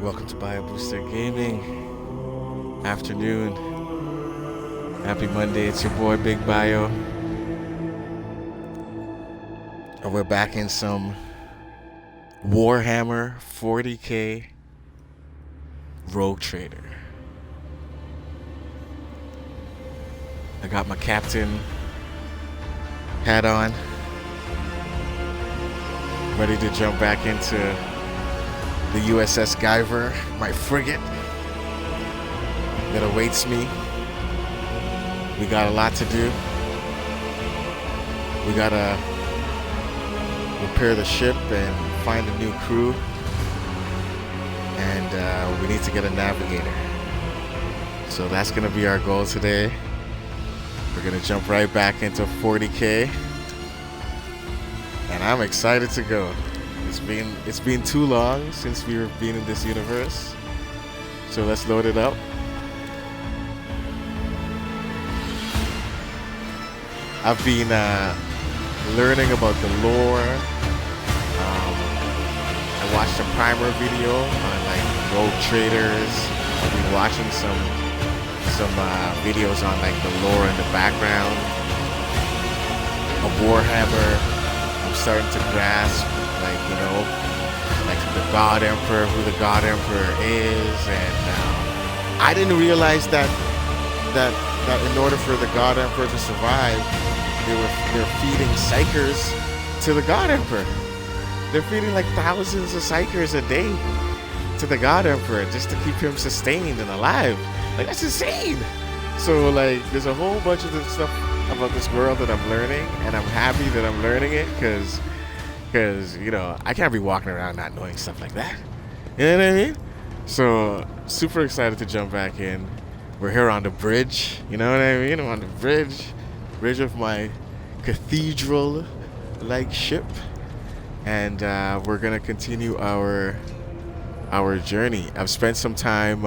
Welcome to BioBoosterGaming. Afternoon. Happy Monday. It's your boy Big Bio. And we're back in some Warhammer 40k Rogue Trader. I got my captain hat on, ready to jump back into the USS Guyver, my frigate that awaits me. We got a lot to do. We gotta repair the ship and find a new crew, and we need to get a navigator. So that's gonna be our goal today. We're gonna jump right back into 40k, and I'm excited to go. It's been too long since we've been in this universe, so let's load it up. I've been learning about the lore. I watched a primer video on like rogue traders. I've been watching some videos on like the lore in the background of Warhammer. I'm starting to grasp, like, you know, like the God Emperor, who the God Emperor is, and I didn't realize that in order for the God Emperor to survive, they're feeding psychers to the God Emperor. They're feeding like thousands of psychers a day to the God Emperor just to keep him sustained and alive. Like, that's insane. So like, there's a whole bunch of this stuff about this world that I'm learning, and I'm happy that I'm learning it, because you know, I can't be walking around not knowing stuff like that. You know what I mean? So super excited to jump back in. We're here on the bridge. You know what I mean? I'm on the bridge of my cathedral-like ship, and we're gonna continue our journey. I've spent some time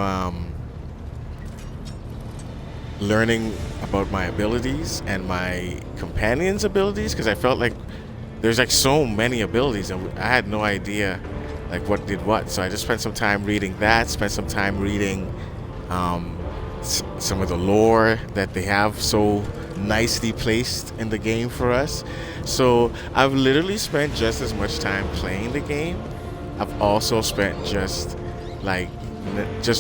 learning about my abilities and my companions' abilities, because I felt like there's like so many abilities and I had no idea like what did what. So I just spent some time reading that, spent some time reading some of the lore that they have so nicely placed in the game for us. So I've literally spent just as much time playing the game. I've also spent just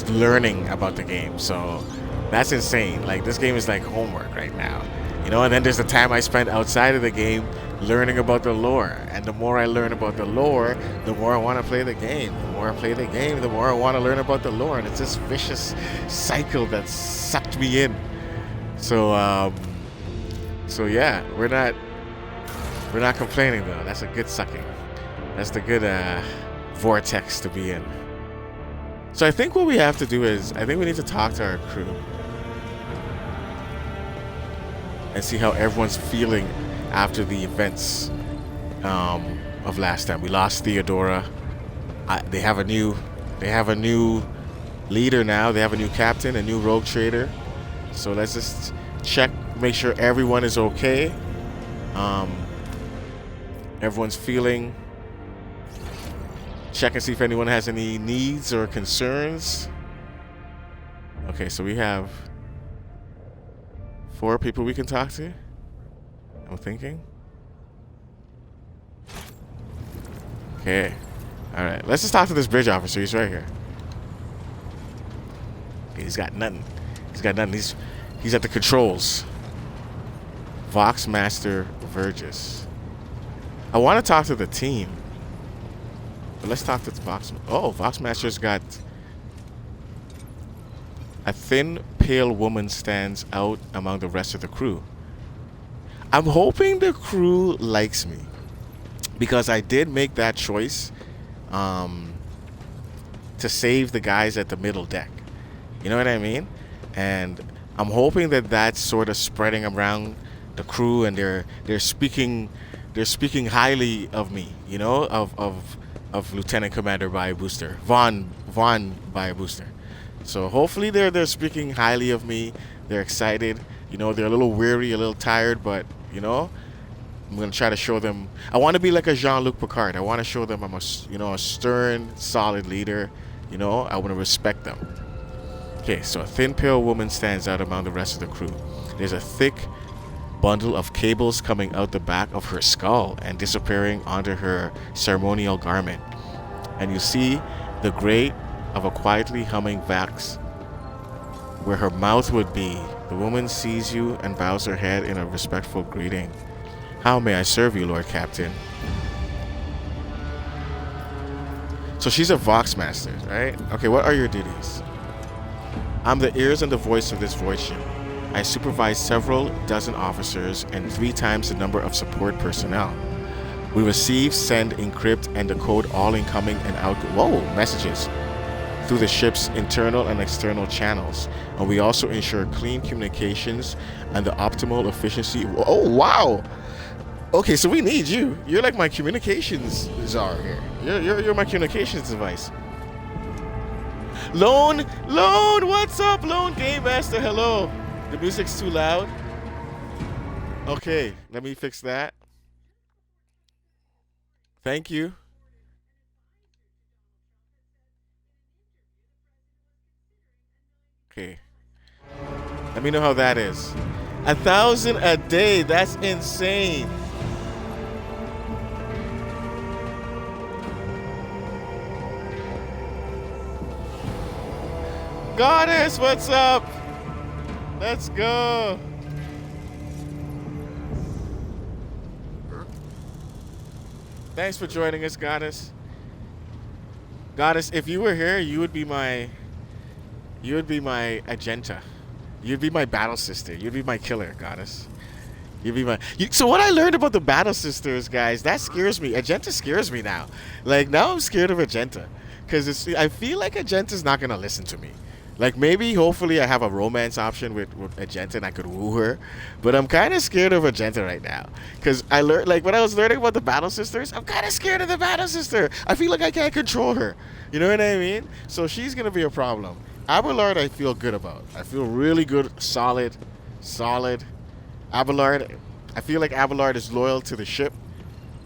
learning about the game. So that's insane. Like, this game is like homework right now, you know. And then there's the time I spent outside of the game learning about the lore, and the more I learn about the lore, the more I want to play the game. The more I play the game, the more I want to learn about the lore, and it's this vicious cycle that sucked me in. So yeah, we're not complaining though. That's a good sucking. That's the good vortex to be in. So I think what we have to do is, I think we need to talk to our crew and see how everyone's feeling after the events of last time. We lost Theodora. They have a new leader now. They have a new captain, a new rogue trader. So let's just check, make sure everyone is okay. Everyone's feeling. Check and see if anyone has any needs or concerns. Okay, so we have 4 people we can talk to, I'm thinking. Okay. Alright, let's just talk to this bridge officer. He's right here. He's got nothing. He's at the controls. Voxmaster Vergis. I want to talk to the team, but let's talk to Vox. Oh, Voxmaster's got a thin, pale woman stands out among the rest of the crew. I'm hoping the crew likes me, because I did make that choice to save the guys at the middle deck. You know what I mean? And I'm hoping that that's sort of spreading around the crew, and they're speaking highly of me. You know, of Lieutenant Commander BioBooster, Von BioBooster. So hopefully they're speaking highly of me. They're excited. You know, they're a little weary, a little tired, but you know, I'm gonna try to show them. I want to be like a Jean-Luc Picard. I want to show them I'm a stern, solid leader You know, I want to respect them. Okay, so a thin, pale woman stands out among the rest of the crew. There's a thick bundle of cables coming out the back of her skull and disappearing under her ceremonial garment. And you see the grate of a quietly humming vax where her mouth would be. The woman sees you and bows her head in a respectful greeting. How may I serve you, Lord Captain? So she's a Vox Master, right? Okay, what are your duties? I'm the ears and the voice of this voice ship. I supervise several dozen officers and 3 times the number of support personnel. We receive, send, encrypt, and decode all incoming and outgoing messages through the ship's internal and external channels. And we also ensure clean communications and the optimal efficiency. Oh, wow! Okay, so we need you. You're like my communications czar here. You're my communications device. Lone, what's up, Lone Game Master? Hello. The music's too loud. Okay, let me fix that. Thank you. Okay. Let me know how that is. 1,000 a day. That's insane. Goddess, what's up? Let's go. Thanks for joining us, Goddess. Goddess, if you were here, you would be my Agenta. You'd be my battle sister. You'd be my killer, Goddess. You'd be my. So what I learned about the battle sisters, guys, that scares me. Agenta scares me now. Like now, I'm scared of Agenta because I feel like Agenta's not gonna listen to me. Like maybe, hopefully, I have a romance option with Agenta and I could woo her. But I'm kind of scared of Agenta right now. Because I learned, like when I was learning about the Battle Sisters, I'm kind of scared of the Battle Sister. I feel like I can't control her. You know what I mean? So she's going to be a problem. Abelard, I feel good about. I feel really good, solid. Abelard, I feel like Abelard is loyal to the ship.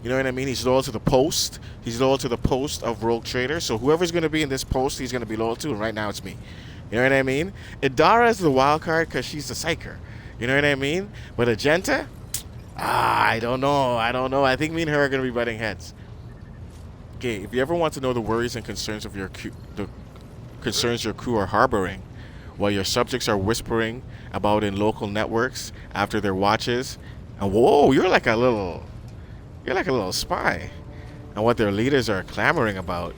You know what I mean? He's loyal to the post. He's loyal to the post of Rogue Trader. So whoever's going to be in this post, he's going to be loyal to. And right now, it's me. You know what I mean? Idara is the wild card because she's the psyker. You know what I mean? But Agenta? I don't know. I think me and her are going to be butting heads. Okay, if you ever want to know the worries and concerns of your crew are harboring, while your subjects are whispering about in local networks after their watches, and whoa, you're like a little spy, and what their leaders are clamoring about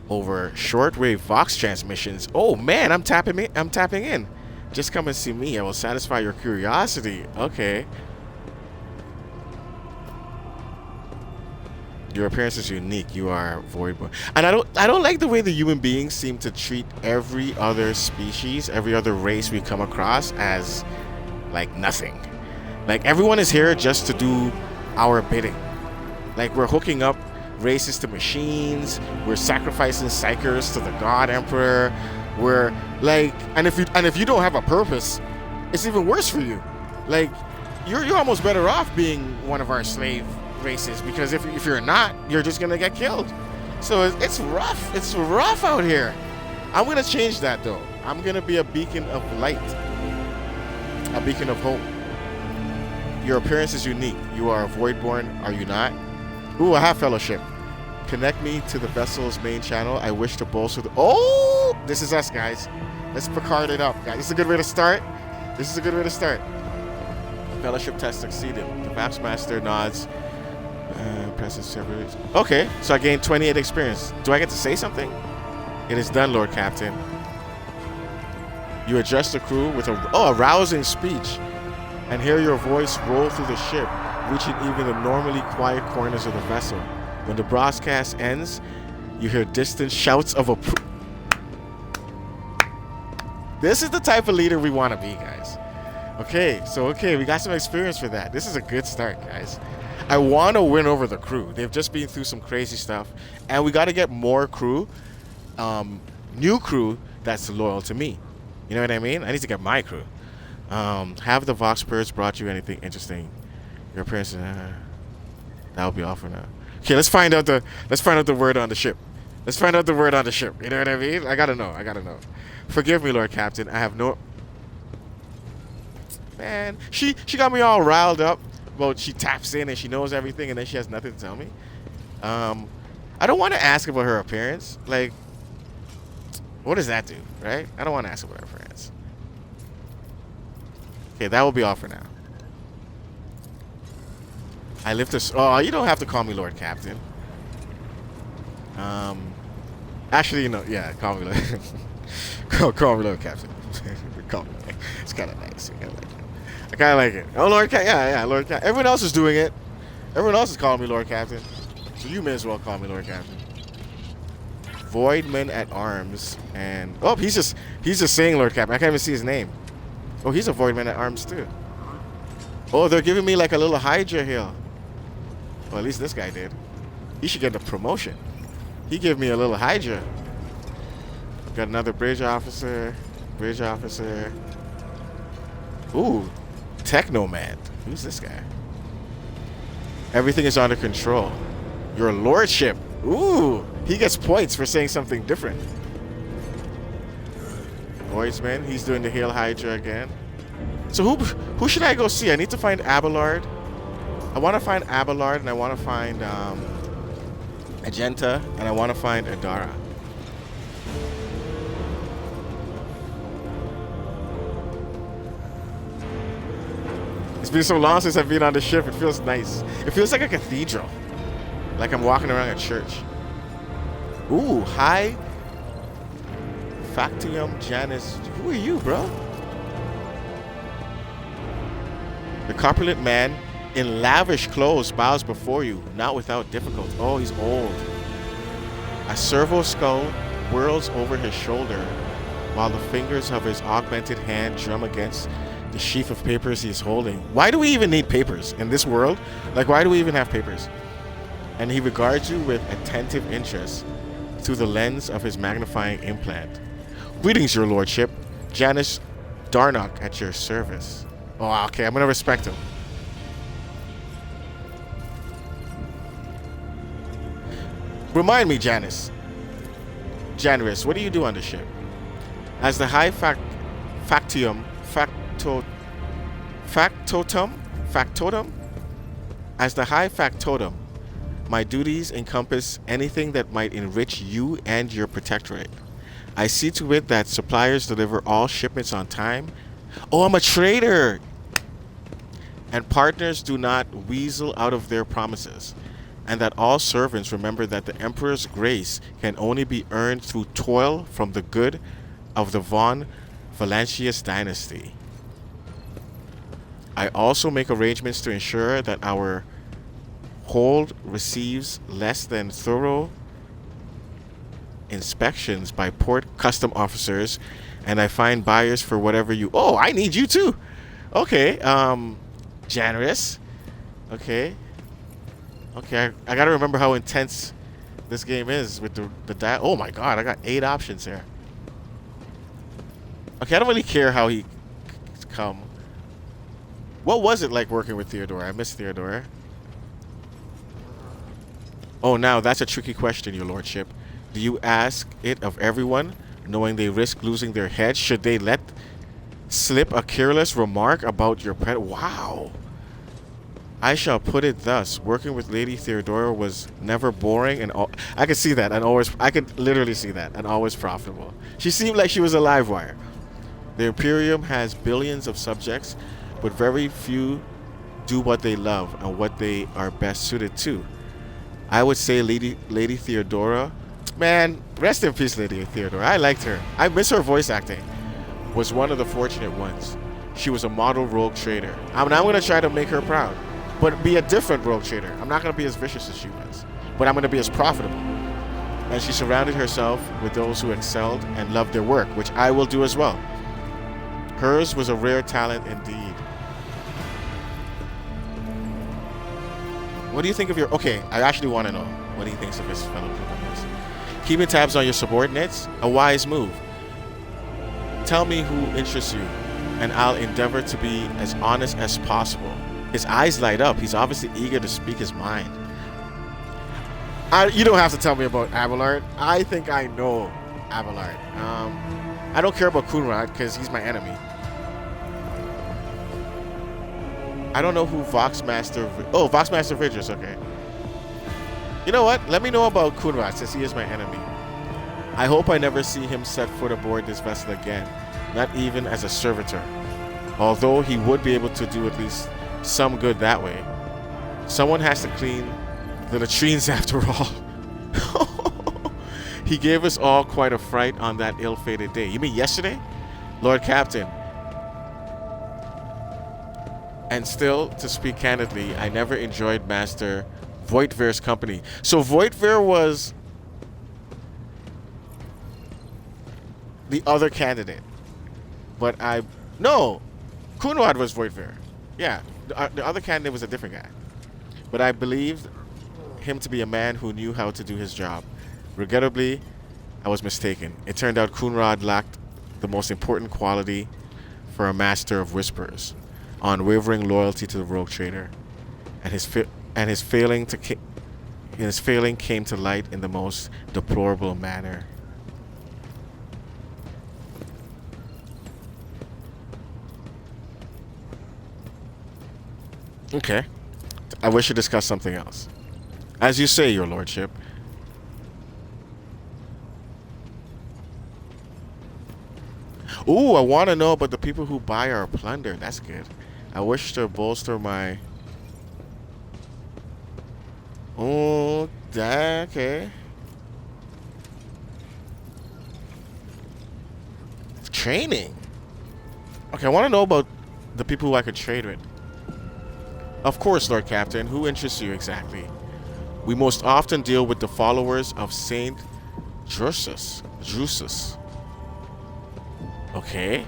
over shortwave Vox transmissions. Oh man, I'm tapping in. Just come and see me. I will satisfy your curiosity. Okay. Your appearance is unique. You are voidborn. And I don't like the way the human beings seem to treat every other species, every other race we come across as like nothing. Like everyone is here just to do our bidding. Like we're hooking up races to machines, we're sacrificing psychers to the God Emperor. We're like, and if you don't have a purpose, it's even worse for you. Like you're almost better off being one of our slave races, because if you're not, you're just gonna get killed. So it's rough out here. I'm gonna change that though. I'm gonna be a beacon of light, a beacon of hope. Your appearance is unique. You are a voidborn, are you not? Ooh, I have fellowship. Connect me to the vessel's main channel. I wish to bolster the... Oh! This is us, guys. Let's Picard it up, guys. This is a good way to start. Fellowship test succeeded. The Maps Master nods. Presses several... Okay, so I gained 28 experience. Do I get to say something? It is done, Lord Captain. You address the crew with a rousing speech and hear your voice roll through the ship, reaching even the normally quiet corners of the vessel. When the broadcast ends, you hear distant shouts of approval. This is the type of leader we want to be, guys. Okay, we got some experience for that. This is a good start, guys. I want to win over the crew. They've just been through some crazy stuff, and we got to get more crew, new crew that's loyal to me. You know what I mean? I need to get my crew. Have the Vox Birds brought you anything interesting? Your appearance, that will be all for now. Okay, let's find out the word on the ship. Let's find out the word on the ship. You know what I mean? I gotta know. I gotta know. Forgive me, Lord Captain. I have no... Man, she got me all riled up. Well, she taps in and she knows everything and then she has nothing to tell me. I don't want to ask about her appearance. Like, what does that do, right? I don't want to ask about her appearance. Okay, that will be all for now. I lift this. Oh, you don't have to call me Lord Captain. Actually, you know, yeah, call me Lord. call me Lord Captain. Call me. It's kind of nice. I kind of like it. Oh, Lord Captain. Yeah, Lord Captain. Everyone else is doing it. Everyone else is calling me Lord Captain. So you may as well call me Lord Captain. Voidman at arms, and oh, he's just saying Lord Captain. I can't even see his name. Oh, he's a Voidman at arms too. Oh, they're giving me like a little Hydra here. Well, at least this guy did. He should get a promotion. He gave me a little Hydra. Got another bridge officer. Bridge officer. Ooh, Technoman. Who's this guy? Everything is under control. Your lordship. Ooh, he gets points for saying something different. Voidsman, he's doing the Hail Hydra again. So who should I go see? I need to find Abelard. I want to find Abelard, and I want to find Agenta, and I want to find Adara. It's been so long since I've been on the ship. It feels nice. It feels like a cathedral. Like I'm walking around a church. Ooh, hi. Factium Janus. Who are you, bro? The corpulent man in lavish clothes bows before you, not without difficulty. Oh, he's old. A servo skull whirls over his shoulder while the fingers of his augmented hand drum against the sheaf of papers he's holding. Why do we even need papers in this world? Like, why do we even have papers? And he regards you with attentive interest through the lens of his magnifying implant. Greetings, your lordship. Janus Darnock at your service. Oh, okay, I'm gonna respect him. Remind me, Janus, what do you do on the ship? As the high factotum? As the high factotum, my duties encompass anything that might enrich you and your protectorate. I see to it that suppliers deliver all shipments on time. Oh, I'm a trader! And partners do not weasel out of their promises. And that all servants remember that the Emperor's grace can only be earned through toil from the good of the von Valancius dynasty. I also make arrangements to ensure that our hold receives less than thorough inspections by port custom officers, and I find buyers for whatever you... Oh, I need you too! Okay, generous. Okay. Okay, I gotta remember how intense this game is with the dial. Oh my god, I got 8 options here. Okay, I don't really care how he come. What was it like working with Theodora? I miss Theodora. Oh, now that's a tricky question, your lordship. Do you ask it of everyone, knowing they risk losing their heads? Should they let slip a careless remark about your pet? Wow. I shall put it thus: working with Lady Theodora was never boring, and I could see that, and always, I could literally see that, and always profitable. She seemed like she was a live wire. The Imperium has billions of subjects, but very few do what they love and what they are best suited to. I would say Lady Theodora, man, rest in peace, Lady Theodora. I liked her. I miss her voice acting. Was one of the fortunate ones. She was a model rogue trader. I'm going to try to make her proud, but be a different rogue trader. I'm not going to be as vicious as she was, but I'm going to be as profitable. And she surrounded herself with those who excelled and loved their work, which I will do as well. Hers was a rare talent indeed. What do you think of your... Okay, I actually want to know what he thinks of his fellow criminals. Keeping tabs on your subordinates, a wise move. Tell me who interests you, and I'll endeavor to be as honest as possible. His eyes light up. He's obviously eager to speak his mind. You don't have to tell me about Abelard. I think I know Abelard. I don't care about Kunrad because he's my enemy. I don't know who Voxmaster... Oh, Voxmaster Vidrus, okay. You know what? Let me know about Kunrad since he is my enemy. I hope I never see him set foot aboard this vessel again. Not even as a servitor. Although he would be able to do at least some good that way. Someone has to clean the latrines after all. He gave us all quite a fright on that ill-fated day. You mean yesterday? Lord Captain. And still, to speak candidly, I never enjoyed Master Voigtvir's company. So Voigtvir was the other candidate. But no, Kunrad was Voigtvir. Yeah, the other candidate was a different guy. But I believed him to be a man who knew how to do his job. Regrettably, I was mistaken. It turned out Kunrad lacked the most important quality for a master of whispers: unwavering loyalty to the rogue trader, and his failing came to light in the most deplorable manner. Okay, I wish to discuss something else. As you say, your lordship. Ooh, I want to know about the people who buy our plunder. That's good. I wish to bolster my... Oh, okay. Training. Okay, I want to know about the people who I could trade with. Of course, Lord Captain. Who interests you exactly? We most often deal with the followers of Saint Drusus. Okay.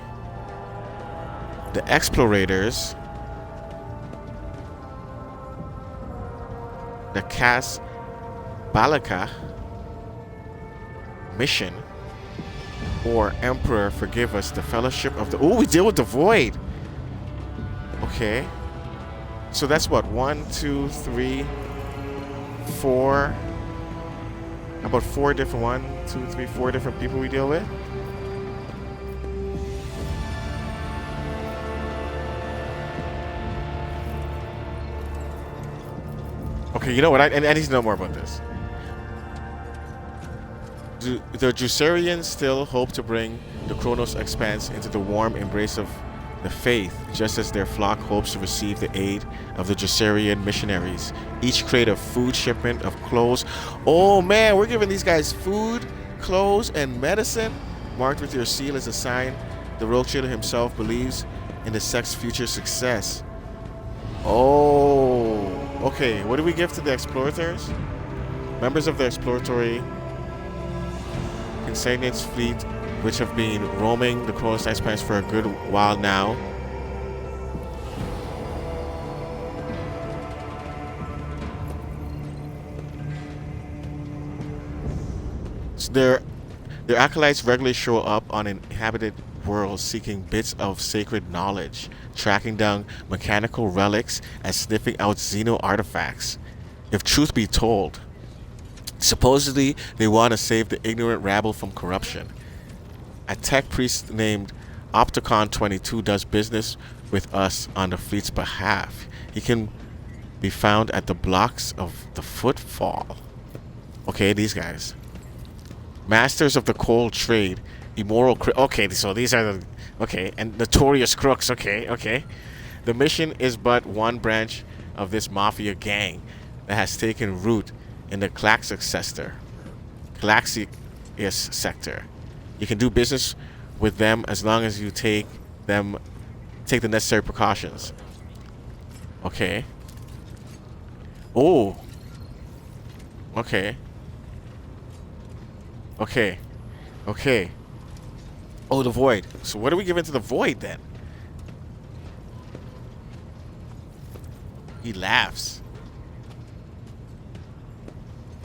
The explorators. The Cas Balaka mission. Or Emperor, forgive us, the Fellowship of the... Oh, we deal with the Void. Okay. So that's what? 1, 2, 3, 4. About 4 different... 1, 2, 3, 4 different people we deal with. Okay, you know what? I need to know more about this. Do the Jussarians still hope to bring the Kronos Expanse into the warm embrace of the faith, just as their flock hopes to receive the aid of the Jussarian missionaries? Each crate of food shipment of clothes. Oh man, we're giving these guys food, clothes, and medicine, marked with your seal as a sign the rogue trader himself believes in the sect's future success. Oh, okay. What do we give to the explorators? Members of the exploratory Consignats fleet, which have been roaming the Kronos Expanse for a good while now. So their acolytes regularly show up on inhabited worlds seeking bits of sacred knowledge, tracking down mechanical relics, and sniffing out xeno artifacts. If truth be told, supposedly they want to save the ignorant rabble from corruption. A tech priest named Opticon22 does business with us on the fleet's behalf. He can be found at the blocks of the Footfall. Okay, these guys. Masters of the cold trade, immoral... Okay, so these are the... Okay, and notorious crooks. Okay. The mission is but one branch of this mafia gang that has taken root in the Galaxius sector. You can do business with them as long as you take the necessary precautions. Okay. Oh. Okay. Oh, the Void. So what are we giving to the Void then? He laughs.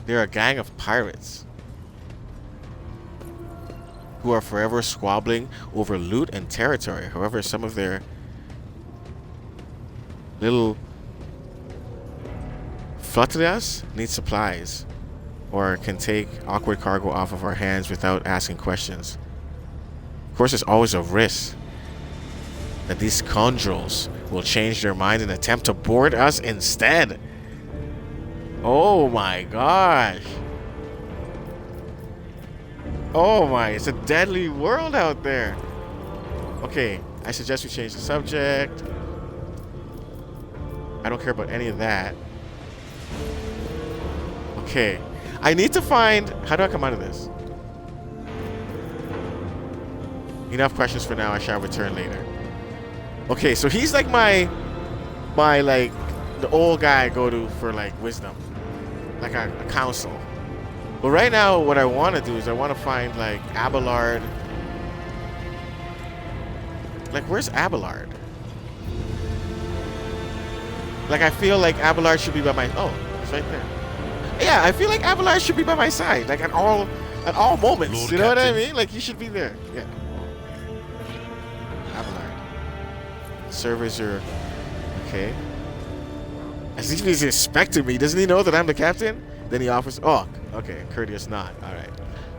They're a gang of pirates who are forever squabbling over loot and territory. However, some of their little flotillas need supplies. or can take awkward cargo off of our hands without asking questions. Of course, there's always a risk that these scoundrels will change their minds and attempt to board us instead. Oh my gosh. Oh my, it's a deadly world out there. Okay, I suggest we change the subject. I don't care about any of that. Okay, I need to find, how do I come out of this? Enough questions for now, I shall return later. Okay, so he's like my like, the old guy I go to for like wisdom. Like a counsel. But right now, what I want to do is I want to find like Abelard. Like, where's Abelard? Like, I feel like Abelard should be by my, oh, it's right there. Yeah, I feel like Abelard should be by my side, like at all moments. Lord you know Captain. what I mean? Like, he should be there. Yeah. Abelard. Servers are okay. As if he's inspecting me. Doesn't he know that I'm the captain? Then he offers, oh, okay, courteous nod. All right.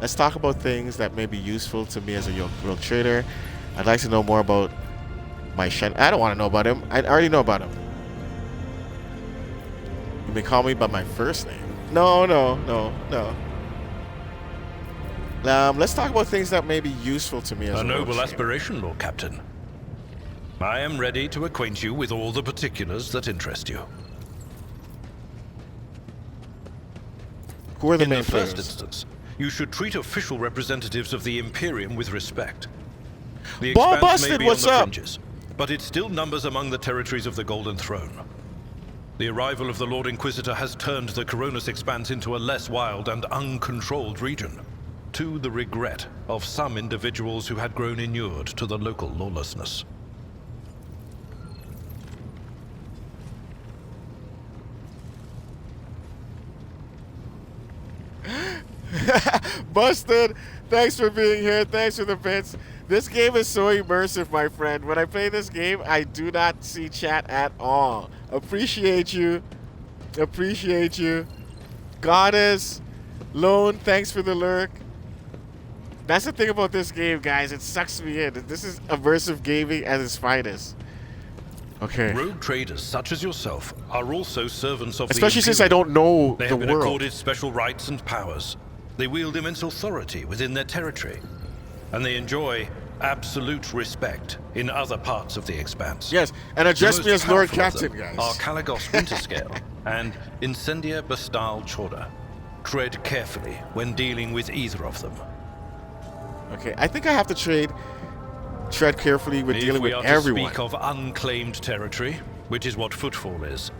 Let's talk about things that may be useful to me as a rogue trader. I'd like to know more about my I don't want to know about him. I already know about him. You may call me by my first name. No. Let's talk about things that may be useful to me as a rogue noble trader. aspiration, Lord Captain. I am ready to acquaint you with all the particulars that interest you. Who are the In main the first players? instance, you should treat official representatives of the Imperium with respect. The Ball expanse may busted, be what's on the up? fringes, but it still numbers among the territories of the Golden Throne. The arrival of the Lord Inquisitor has turned the Coronis expanse into a less wild and uncontrolled region, to the regret of some individuals who had grown inured to the local lawlessness. Busted! Thanks for being here. Thanks for the bits. This game is so immersive, my friend. When I play this game, I do not see chat at all. Appreciate you. Appreciate you. Goddess. Lone, thanks for the lurk. That's the thing about this game, guys. It sucks me in. This is immersive gaming at its finest. Okay. Rogue traders such as yourself are also servants of Especially the since I Imperium. don't know They the have been world. accorded special rights and powers. They wield immense authority within their territory, and they enjoy absolute respect in other parts of the expanse. Yes, and address The me most as Lord powerful of Captain, them guys. are Kalagos Winterscale and Incendia Bastal Chorda. Tread carefully when dealing with either of them. Okay, I think I have to tread carefully with dealing If we with are to everyone. speak of unclaimed territory, which is what Footfall is,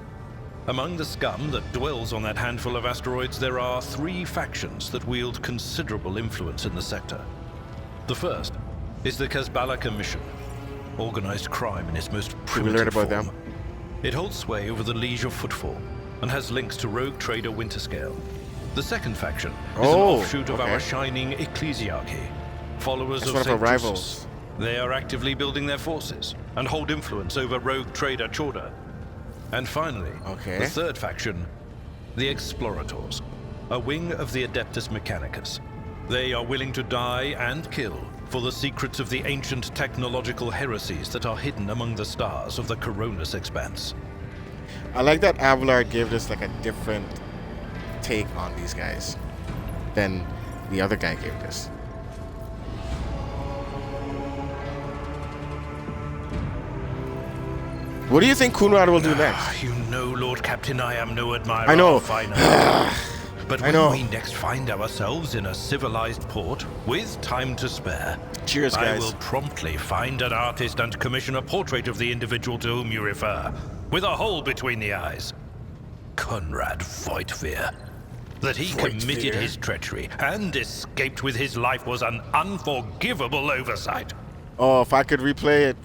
among the scum that dwells on that handful of asteroids, there are 3 factions that wield considerable influence in the sector. The first is the Kazbala Commission, organized crime in its most primitive learn about form. them? It holds sway over the Liege of Footfall and has links to rogue trader Winterscale. The second faction is an offshoot of our shining ecclesiarchy, followers That's of one of our Saint rivals. Drusus. They are actively building their forces and hold influence over rogue trader Chorda. And finally, Okay. the third faction, the Explorators, a wing of the Adeptus Mechanicus. They are willing to die and kill for the secrets of the ancient technological heresies that are hidden among the stars of the Coronis expanse. I like that Abelard gave us like a different take on these guys than the other guy gave us. What do you think Kunrad will do next? You know, Lord Captain, I am no admirer I know. of finance. But I when know. we next find ourselves in a civilized port with time to spare, Cheers, I guys. will promptly find an artist and commission a portrait of the individual to whom you refer, with a hole between the eyes. Conrad Voigtveer. That he committed Voigtveer? his treachery and escaped with his life was an unforgivable oversight. Oh, if I could replay it,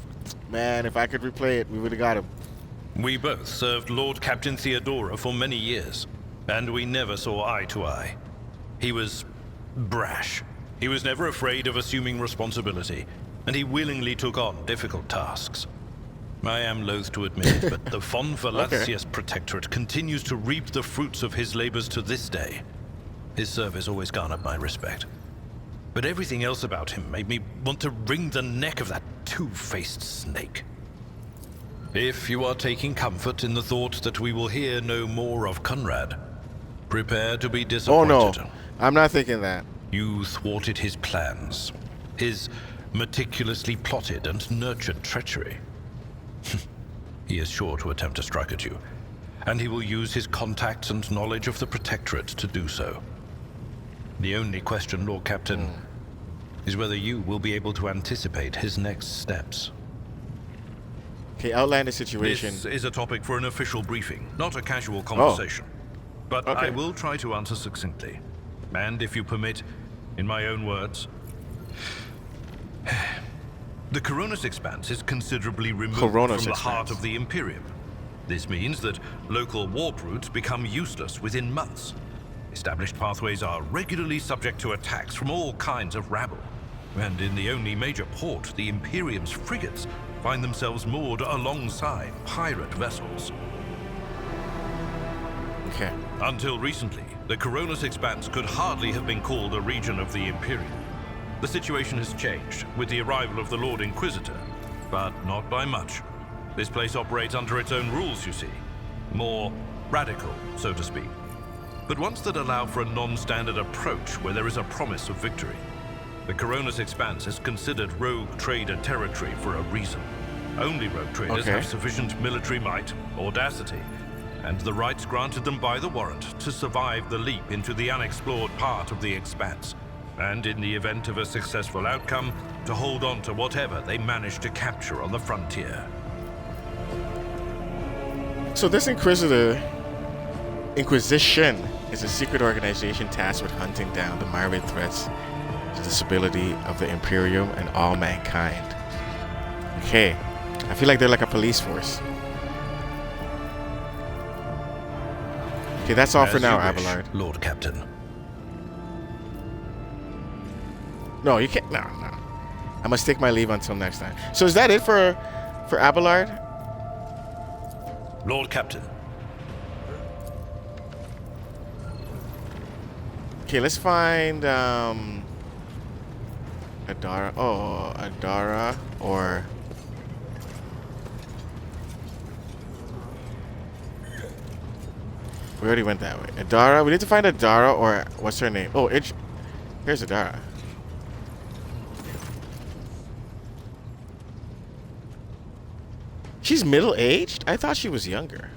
man, if I could replay it, we would have got him. We both served Lord Captain Theodora for many years, and we never saw eye to eye. He was brash. He was never afraid of assuming responsibility, and he willingly took on difficult tasks. I am loath to admit it, but the Von Velatius Protectorate continues to reap the fruits of his labors to this day. His service always garnered my respect. But everything else about him made me want to wring the neck of that two-faced snake. If you are taking comfort in the thought that we will hear no more of Conrad, prepare to be disappointed. Oh no, I'm not thinking that. You thwarted his plans, his meticulously plotted and nurtured treachery. He is sure to attempt to strike at you, and he will use his contacts and knowledge of the Protectorate to do so. The only question, Lord Captain, is whether you will be able to anticipate his next steps. Okay, outline the situation. This is a topic for an official briefing, not a casual conversation. But Okay. I will try to answer succinctly. And if you permit, in my own words, the Coronis Expanse is considerably removed from the heart of the Imperium. This means that local warp routes become useless within months. Established pathways are regularly subject to attacks from all kinds of rabble. And in the only major port, the Imperium's frigates find themselves moored alongside pirate vessels. Okay. Until recently, the Coronis Expanse could hardly have been called a region of the Imperium. The situation has changed with the arrival of the Lord Inquisitor, but not by much. This place operates under its own rules, you see. More radical, so to speak. But ones that allow for a non-standard approach where there is a promise of victory. The Coronis Expanse is considered rogue trader territory for a reason. Only rogue traders have sufficient military might, audacity, and the rights granted them by the warrant to survive the leap into the unexplored part of the Expanse, and in the event of a successful outcome, to hold on to whatever they manage to capture on the frontier. So this Inquisition is a secret organization tasked with hunting down the myriad threats to the stability of the Imperium and all mankind. Okay, I feel like they're like a police force. Okay, that's all for now, Abelard. Lord Captain. No, you can't. No. I must take my leave until next time. So is that it for Abelard? Lord Captain. Okay, let's find Adara. Oh, Adara or we already went that way. Adara. We need to find Adara or what's her name? Oh, here's Adara. She's middle-aged? I thought she was younger.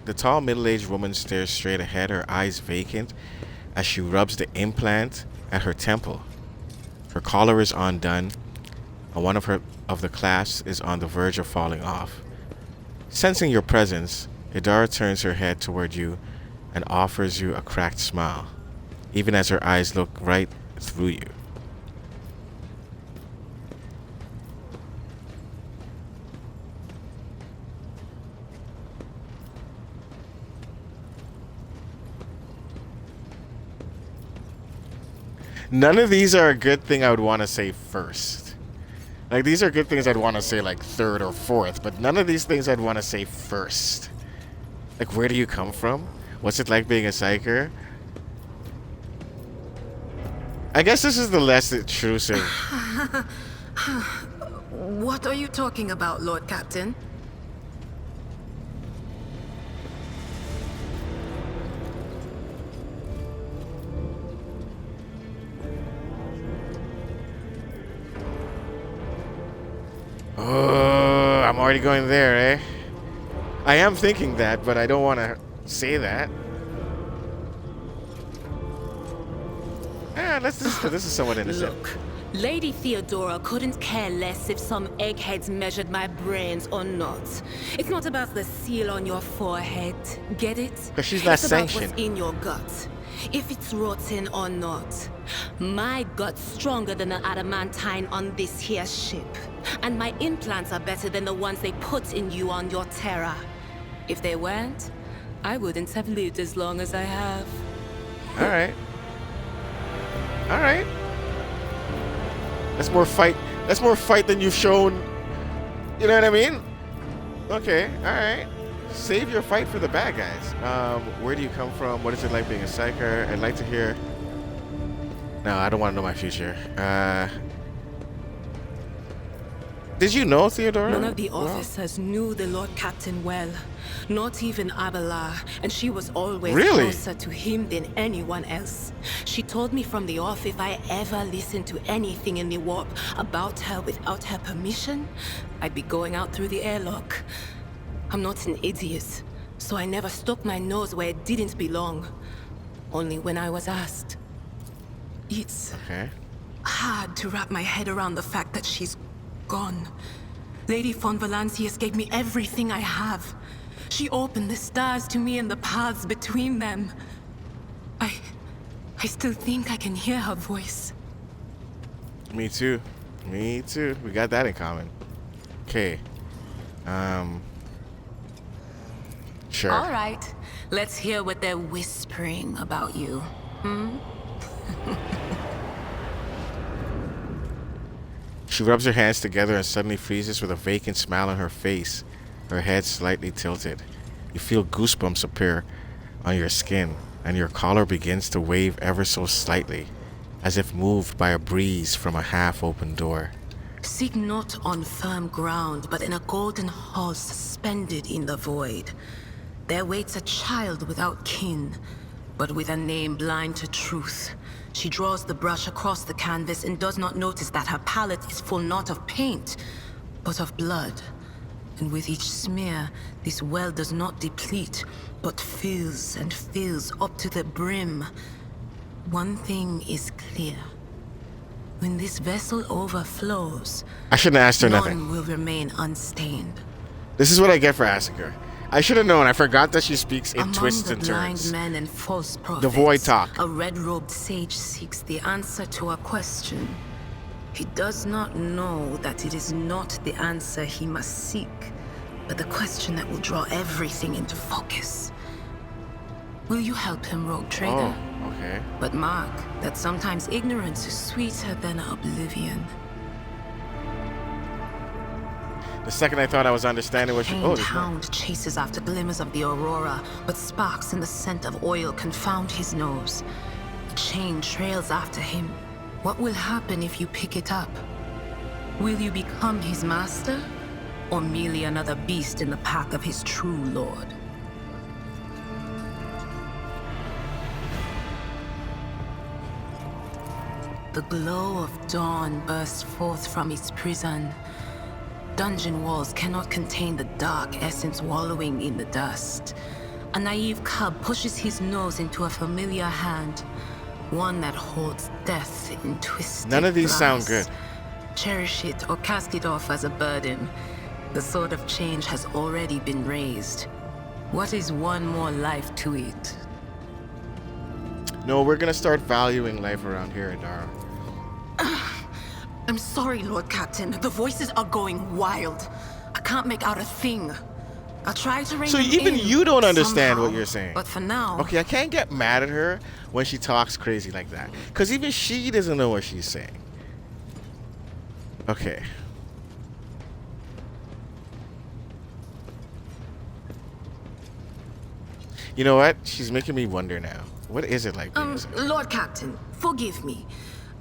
The tall, middle-aged woman stares straight ahead, her eyes vacant, as she rubs the implant at her temple. Her collar is undone, and one of the clasps is on the verge of falling off. Sensing your presence, Idara turns her head toward you and offers you a cracked smile, even as her eyes look right through you. None of these are a good thing I would want to say first. Like, these are good things I'd want to say, like, third or fourth, but none of these things I'd want to say first. Like, where do you come from? What's it like being a psyker? I guess this is the less intrusive. What are you talking about, Lord Captain? Oh, I'm already going there, eh? I am thinking that, but I don't want to say that. This is somewhat innocent. Look, Lady Theodora couldn't care less if some eggheads measured my brains or not. It's not about the seal on your forehead, get it? Because she's not sanctioned. It's about what's in your gut, if it's rotten or not. My gut's stronger than the adamantine on this here ship. And my implants are better than the ones they put in you on your Terra. If they weren't, I wouldn't have lived as long as I have. Alright. Alright. That's more fight. That's more fight than you've shown. You know what I mean? Okay, alright. Save your fight for the bad guys. Where do you come from? What is it like being a psyker? I'd like to hear. No, I don't want to know my future. Did you know Theodora? None of the officers knew the Lord Captain well. Not even Abelard, and she was always closer to him than anyone else. She told me from the off if I ever listened to anything in the warp about her without her permission, I'd be going out through the airlock. I'm not an idiot, so I never stuck my nose where it didn't belong. Only when I was asked. It's hard to wrap my head around the fact that she's gone. Lady von Valancius gave me everything I have. She opened the stars to me and the paths between them. I still think I can hear her voice. Me too. Me too. We got that in common. Okay. Sure. All right. Let's hear what they're whispering about you. She rubs her hands together and suddenly freezes with a vacant smile on her face, her head slightly tilted. You feel goosebumps appear on your skin, and your collar begins to wave ever so slightly, as if moved by a breeze from a half-open door. Seek not on firm ground, but in a golden hall suspended in the void. There waits a child without kin, but with a name blind to truth. She draws the brush across the canvas and does not notice that her palette is full not of paint, but of blood. And with each smear, this well does not deplete, but fills and fills up to the brim. One thing is clear. When this vessel overflows, I shouldn't have asked her nothing. None will remain unstained. This is what I get for asking her. I should have known. I forgot that she speaks in Among twists the and blind turns. men and false prophets, The void talk. A red-robed sage seeks the answer to a question. He does not know that it is not the answer he must seek, but the question that will draw everything into focus. Will you help him, Rogue Trader? Oh, okay. But mark that sometimes ignorance is sweeter than oblivion. The second I thought I was understanding what she... Pained Oh, there's more. hound chases after glimmers of the aurora, but sparks and the scent of oil confound his nose. The chain trails after him. What will happen if you pick it up? Will you become his master, or merely another beast in the path of his true lord? The glow of dawn bursts forth from its prison. Dungeon walls cannot contain the dark essence wallowing in the dust. A naive cub pushes his nose into a familiar hand, one that holds death in twisted None of these glass. sound good. Cherish it or cast it off as a burden. The sword of change has already been raised. What is one more life to it? No, we're gonna start valuing life around here, Dara. I'm sorry, Lord Captain. The voices are going wild. I can't make out a thing. I'll try to rein So them even in you don't understand somehow, what you're saying. But for now... Okay, I can't get mad at her when she talks crazy like that. Because even she doesn't know what she's saying. Okay. You know what? She's making me wonder now. What is it like being a psychic? Lord Captain, forgive me.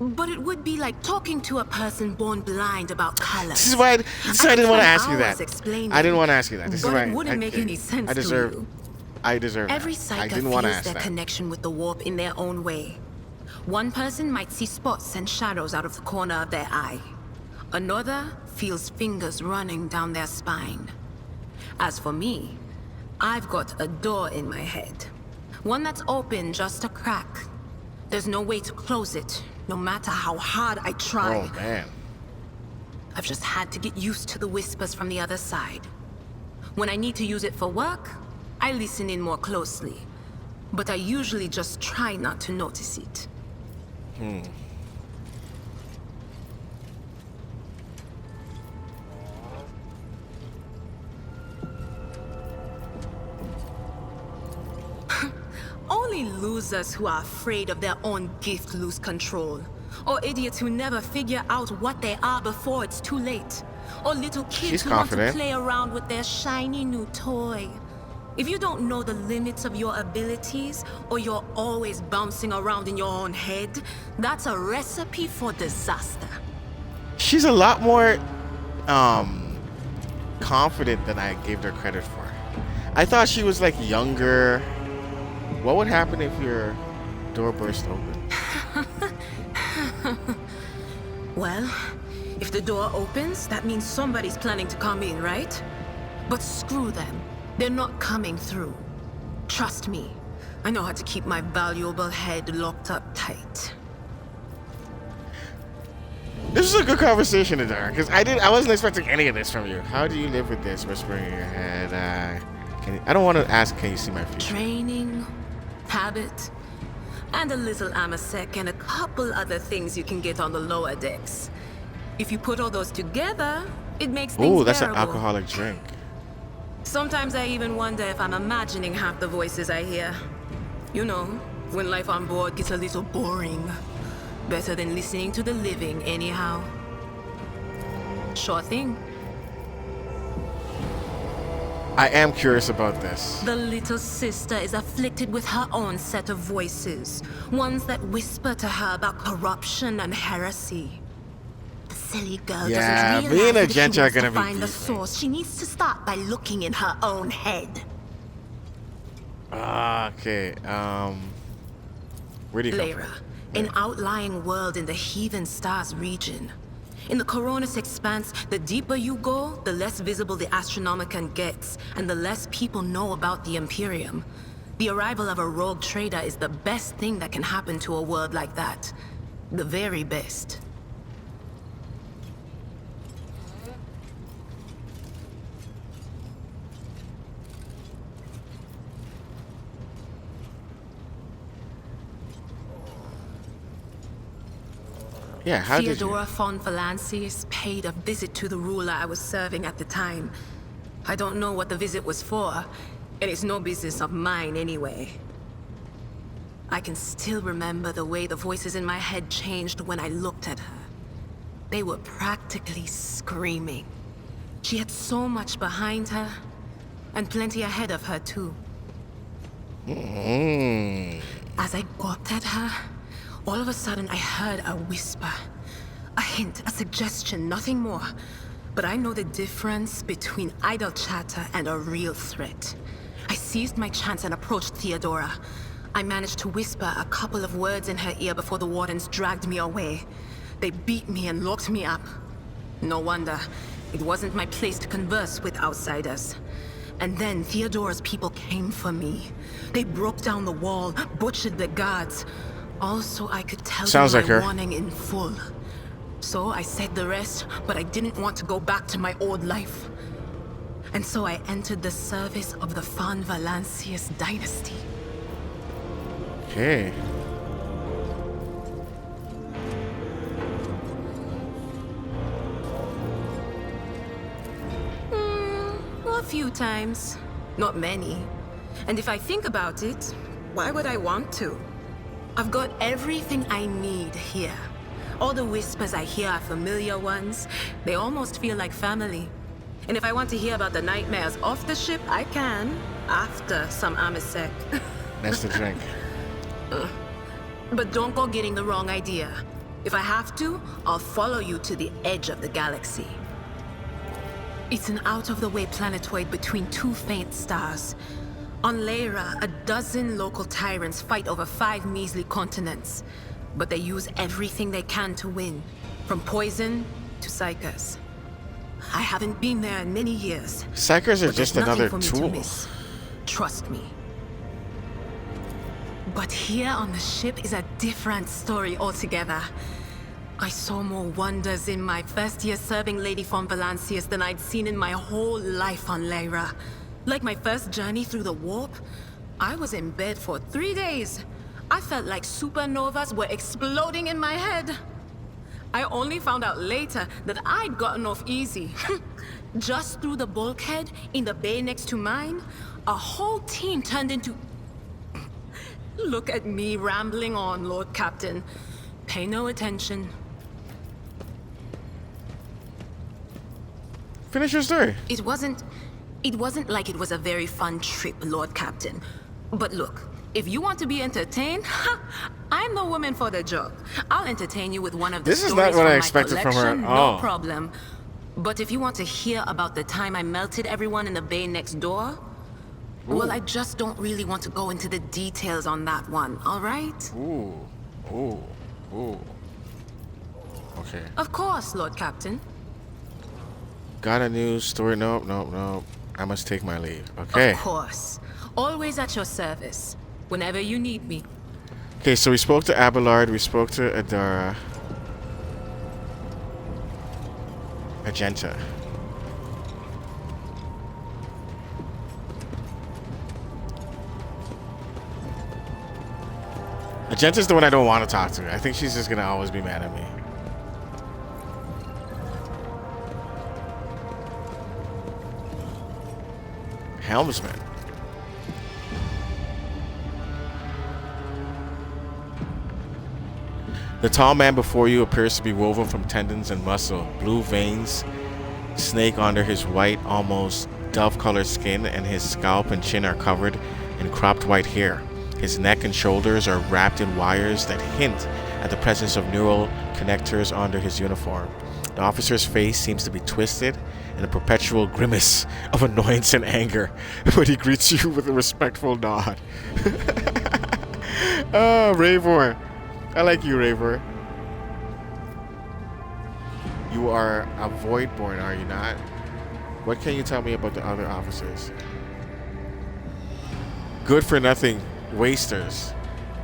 But it would be like talking to a person born blind about color. This is why I didn't want to ask you that. I didn't want to ask you that. This But is why it wouldn't make any sense I deserve. to you. I deserve. Every that. I psyker didn't want to feels ask their that. connection with the warp in their own way. One person might see spots and shadows out of the corner of their eye. Another feels fingers running down their spine. As for me, I've got a door in my head. One that's open just a crack. There's no way to close it, no matter how hard I try. Oh man. I've just had to get used to the whispers from the other side. When I need to use it for work, I listen in more closely. But I usually just try not to notice it. Only losers who are afraid of their own gift lose control. Or idiots who never figure out what they are before it's too late. Or little kids She's who confident. want to play around with their shiny new toy. If you don't know the limits of your abilities, or you're always bouncing around in your own head, that's a recipe for disaster. She's a lot more confident than I gave her credit for. I thought she was like younger. What would happen if your door burst open? Well, if the door opens, that means somebody's planning to come in, right? But screw them. They're not coming through. Trust me, I know how to keep my valuable head locked up tight. This is a good conversation, Adara, because I wasn't expecting any of this from you. How do you live with this whispering in your head? I don't want to ask, can you see my future? Training, habit, and a little amasec and a couple other things you can get on the lower decks. If you put all those together, it makes things Ooh, that's an bearable. alcoholic drink. Sometimes I even wonder if I'm imagining half the voices I hear. You know, when life on board gets a little boring. Better than listening to the living, anyhow. Sure thing. I am curious about this. The little sister is afflicted with her own set of voices. Ones that whisper to her about corruption and heresy. The silly girl Yeah, doesn't me realize and that if she Agenta are wants to gonna be find the beefing. source, she needs to start by looking in her own head. Okay, where do you come Lyra, from? an outlying world in the Heathen Stars region. In the Coronis Expanse, the deeper you go, the less visible the Astronomicon gets, and the less people know about the Imperium. The arrival of a rogue trader is the best thing that can happen to a world like that. The very best. Yeah, how did you? Theodora von Valancius paid a visit to the ruler I was serving at the time. I don't know what the visit was for, and it's no business of mine anyway. I can still remember the way the voices in my head changed when I looked at her. They were practically screaming. She had so much behind her, and plenty ahead of her too. As I gawped at her, all of a sudden I heard a whisper. A hint, a suggestion, nothing more. But I know the difference between idle chatter and a real threat. I seized my chance and approached Theodora. I managed to whisper a couple of words in her ear before the wardens dragged me away. They beat me and locked me up. No wonder. It wasn't my place to converse with outsiders. And then Theodora's people came for me. They broke down the wall, butchered the guards. Also, I could tell Sounds them like my her. warning in full. So I said the rest, but I didn't want to go back to my old life. And so I entered the service of the Von Valancius dynasty. Okay. A few times. Not many. And if I think about it, why would I want to? I've got everything I need here. All the whispers I hear are familiar ones. They almost feel like family. And if I want to hear about the nightmares off the ship, I can. After some amasec. That's the drink. But don't go getting the wrong idea. If I have to, I'll follow you to the edge of the galaxy. It's an out-of-the-way planetoid between two faint stars. On Lyra, a dozen local tyrants fight over 5 measly continents. But they use everything they can to win, from poison to psychers. I haven't been there in many years. Psychers are but just there's nothing another for me to tool. miss. Trust me. But here on the ship is a different story altogether. I saw more wonders in my first year serving Lady von Valancius than I'd seen in my whole life on Lyra. Like my first journey through the warp, I was in bed for 3 days. I felt like supernovas were exploding in my head. I only found out later that I'd gotten off easy. Just through the bulkhead in the bay next to mine, a whole team turned into... Look at me rambling on, Lord Captain. Pay no attention. Finish your story. It wasn't It wasn't like it was a very fun trip, Lord Captain. But look, if you want to be entertained, I'm the woman for the job. I'll entertain you with one of the This is stories not what I from my expected from her. collection, Oh. No problem. But if you want to hear about the time I melted everyone in the bay next door, well, I just don't really want to go into the details on that one, all right? Ooh. Ooh. Ooh. Okay. Of course, Lord Captain. Got a new story? Nope, nope, nope. I must take my leave. Okay. Of course. Always at your service. Whenever you need me. Okay, so we spoke to Abelard, we spoke to Adara. Magenta. Magenta's the one I don't want to talk to. I think she's just gonna always be mad at me. Helmsman. The tall man before you appears to be woven from tendons and muscle, blue veins snake under his white, almost dove-colored skin, and his scalp and chin are covered in cropped white hair. His neck and shoulders are wrapped in wires that hint at the presence of neural connectors under his uniform. The officer's face seems to be twisted in a perpetual grimace of annoyance and anger, but he greets you with a respectful nod. Oh, Ravor. I like you, Ravor. You are a Voidborn, are you not? What can you tell me about the other officers? Good for nothing wasters.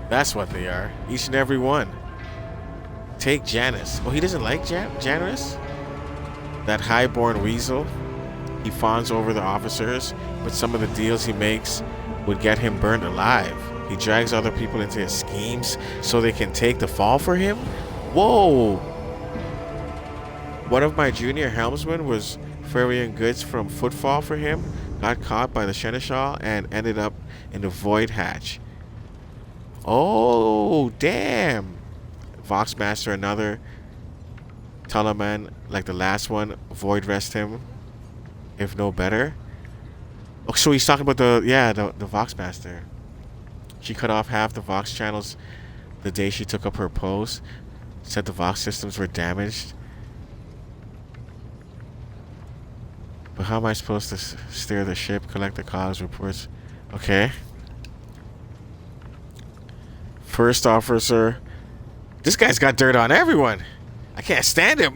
That's what they are. Each and every one. Take Janus. Oh, he doesn't like Janus? That highborn weasel. He fawns over the officers, but some of the deals he makes would get him burned alive. He drags other people into his schemes so they can take the fall for him? Whoa! One of my junior helmsmen was ferrying goods from Footfall for him, got caught by the Seneschal, and ended up in the Void Hatch. Oh, damn! Voxmaster, another Talaman, like the last one, Void Rest him, if no better. Oh, so he's talking about the Voxmaster. She cut off half the Vox channels the day she took up her post. Said the Vox systems were damaged. But how am I supposed to steer the ship, collect the cause reports? Okay. First officer. This guy's got dirt on everyone. I can't stand him.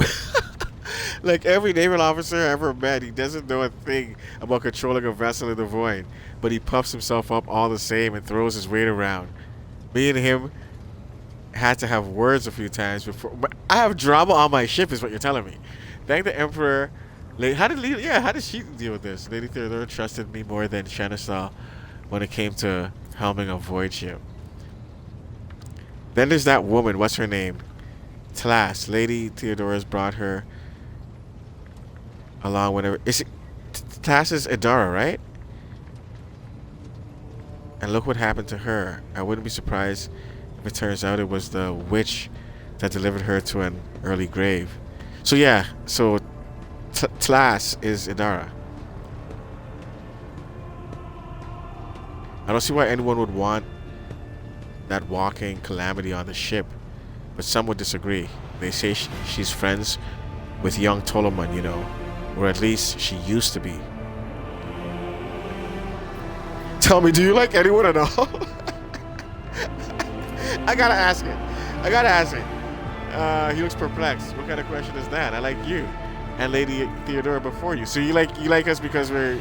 Like every naval officer I ever met, he doesn't know a thing about controlling a vessel in the void, but he puffs himself up all the same and throws his weight around. Me and him had to have words a few times before. But I have drama on my ship, is what you're telling me. Thank the Emperor. How did she deal with this? Lady Theodora trusted me more than Seneschal when it came to helming a void ship. Then there's that woman. What's her name? Tlass. Lady Theodora's brought her along whenever. Is it Tlass is Adara, right? And look what happened to her. I wouldn't be surprised if it turns out it was the witch that delivered her to an early grave. So yeah, so Tlass is Adara. I don't see why anyone would want that walking calamity on the ship, but some would disagree. They say she's friends with young Ptolemy, you know, or at least she used to be. Tell me, do you like anyone at all? I gotta ask it. He looks perplexed. What kind of question is that? I like you and Lady Theodora before you. So you like us because we're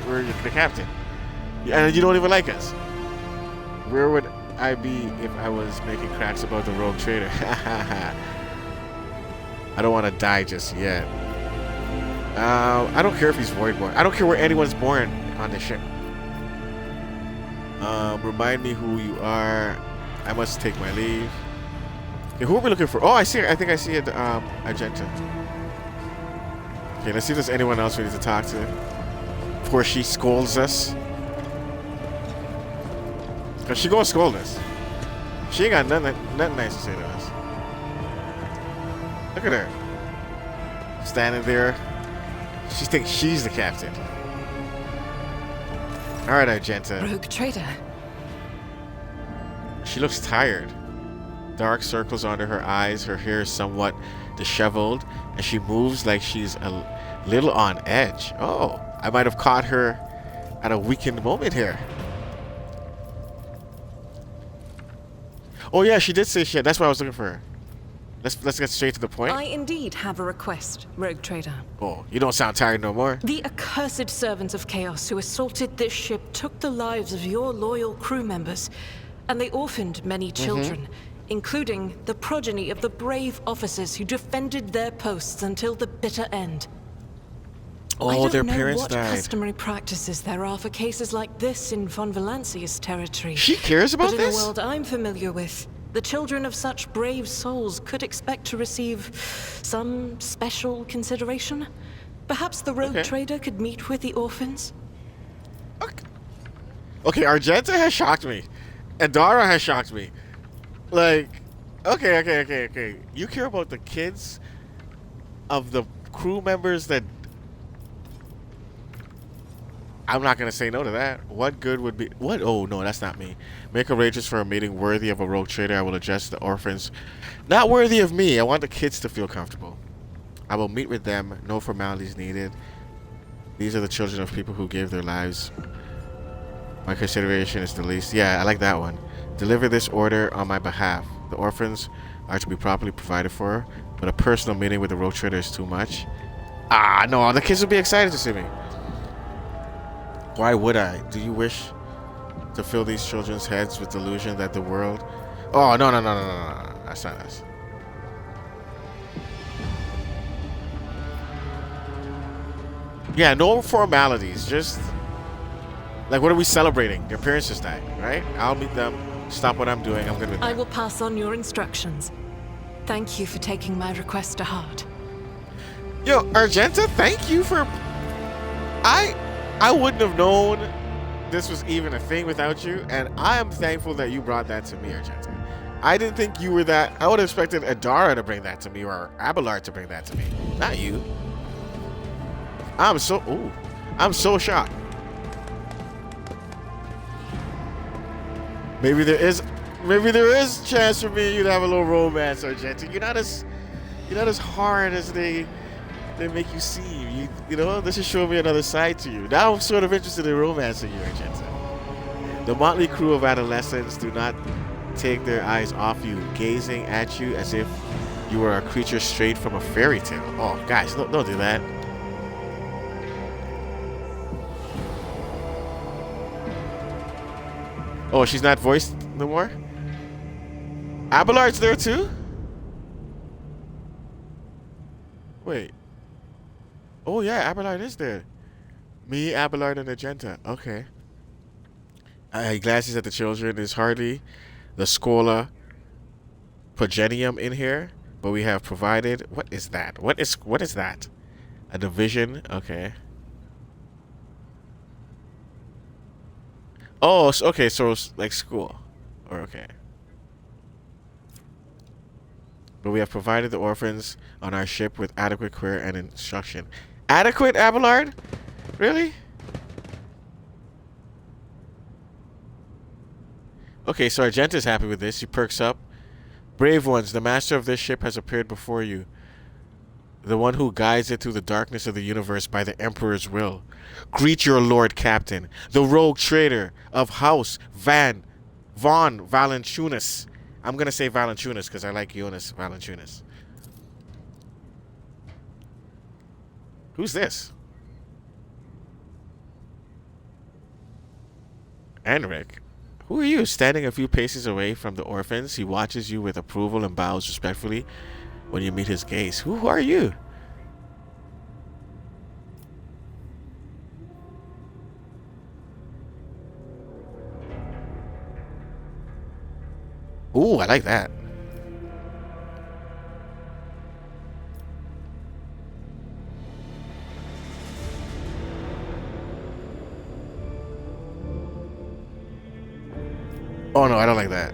the captain, and you don't even like us. Where would I be if I was making cracks about the rogue trader? I don't want to die just yet. I don't care if he's voidborn. I don't care where anyone's born on the ship. Remind me who you are. I must take my leave. Okay, who are we looking for? Oh, I think I see it. Agenta. Okay, let's see if there's anyone else we need to talk to before she scolds us. Cause she gonna scold us. She ain't got nothing nice to say to us. Look at her. Standing there. She thinks she's the captain. All right, Argenta. Rogue Trader. She looks tired. Dark circles under her eyes. Her hair is somewhat disheveled, and she moves like she's a little on edge. Oh, I might have caught her at a weakened moment here. Oh yeah, she did say shit. That's why I was looking for her. Let's get straight to the point. I indeed have a request, Rogue Trader. Oh, you don't sound tired no more. The accursed servants of chaos who assaulted this ship took the lives of your loyal crew members, and they orphaned many children, including the progeny of the brave officers who defended their posts until the bitter end. Oh, their parents I don't know what customary practices there are for cases like this in Von Valancia's territory. She cares about but this? in the world I'm familiar with, the children of such brave souls could expect to receive some special consideration. Perhaps the Rogue Trader could meet with the orphans? Okay, Argenta has shocked me. And Dara has shocked me. Like, okay. You care about the kids of the crew members that... I'm not going to say no to that. What good would be... What? Oh, no, that's not me. Make arrangements for a meeting worthy of a rogue trader. I will address the orphans. Not worthy of me. I want the kids to feel comfortable. I will meet with them. No formalities needed. These are the children of people who gave their lives. My consideration is the least. Yeah, I like that one. Deliver this order on my behalf. The orphans are to be properly provided for, but a personal meeting with the rogue trader is too much. Ah, no, the kids will be excited to see me. Why would I? Do you wish to fill these children's heads with delusion that the world... Oh, no. That's not us. Yeah, no formalities. Just... Like, what are we celebrating? Your parents just died, right? I'll meet them. Stop what I'm doing. I'm good with that. I will pass on your instructions. Thank you for taking my request to heart. Yo, Argenta, thank you for... I wouldn't have known this was even a thing without you, and I am thankful that you brought that to me, Argenta. I didn't think you were that... I would have expected Adara to bring that to me, or Abelard to bring that to me. Not you. I'm so shocked. Maybe there is a chance for me and you to have a little romance, Argenta. You're not as hard as they make you seem. You know, this is showing me another side to you. Now I'm sort of interested in romancing you, Argenta. The motley crew of adolescents do not take their eyes off you, gazing at you as if you were a creature straight from a fairy tale. Oh, guys, don't do that. Oh, she's not voiced no more? Abelard's there too? Wait. Oh yeah, Abelard is there. Me, Abelard, and Argenta. Okay. Glasses at the children is hardly the Scola Progenium in here, but we have provided... What is that? What is that? A division? Okay. Oh, okay, so it's like school. Or okay. But we have provided the orphans on our ship with adequate care and instruction. Adequate, Abelard? Really? Okay, so Argenta's happy with this. She perks up. Brave ones, the master of this ship has appeared before you. The one who guides it through the darkness of the universe by the Emperor's will. Greet your Lord Captain, the rogue trader of House Von Valanciunas. I'm going to say Valanciunas because I like Jonas Valanciunas. Who's this? Enric. Who are you? Standing a few paces away from the orphans, he watches you with approval and bows respectfully when you meet his gaze. Who are you? Ooh, I like that. Oh no, I don't like that.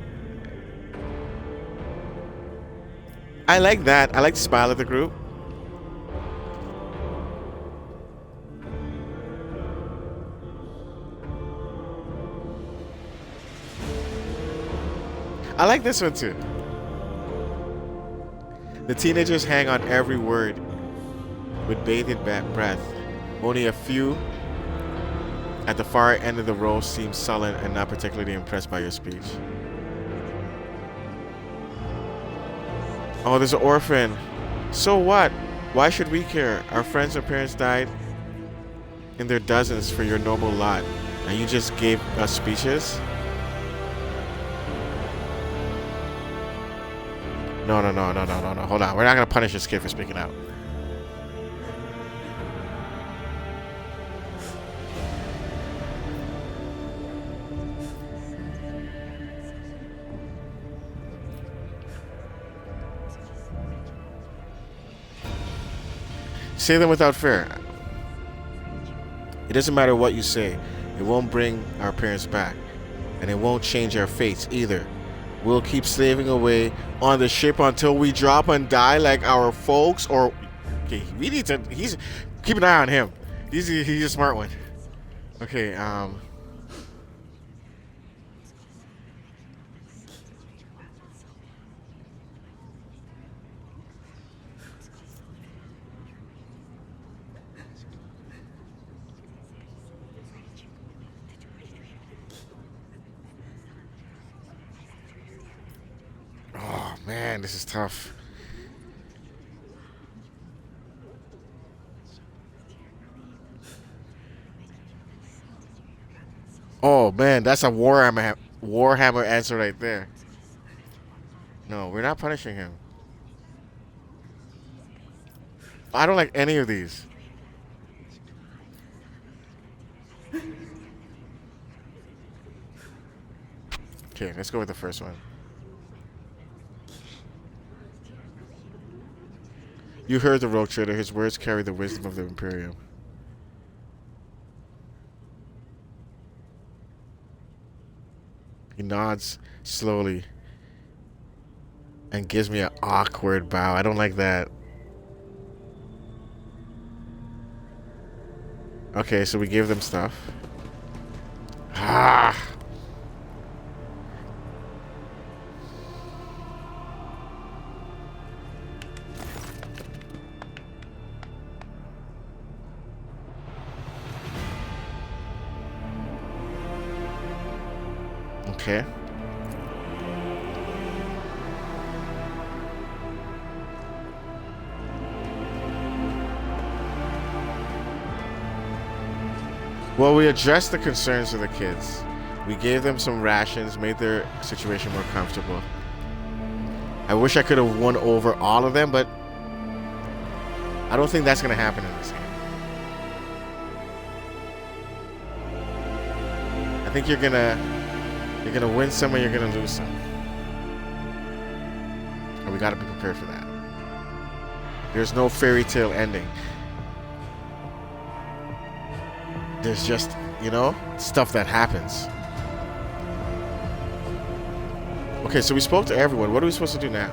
I like that. I like to smile at the group. I like this one too. The teenagers hang on every word with bated breath. Only a few at the far end of the row seem sullen and not particularly impressed by your speech. Oh, there's an orphan. So what? Why should we care? Our friends and parents died in their dozens for your noble lot, and you just gave us speeches? No. Hold on. We're not going to punish this kid for speaking out. Say them without fear. It doesn't matter what you say. It won't bring our parents back. And it won't change our fates either. We'll keep slaving away on the ship until we drop and die like our folks, or... Okay, we need to... Keep an eye on him. He's a smart one. Okay, oh, man, this is tough. Oh, man, that's a Warhammer answer right there. No, we're not punishing him. I don't like any of these. Okay, let's go with the first one. You heard the rogue trader. His words carry the wisdom of the Imperium. He nods slowly and gives me an awkward bow. I don't like that. Okay, so we give them stuff. Ah! Okay. Well, we addressed the concerns of the kids. We gave them some rations, made their situation more comfortable. I wish I could have won over all of them, but I don't think that's going to happen in this game. I think you're gonna win some and you're gonna lose some. And we gotta be prepared for that. There's no fairy tale ending. There's just, you know, stuff that happens. Okay, so we spoke to everyone. What are we supposed to do now?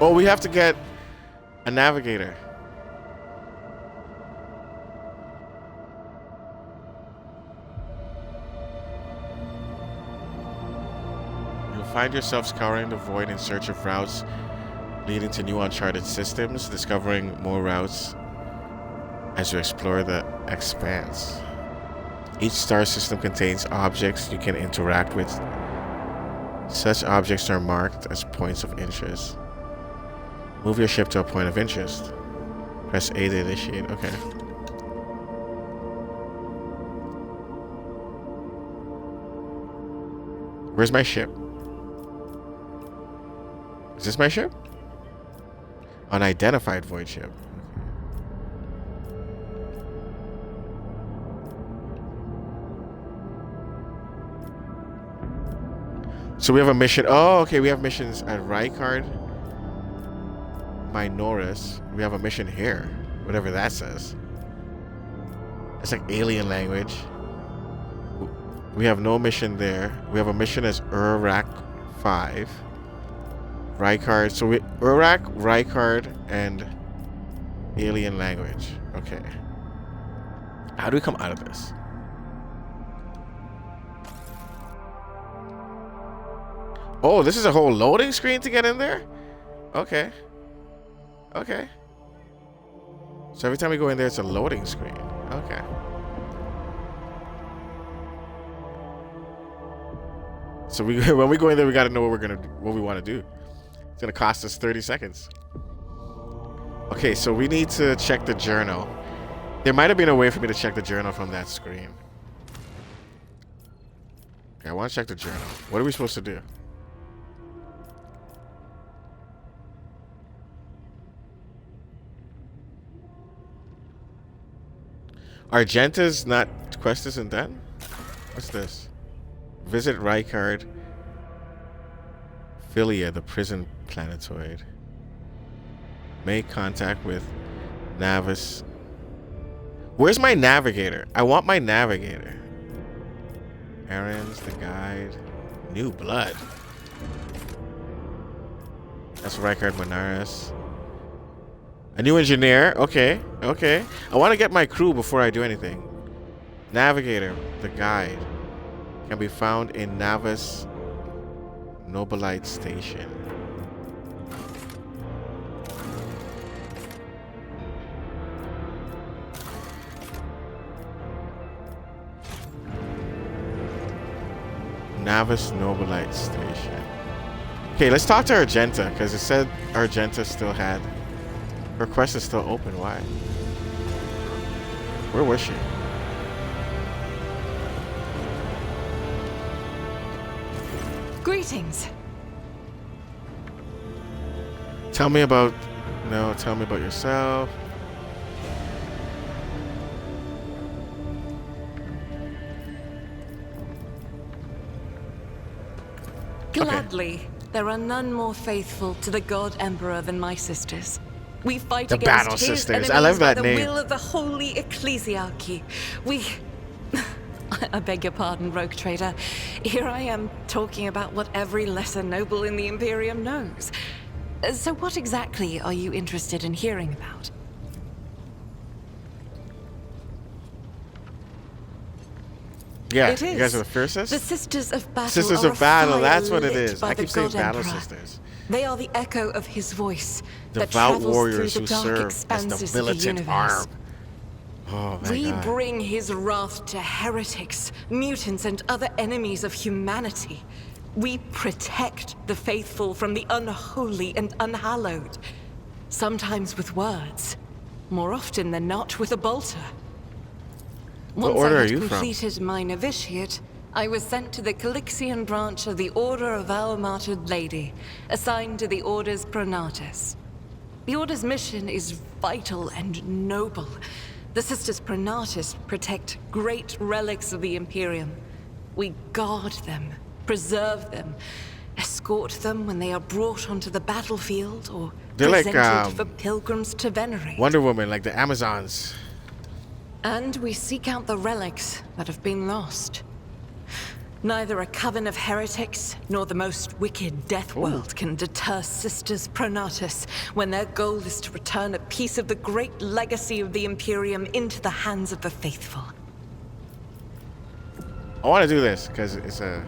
Oh, we have to get a navigator. You'll find yourself scouring the void in search of routes leading to new uncharted systems, discovering more routes as you explore the expanse. Each star system contains objects you can interact with. Such objects are marked as points of interest. Move your ship to a point of interest. Press A to initiate. Okay. Where's my ship? Is this my ship? Unidentified void ship. So we have a mission. Oh, okay. We have missions at Rykard. Minoris. We have a mission here. Whatever that says. It's like alien language. We have no mission there. We have a mission as Eurac V. Rykard. So we Eurac, Rykard, and alien language. Okay. How do we come out of this? Oh, this is a whole loading screen to get in there? Okay. Okay. So every time we go in there, it's a loading screen. Okay. So when we go in there, we got to know what we want to do. It's gonna cost us 30 seconds. Okay, so we need to check the journal. There might have been a way for me to check the journal from that screen. Okay, I want to check the journal. What are we supposed to do? Argenta's not quest isn't done? What's this? Visit Rykard. Philia, the prison planetoid. Make contact with Navis. Where's my navigator? I want my navigator. Errands, the guide. New blood. That's Rykard Manaris. A new engineer. Okay, okay. I want to get my crew before I do anything. Navigator, the guide, can be found in Navis Nobilite Station. Navis Nobilite Station. Okay, let's talk to Argenta, because it said Argenta still had... Her quest is still open. Why? Where was she? Greetings. Tell me about... No, tell me about yourself. Gladly. Okay. There are none more faithful to the God Emperor than my sisters. We fight the against Battle his Sisters. enemies I love that by name. the will of the Holy Ecclesiarchy. We... I beg your pardon, Rogue Trader. Here I am talking about what every lesser noble in the Imperium knows. So what exactly are you interested in hearing about? Yeah, it is. You guys are the fiercest? The Sisters of Battle. Sisters are of Battle, a that's fire what it lit is. by I the keep saying God Battle Emperor. Sisters. They are the echo of his voice that Devout travels warriors through who the dark serve as expanses the of the militant universe. arm. Oh my We God. bring his wrath to heretics, mutants, and other enemies of humanity. We protect the faithful from the unholy and unhallowed. Sometimes with words, more often than not with a bolter. What Once order I are had you from? completed my novitiate, I was sent to the Calixian branch of the Order of Our Martyred Lady, assigned to the Order's Pronatus. The Order's mission is vital and noble. The Sisters Pronatus protect great relics of the Imperium. We guard them, preserve them, escort them when they are brought onto the battlefield or They're presented like, for pilgrims to venerate. Wonder Woman, like the Amazons. And we seek out the relics that have been lost. Neither a coven of heretics nor the most wicked death world can deter Sisters Pronatus when their goal is to return a piece of the great legacy of the Imperium into the hands of the faithful. I want to do this because it's a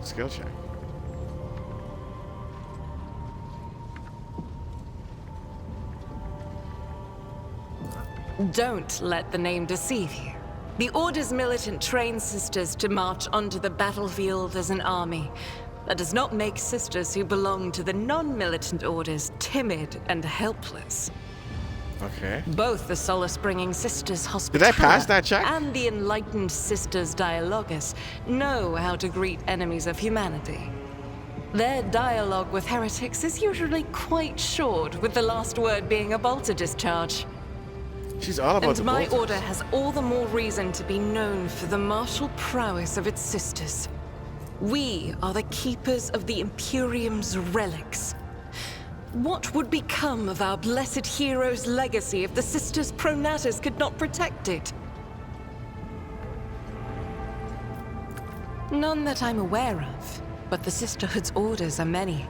skill check. Don't let the name deceive you. The Order's militant trains sisters to march onto the battlefield as an army. That does not make sisters who belong to the non-militant orders timid and helpless. Okay. Both the solace-bringing Sisters Did I pass Hospitaller that check? and the enlightened Sisters Dialogus know how to greet enemies of humanity. Their dialogue with heretics is usually quite short, with the last word being a bolter discharge. She's all about And the my bolters. order has all the more reason to be known for the martial prowess of its sisters. We are the keepers of the Imperium's relics. What would become of our blessed hero's legacy if the Sisters Pronatus could not protect it? None that I'm aware of, but the Sisterhood's orders are many.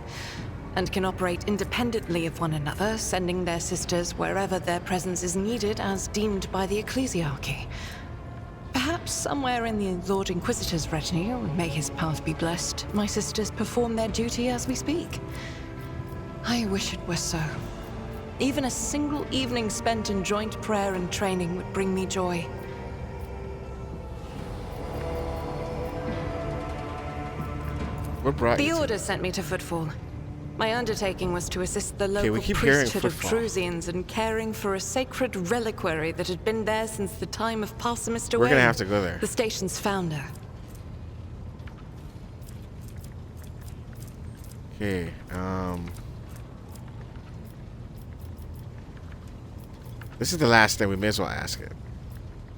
and can operate independently of one another, sending their sisters wherever their presence is needed as deemed by the ecclesiarchy. Perhaps somewhere in the Lord Inquisitor's retinue, may his path be blessed, my sisters perform their duty as we speak. I wish it were so. Even a single evening spent in joint prayer and training would bring me joy. What brought The you to- Order sent me to Footfall. My undertaking was to assist the we local keep hearing priesthood of Footfall. Drusians in caring for a sacred reliquary that had been there since the time of Parsimist We're gonna have to go there. the station's founder. Okay, this is the last thing, we may as well ask it.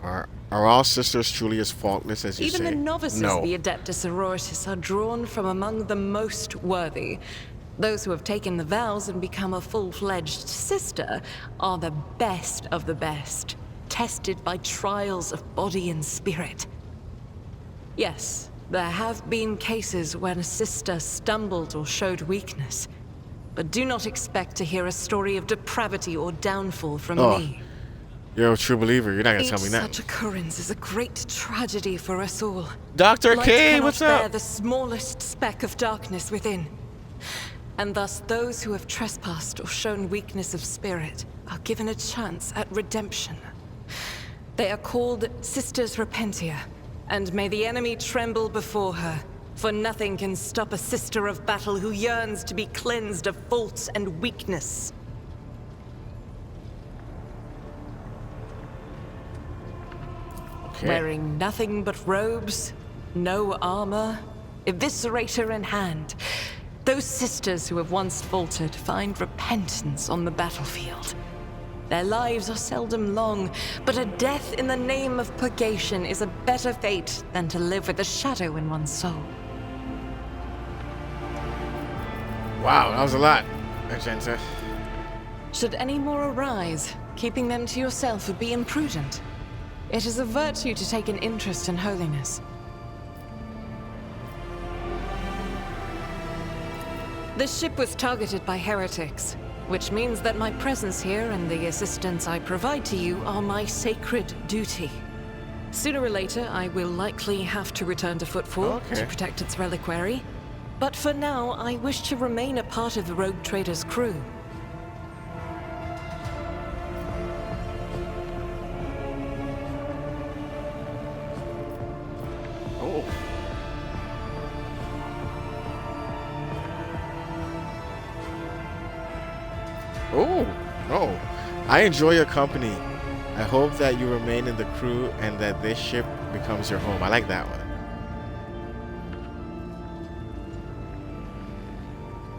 Are all sisters truly as faultless as you Even say? the novices No. of the Adeptus Sororitas are drawn from among the most worthy. Those who have taken the vows and become a full-fledged sister are the best of the best, tested by trials of body and spirit. Yes, there have been cases when a sister stumbled or showed weakness, but do not expect to hear a story of depravity or downfall from me. You're a true believer. You're not gonna Each tell me that. such occurrence is a great tragedy for us all. Dr. Light K, cannot what's bear up? the smallest speck of darkness within. And thus those who have trespassed or shown weakness of spirit are given a chance at redemption. They are called Sisters Repentia, and may the enemy tremble before her, for nothing can stop a sister of battle who yearns to be cleansed of fault and weakness. Okay. Wearing nothing but robes, no armor, eviscerator in hand, those sisters who have once faltered find repentance on the battlefield. Their lives are seldom long, but a death in the name of purgation is a better fate than to live with a shadow in one's soul. Wow, that was a lot, Magenta. Should any more arise, keeping them to yourself would be imprudent. It is a virtue to take an interest in holiness. This ship was targeted by heretics, which means that my presence here and the assistance I provide to you are my sacred duty. Sooner or later, I will likely have to return to Footfall to protect its reliquary. But for now, I wish to remain a part of the Rogue Trader's crew. Oh. Oh, no. I enjoy your company. I hope that you remain in the crew and that this ship becomes your home. I like that one.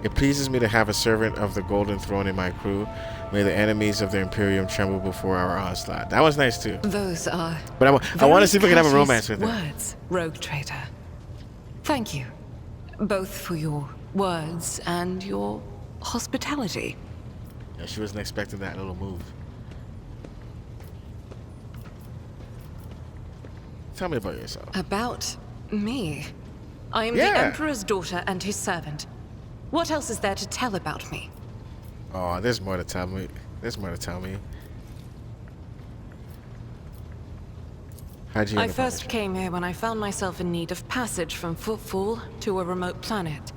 It pleases me to have a servant of the Golden Throne in my crew. May the enemies of the Imperium tremble before our onslaught. That was nice too. Those are But I want to see if we can have a romance with her. words, Rogue Trader. Thank you, both for your words and your hospitality. Yeah, she wasn't expecting that little move. Tell me about yourself. About me? I am Yeah. the Emperor's daughter and his servant. What else is there to tell about me? Oh, there's more to tell me. There's more to tell me. How'd you I end up on first the came here when I found myself in need of passage from Footfall to a remote planet.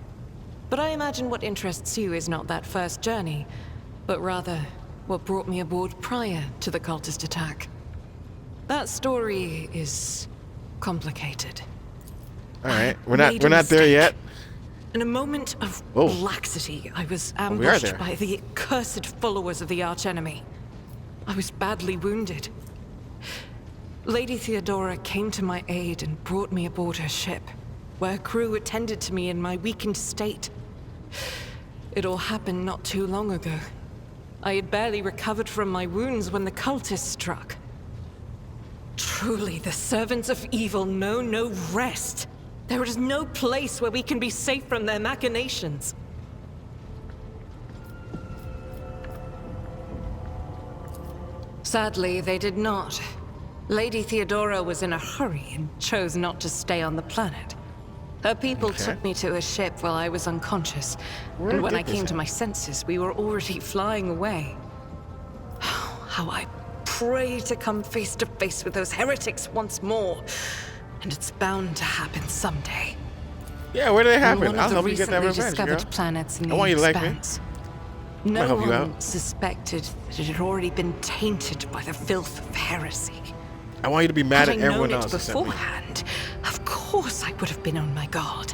But I imagine what interests you is not that first journey, but rather what brought me aboard prior to the cultist attack. That story is complicated. All right, we're made a not there mistake. yet. In a moment of Oh. laxity, I was we are ambushed there. by the accursed followers of the archenemy. I was badly wounded. Lady Theodora came to my aid and brought me aboard her ship, where crew attended to me in my weakened state. It all happened not too long ago. I had barely recovered from my wounds when the cultists struck. Truly, the servants of evil know no rest. There is no place where we can be safe from their machinations. Sadly, they did not. Lady Theodora was in a hurry and chose not to stay on the planet. Her people Okay. took me to a ship while I was unconscious. Where And when did I this came to happen? my senses, we were already flying away. How I pray to come face to face with those heretics once more. And it's bound to happen someday. Yeah, where did it On happen? one I'll of the help you get that recently revenge, girl. discovered planets in I the want you to like me. expanse. gonna No help you one out. suspected that it had already been tainted by the filth of heresy. I want you to be mad Had at I everyone known it else except me. beforehand, of course I would have been on my guard.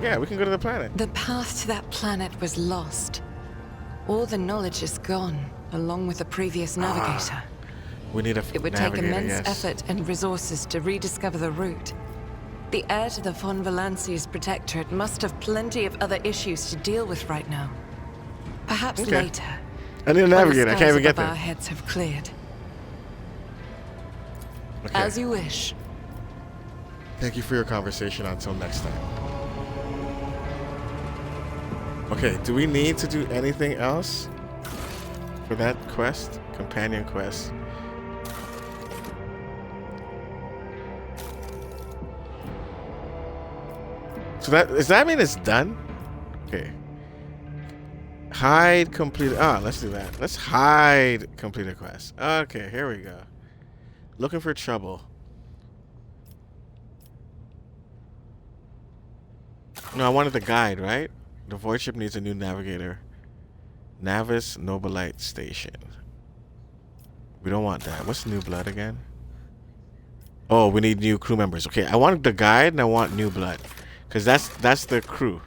Yeah, we can go to the planet. The path to that planet was lost. All the knowledge is gone, along with the previous navigator. We need a It would take navigator, immense yes. effort and resources to rediscover the route. The heir to the von Valanci's protectorate must have plenty of other issues to deal with right now. Perhaps Okay. later. I need a when the navigator. I can't skies even get above our there. heads have cleared. Okay. As you wish. Thank you for your conversation. Until next time. Okay, do we need to do anything else for that quest? Companion quest. So does that mean it's done? Okay. Hide completed. Ah, let's do that. Let's hide completed quest. Okay, here we go. Looking for trouble. No, I wanted the guide, right? The void ship needs a new navigator. Navis Nobilite Station. We don't want that. What's new blood again? Oh, we need new crew members. Okay, I wanted the guide and I want new blood. Because that's the crew.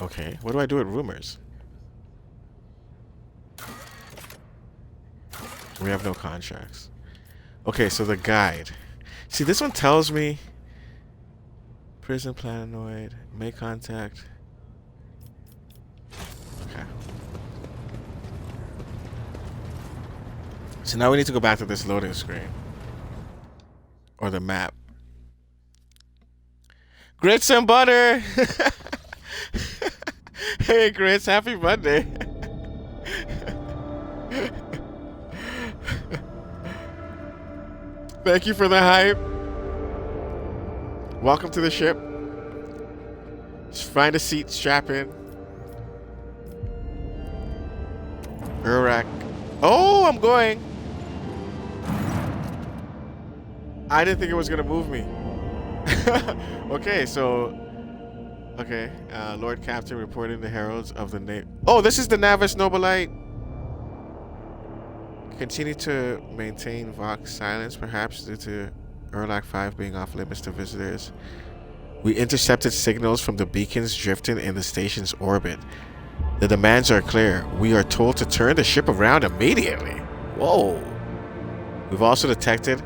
Okay, what do I do with rumors? We have no contracts. Okay, so the guide. See, this one tells me prison planetoid, make contact. Okay. So now we need to go back to this loading screen. Or the map. Grits and butter! Hey, Grits, happy Monday. Thank you for the hype. Welcome to the ship. Just find a seat, strap in. Eurac. Oh, I'm going. I didn't think it was gonna move me. Okay, so okay, Lord Captain reporting the heralds of the name. Oh, this is the Navis Nobilite. Continue to maintain Vox silence, perhaps due to Eurac V being off limits to visitors. We intercepted signals from the beacons drifting in the station's orbit. The demands are clear. We are told to turn the ship around immediately. Whoa. We've also detected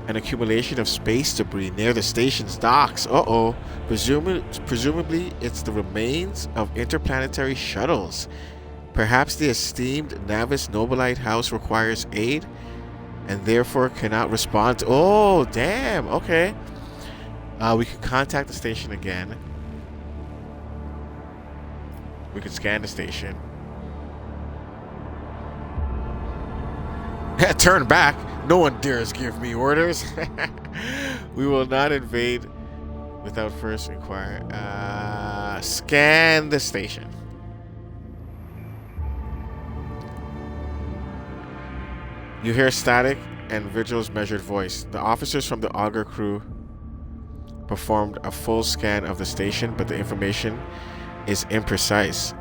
an accumulation of space debris near the station's docks. Uh-oh. Presumably, it's the remains of interplanetary shuttles. Perhaps the esteemed Navis Nobilite House requires aid and therefore cannot respond to... Oh, damn. Okay. We can contact the station again. We can scan the station. Turn back. No one dares give me orders. We will not invade without first inquiring. Scan the station. You hear static and Vigil's measured voice. The officers from the Augur crew performed a full scan of the station, but the information is imprecise.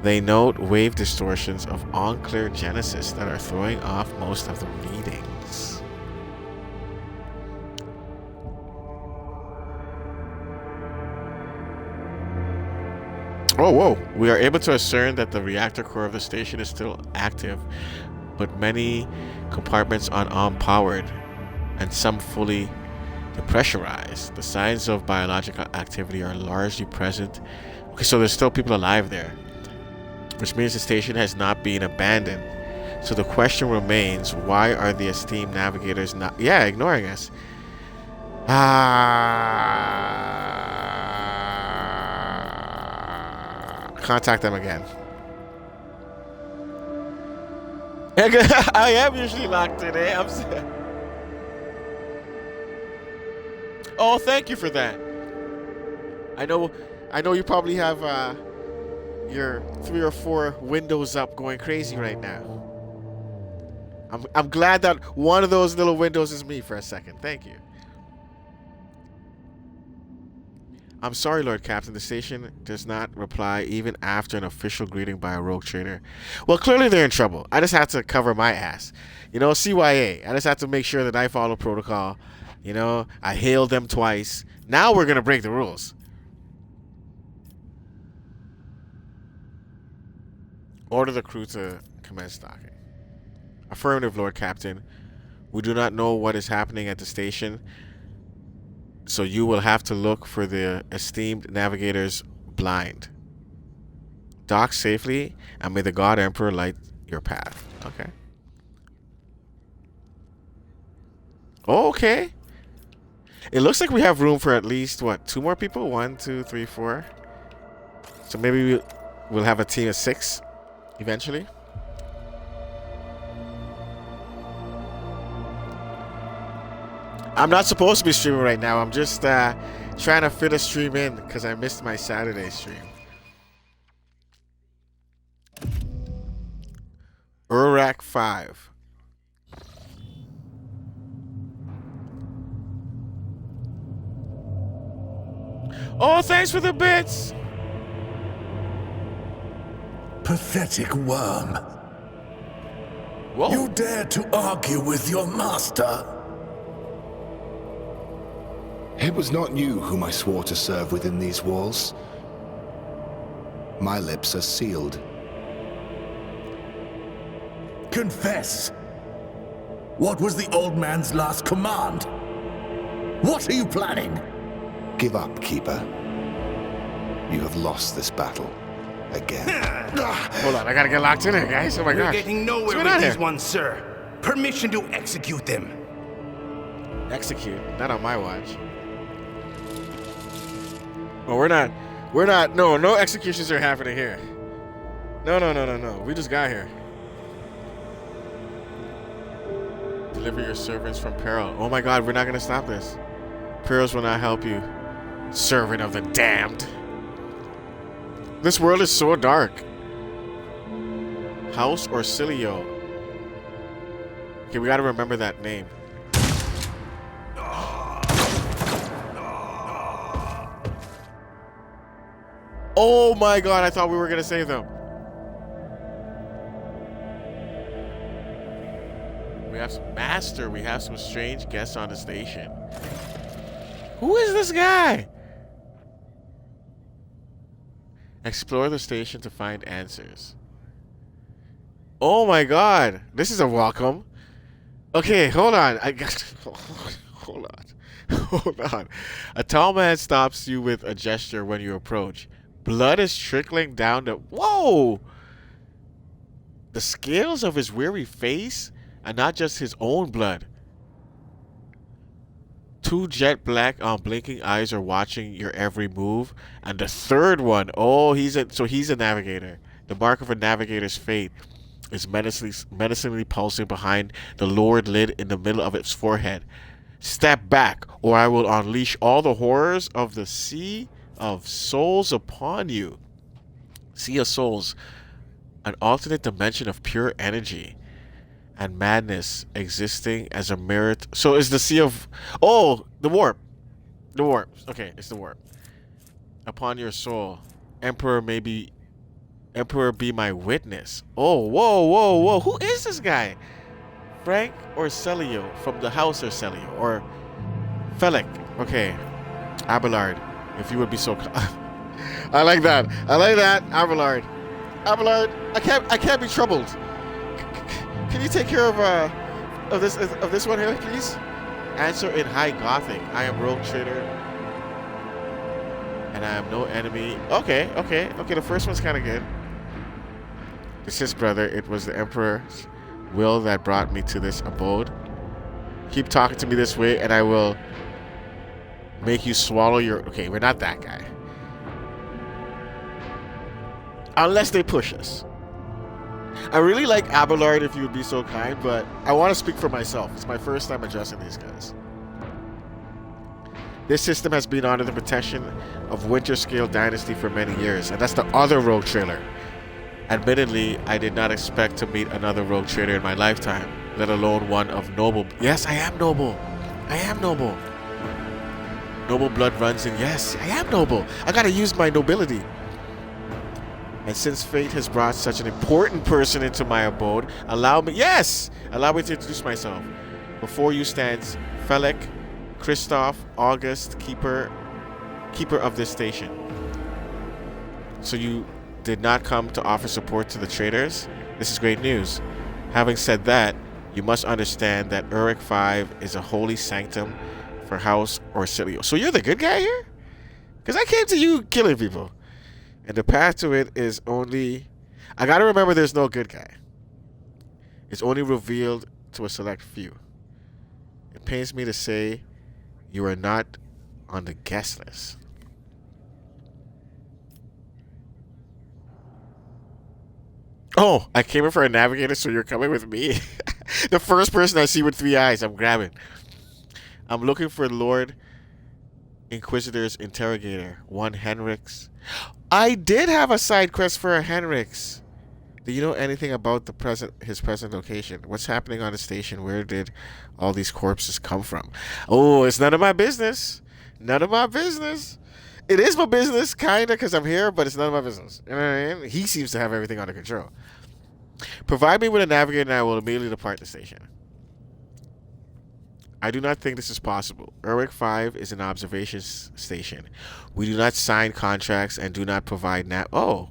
They note wave distortions of unclear genesis that are throwing off most of the readings. Oh, whoa. We are able to discern that the reactor core of the station is still active, but many compartments are unpowered and some fully depressurized. The signs of biological activity are largely present. Okay, so there's still people alive there, which means the station has not been abandoned. So the question remains, why are the esteemed navigators not... ignoring us? contact them again. I am usually locked in, eh? I'm sorry. Oh, thank you for that. I know you probably have your 3 or 4 windows up going crazy right now. I'm glad that one of those little windows is me for a second. Thank you. I'm sorry, Lord Captain. The station does not reply even after an official greeting by a rogue trader. Well, clearly they're in trouble. I just have to cover my ass. You know, CYA. I just have to make sure that I follow protocol. You know, I hailed them twice. Now we're going to break the rules. Order the crew to commence docking. Affirmative, Lord Captain. We do not know what is happening at the station, so you will have to look for the esteemed navigators blind. Dock safely, and may the God Emperor light your path. Okay. Okay. It looks like we have room for at least, what, 2 more people? 1, 2, 3, 4. So maybe we'll have a team of 6 eventually. I'm not supposed to be streaming right now. I'm just trying to fit a stream in because I missed my Saturday stream. Eurac V. Oh, thanks for the bits. Pathetic worm. Whoa. You dare to argue with your master? It was not you whom I swore to serve within these walls. My lips are sealed. Confess. What was the old man's last command? What are you planning? Give up, Keeper. You have lost this battle. Again. Hold on, I gotta get locked in here, guys. Oh my We're gosh. getting nowhere with these ones, sir. Permission to execute them. Execute? Not on my watch. Oh, we're not. No executions are happening here. No. We just got here. Deliver your servants from peril. Oh my God, we're not gonna stop this. Perils will not help you, servant of the damned. This world is so dark. House Orsilio. Okay, we gotta remember that name. Oh my God, I thought we were gonna save them. We have some master. We have some strange guests on the station. Who is this guy? Explore the station to find answers. Oh my God, this is a welcome. Okay, hold on. Hold on. A tall man stops you with a gesture when you approach. Blood is trickling down the... Whoa! The scales of his weary face, and not just his own blood. 2 jet black blinking eyes are watching your every move, and the third one, oh, he's a navigator. The mark of a navigator's fate is menacingly pulsing behind the lowered lid in the middle of its forehead. Step back, or I will unleash all the horrors of the Sea of Souls upon you. Sea of Souls, an alternate dimension of pure energy and madness existing as a mirror. So is the Sea of... Oh, the warp. The warp. Okay, it's the warp. Upon your soul, Emperor be my witness. Oh, whoa. Who is this guy? Frank Orselio from the House Orselio, or Felic. Okay, Abelard, if you would be so. I like that. Abelard. I can't be troubled. Can you take care of this one here, please? Answer in High Gothic. I am Rogue Trader, and I am no enemy. Okay. The first one's kind of good. Desist, brother. It was the Emperor's will that brought me to this abode. Keep talking to me this way, and I will make you swallow your... Okay, we're not that guy. Unless they push us. I really like Abelard, if you would be so kind, but I want to speak for myself. It's my first time addressing these guys. This system has been under the protection of Winterscale Dynasty for many years, and that's the other rogue trader. Admittedly, I did not expect to meet another rogue trader in my lifetime, let alone one of noble... Yes, I am noble. I am noble. Noble blood runs in... Yes, I am noble. I gotta use my nobility. And since fate has brought such an important person into my abode, allow me... Yes! Allow me to introduce myself. Before you stands Felix, Christoph, August, keeper of this station. So you did not come to offer support to the traders? This is great news. Having said that, you must understand that Eurac V is a holy sanctum for House Orsilio. So you're the good guy here? Because I came to you killing people. And the path to it is only... I gotta remember there's no good guy. It's only revealed to a select few. It pains me to say you are not on the guest list. Oh, I came in for a navigator, so you're coming with me? The first person I see with 3 eyes, I'm grabbing. I'm looking for Lord Inquisitor's interrogator, one Henrix. I did have a side quest for a Henrix. Do you know anything about his present location? What's happening on the station? Where did all these corpses come from? Oh, it's none of my business. None of my business. It is my business, kinda, because I'm here, but it's none of my business. You know what I mean? He seems to have everything under control. Provide me with a navigator and I will immediately depart the station. I do not think this is possible. Eurac V is an observation station. We do not sign contracts and do not provide Oh.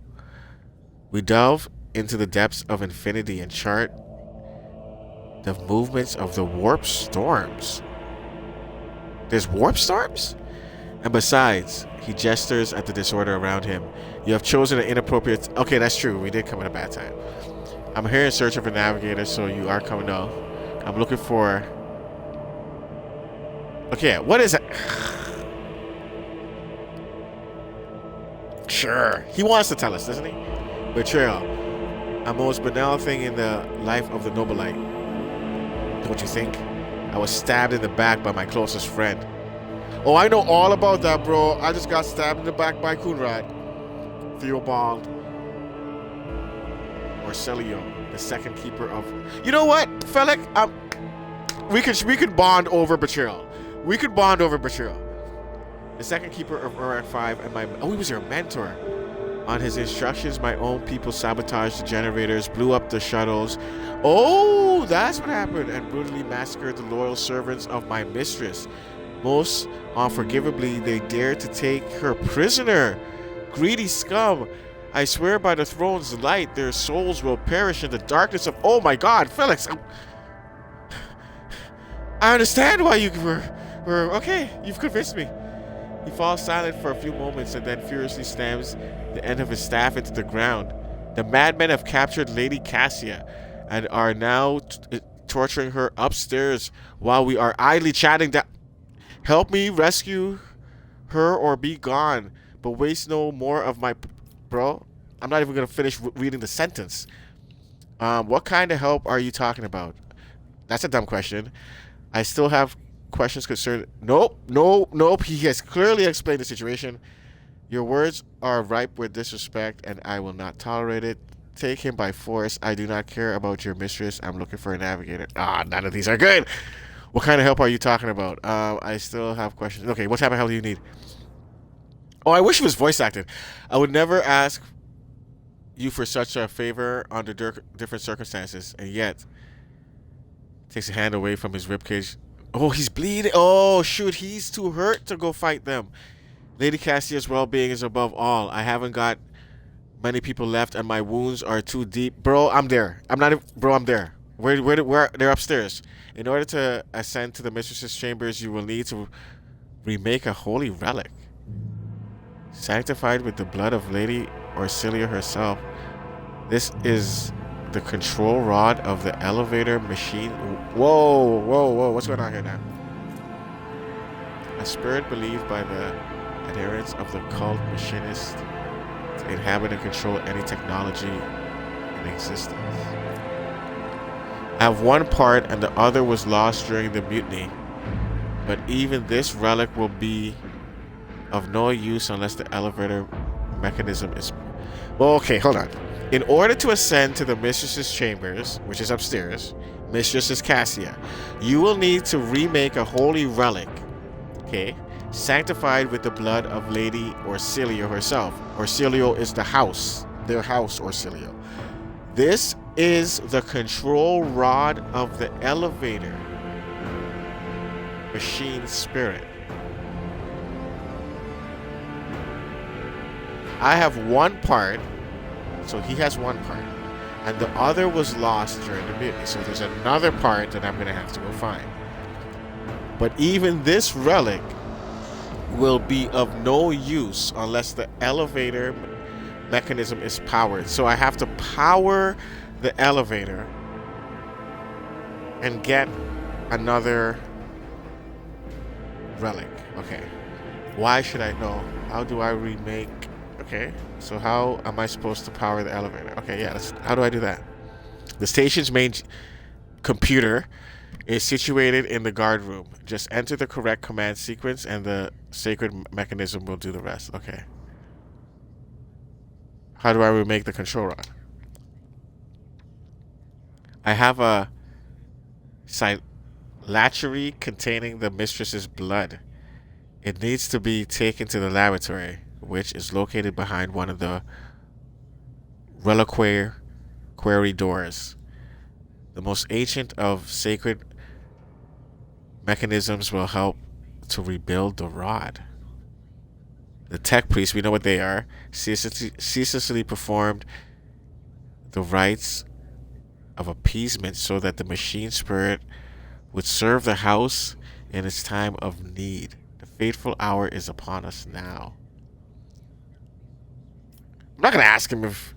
We delve into the depths of infinity and chart the movements of the warp storms. There's warp storms? And besides, he gestures at the disorder around him. You have chosen an inappropriate... Okay, that's true. We did come at a bad time. I'm here in search of a navigator, so you are coming out. I'm looking for... Okay, what is it? Sure. He wants to tell us, doesn't he? Betrayal. A most banal thing in the life of the Nobilite. Don't you think? I was stabbed in the back by my closest friend. Oh, I know all about that, bro. I just got stabbed in the back by Kunrad. Theobald. Orsilio, the second keeper of... You know what, Felix? We could bond over betrayal. We could bond over betrayal. The second keeper of Eurac V and my... Oh, he was your mentor. On his instructions, my own people sabotaged the generators, blew up the shuttles. Oh, that's what happened. And brutally massacred the loyal servants of my mistress. Most unforgivably, they dared to take her prisoner. Greedy scum. I swear by the throne's light, their souls will perish in the darkness of... Oh my God, Felix. I understand why you were... Okay, you've convinced me. He falls silent for a few moments and then furiously slams the end of his staff into the ground. The madmen have captured Lady Cassia and are now torturing her upstairs while we are idly chatting down. Help me rescue her or be gone, but waste no more of my... Bro, I'm not even going to finish reading the sentence. What kind of help are you talking about? That's a dumb question. I still have questions concerning... Nope. He has clearly explained the situation. Your words are ripe with disrespect, and I will not tolerate it. Take him by force. I do not care about your mistress. I'm looking for a navigator. None of these are good. What kind of help are you talking about? I still have questions. Okay, what type of help do you need? Oh, I wish it was voice acted. I would never ask you for such a favor under different circumstances, and yet takes a hand away from his ribcage. Oh, he's bleeding. Oh, shoot, he's too hurt to go fight them. Lady Cassia's well-being is above all. I haven't got many people left, and my wounds are too deep. Bro, I'm there. I'm there. Where? They're upstairs. In order to ascend to the mistress's chambers, you will need to remake a holy relic. Sanctified with the blood of Lady Orsilio herself. This is the control rod of the elevator machine. Whoa. What's going on here now? A spirit believed by the adherents of the cult machinist to inhabit and control any technology in existence. I have one part and the other was lost during the mutiny, but even this relic will be of no use unless the elevator mechanism is... Well, okay, hold on. In order to ascend to the Mistress's chambers, which is upstairs, Mistress's Cassia, you will need to remake a holy relic, okay, sanctified with the blood of Lady Orsilio herself. Orsilio is the house, their house Orsilio. This is the control rod of the elevator machine spirit. I have one part, so he has one part, and the other was lost during the mutiny. So there's another part that I'm going to have to go find. But even this relic will be of no use unless the elevator mechanism is powered. So I have to power the elevator and get another relic. Okay. Why should I know? How do I remake? Okay. So how am I supposed to power the elevator? Okay, yeah. How do I do that? The station's main computer is situated in the guard room. Just enter the correct command sequence and the sacred mechanism will do the rest. Okay. How do I remake the control rod? I have a silatchery containing the mistress's blood. It needs to be taken to the laboratory, which is located behind one of the reliquary doors. The most ancient of sacred mechanisms will help to rebuild the rod. The tech priests, we know what they are, ceaselessly performed the rites of appeasement so that the machine spirit would serve the house in its time of need. The fateful hour is upon us now. I'm not going to ask him if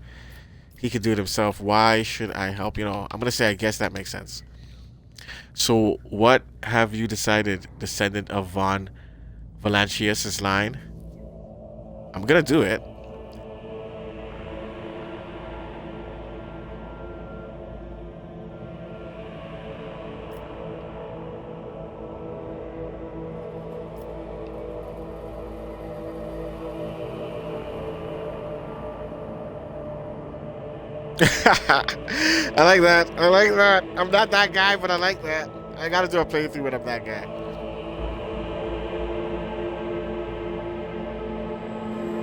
he could do it himself. Why should I help? You know, I'm going to say I guess that makes sense. So what have you decided, descendant of Von Valancius's line? I'm going to do it. I like that. I like that. I'm not that guy, but I like that. I gotta do a playthrough when I'm that guy.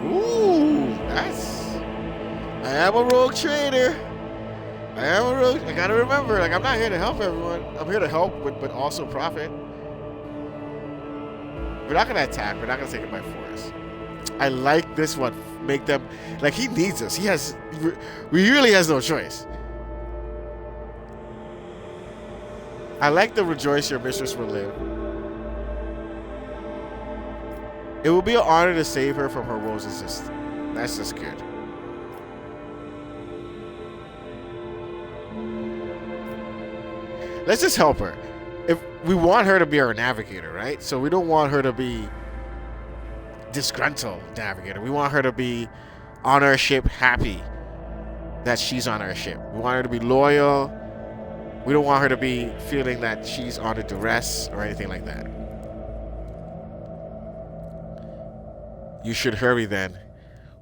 Ooh, nice. I am a rogue trader. I am a rogue. I gotta remember, like, I'm not here to help everyone. I'm here to help, but also profit. We're not gonna attack. We're not gonna take it by force. I like this one. Make them, like, he needs us. He really has no choice. I like the rejoice your mistress will live. It will be an honor to save her from her woes existence. That's just good. Let's just help her. If we want her to be our navigator, right? So we don't want her to be disgruntled navigator. We want her to be on our ship, happy that she's on our ship. We want her to be loyal. We don't want her to be feeling that she's under duress or anything like that. You should hurry then.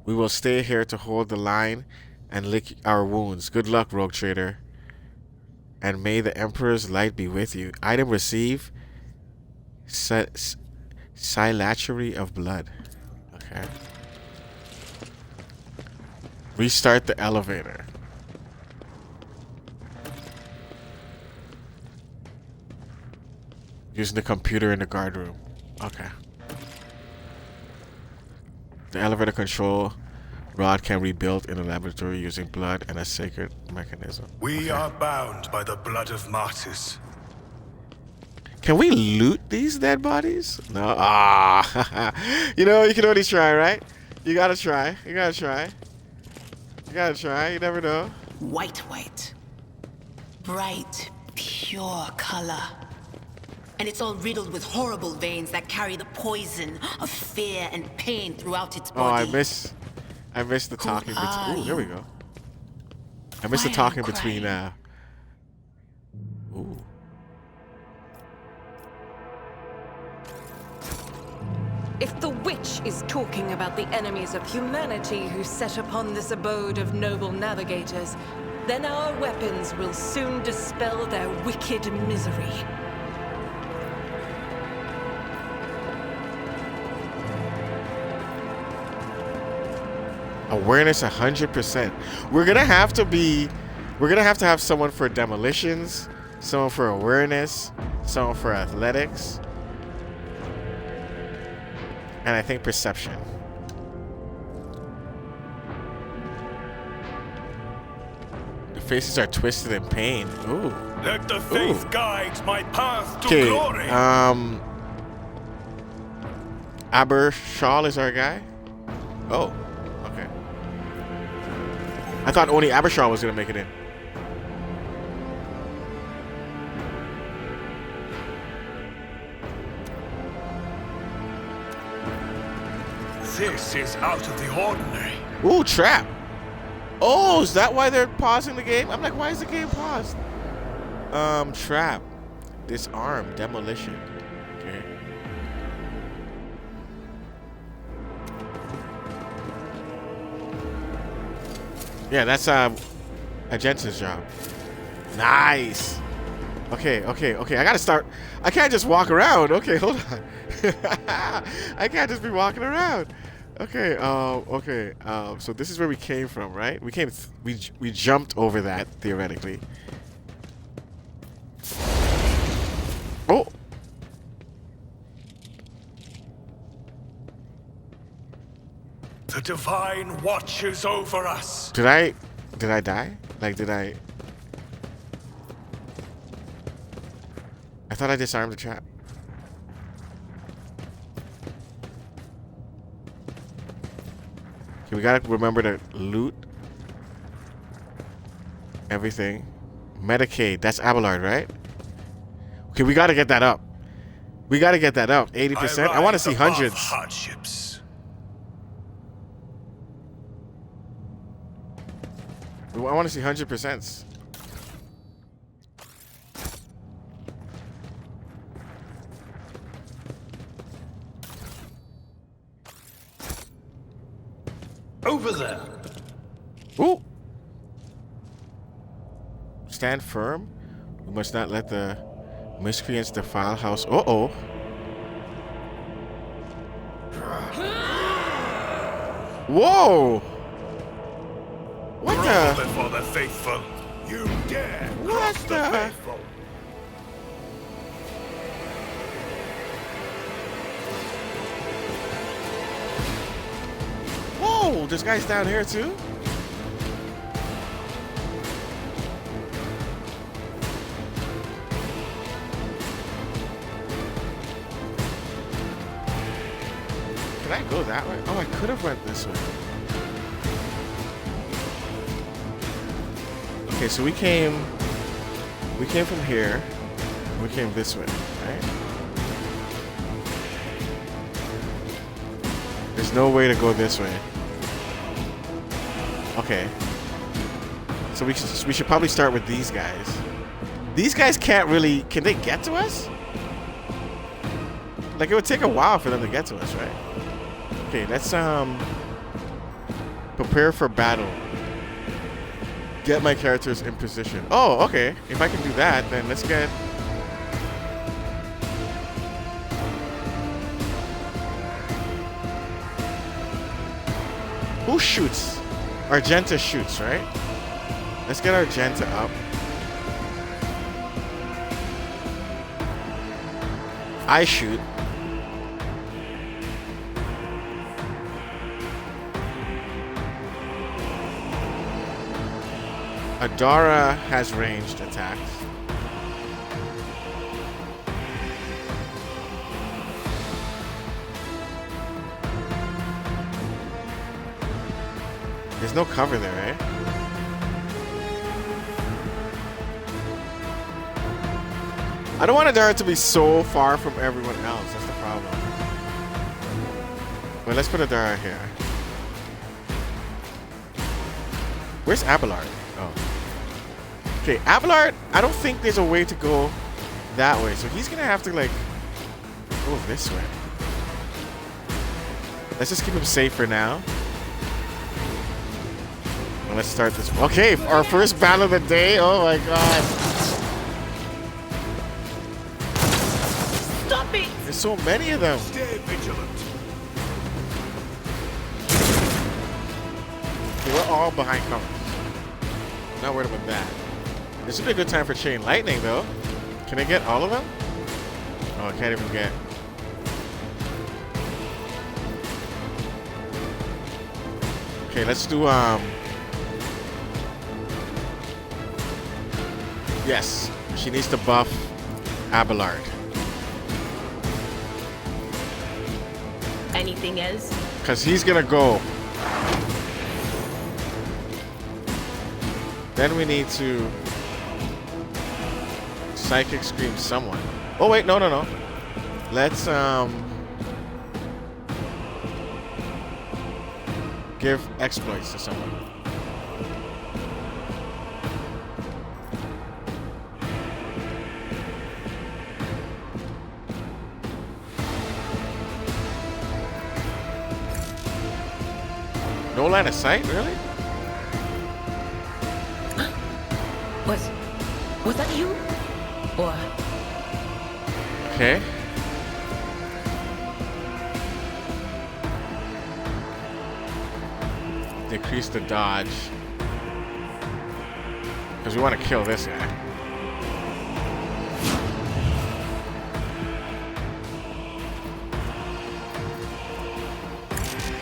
We will stay here to hold the line and lick our wounds. Good luck, rogue trader. And may the Emperor's light be with you. Item receive. Silatchery of blood. Okay. Restart the elevator. Using the computer in the guard room. Okay. The elevator control rod can be built in a laboratory using blood and a sacred mechanism. We are bound by the blood of martyrs. Can we loot these dead bodies? No. Ah. You know, you can only try, right? You gotta try. You gotta try. You gotta try. You never know. White. Bright, pure color. And it's all riddled with horrible veins that carry the poison of fear and pain throughout its body. Oh, I missed the talking between. Ooh, here we go. I missed the talking between. Ooh. If the witch is talking about the enemies of humanity who set upon this abode of noble navigators, then our weapons will soon dispel their wicked misery. Awareness 100%. We're gonna have to have someone for demolitions, someone for awareness, someone for athletics, and I think perception. The faces are twisted in pain. Ooh. Let the faith guide my path to Okay. glory. Abershal is our guy. Oh. Okay. I thought only Abershal was gonna make it in. This is out of the ordinary. Ooh, trap. Oh, is that why they're pausing the game? I'm like, why is the game paused? Trap. Disarm. Demolition. Okay. Yeah, that's Agenta's job. Nice. Okay. I gotta start. I can't just walk around. Okay, hold on. I can't just be walking around. Okay. Okay. So this is where we came from, right? We jumped over that theoretically. Oh. The divine watches over us. Did I die? Like, I thought I disarmed the trap. Okay, we gotta remember to loot everything. Medicaid, that's Abelard, right? Okay, we gotta get that up. 80%. I want to see hundreds. Hardships. I want to see 100%. Over there. Ooh. Stand firm. We must not let the miscreants defile house. Uh-oh. Whoa. What the? For the faithful. You dare What cross the? faithful. Whoa, this guy's down here too? Can I go that way? Oh, I could have went this way. Okay, so we came from here. We came this way, right? There's no way to go this way. Okay. So we should probably start with these guys. These guys can't really... Can they get to us? Like, it would take a while for them to get to us, right? Okay, let's prepare for battle. Get my characters in position. Oh, okay. If I can do that, then let's get... Who shoots? Argenta shoots, right? Let's get Argenta up. I shoot. Adara has ranged attacks. There's no cover there, eh? I don't want Adara to be so far from everyone else. That's the problem. But let's put Adara here. Where's Abelard? Oh. Okay, Abelard, I don't think there's a way to go that way. So he's gonna have to like go this way. Let's just keep him safe for now. And let's start this. Okay, our first battle of the day. Oh my god. Stop it! There's so many of them. Stay vigilant. Okay, we're all behind cover. Not worried about that. This would be a good time for chain lightning though. Can I get all of them? Oh, I can't even get. Okay, let's do yes, she needs to buff Abelard. Anything else? Cause he's gonna go. Then we need to psychic scream someone. Oh wait, no. Let's give exploits to someone. No line of sight, really? Was that you? Or Okay. Decrease the dodge. Because we want to kill this guy.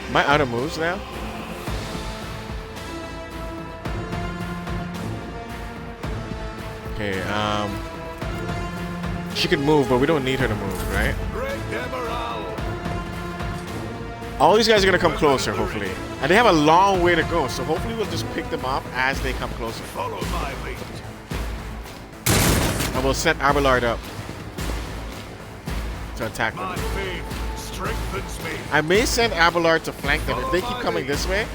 Am I out of moves now? Okay, she can move, but we don't need her to move, right? All these guys are gonna come closer, hopefully. And they have a long way to go, so hopefully we'll just pick them up as they come closer. Follow my lead. And we'll set Abelard up to attack them. My faith strengthens me. I may send Abelard to flank them if they keep coming this way.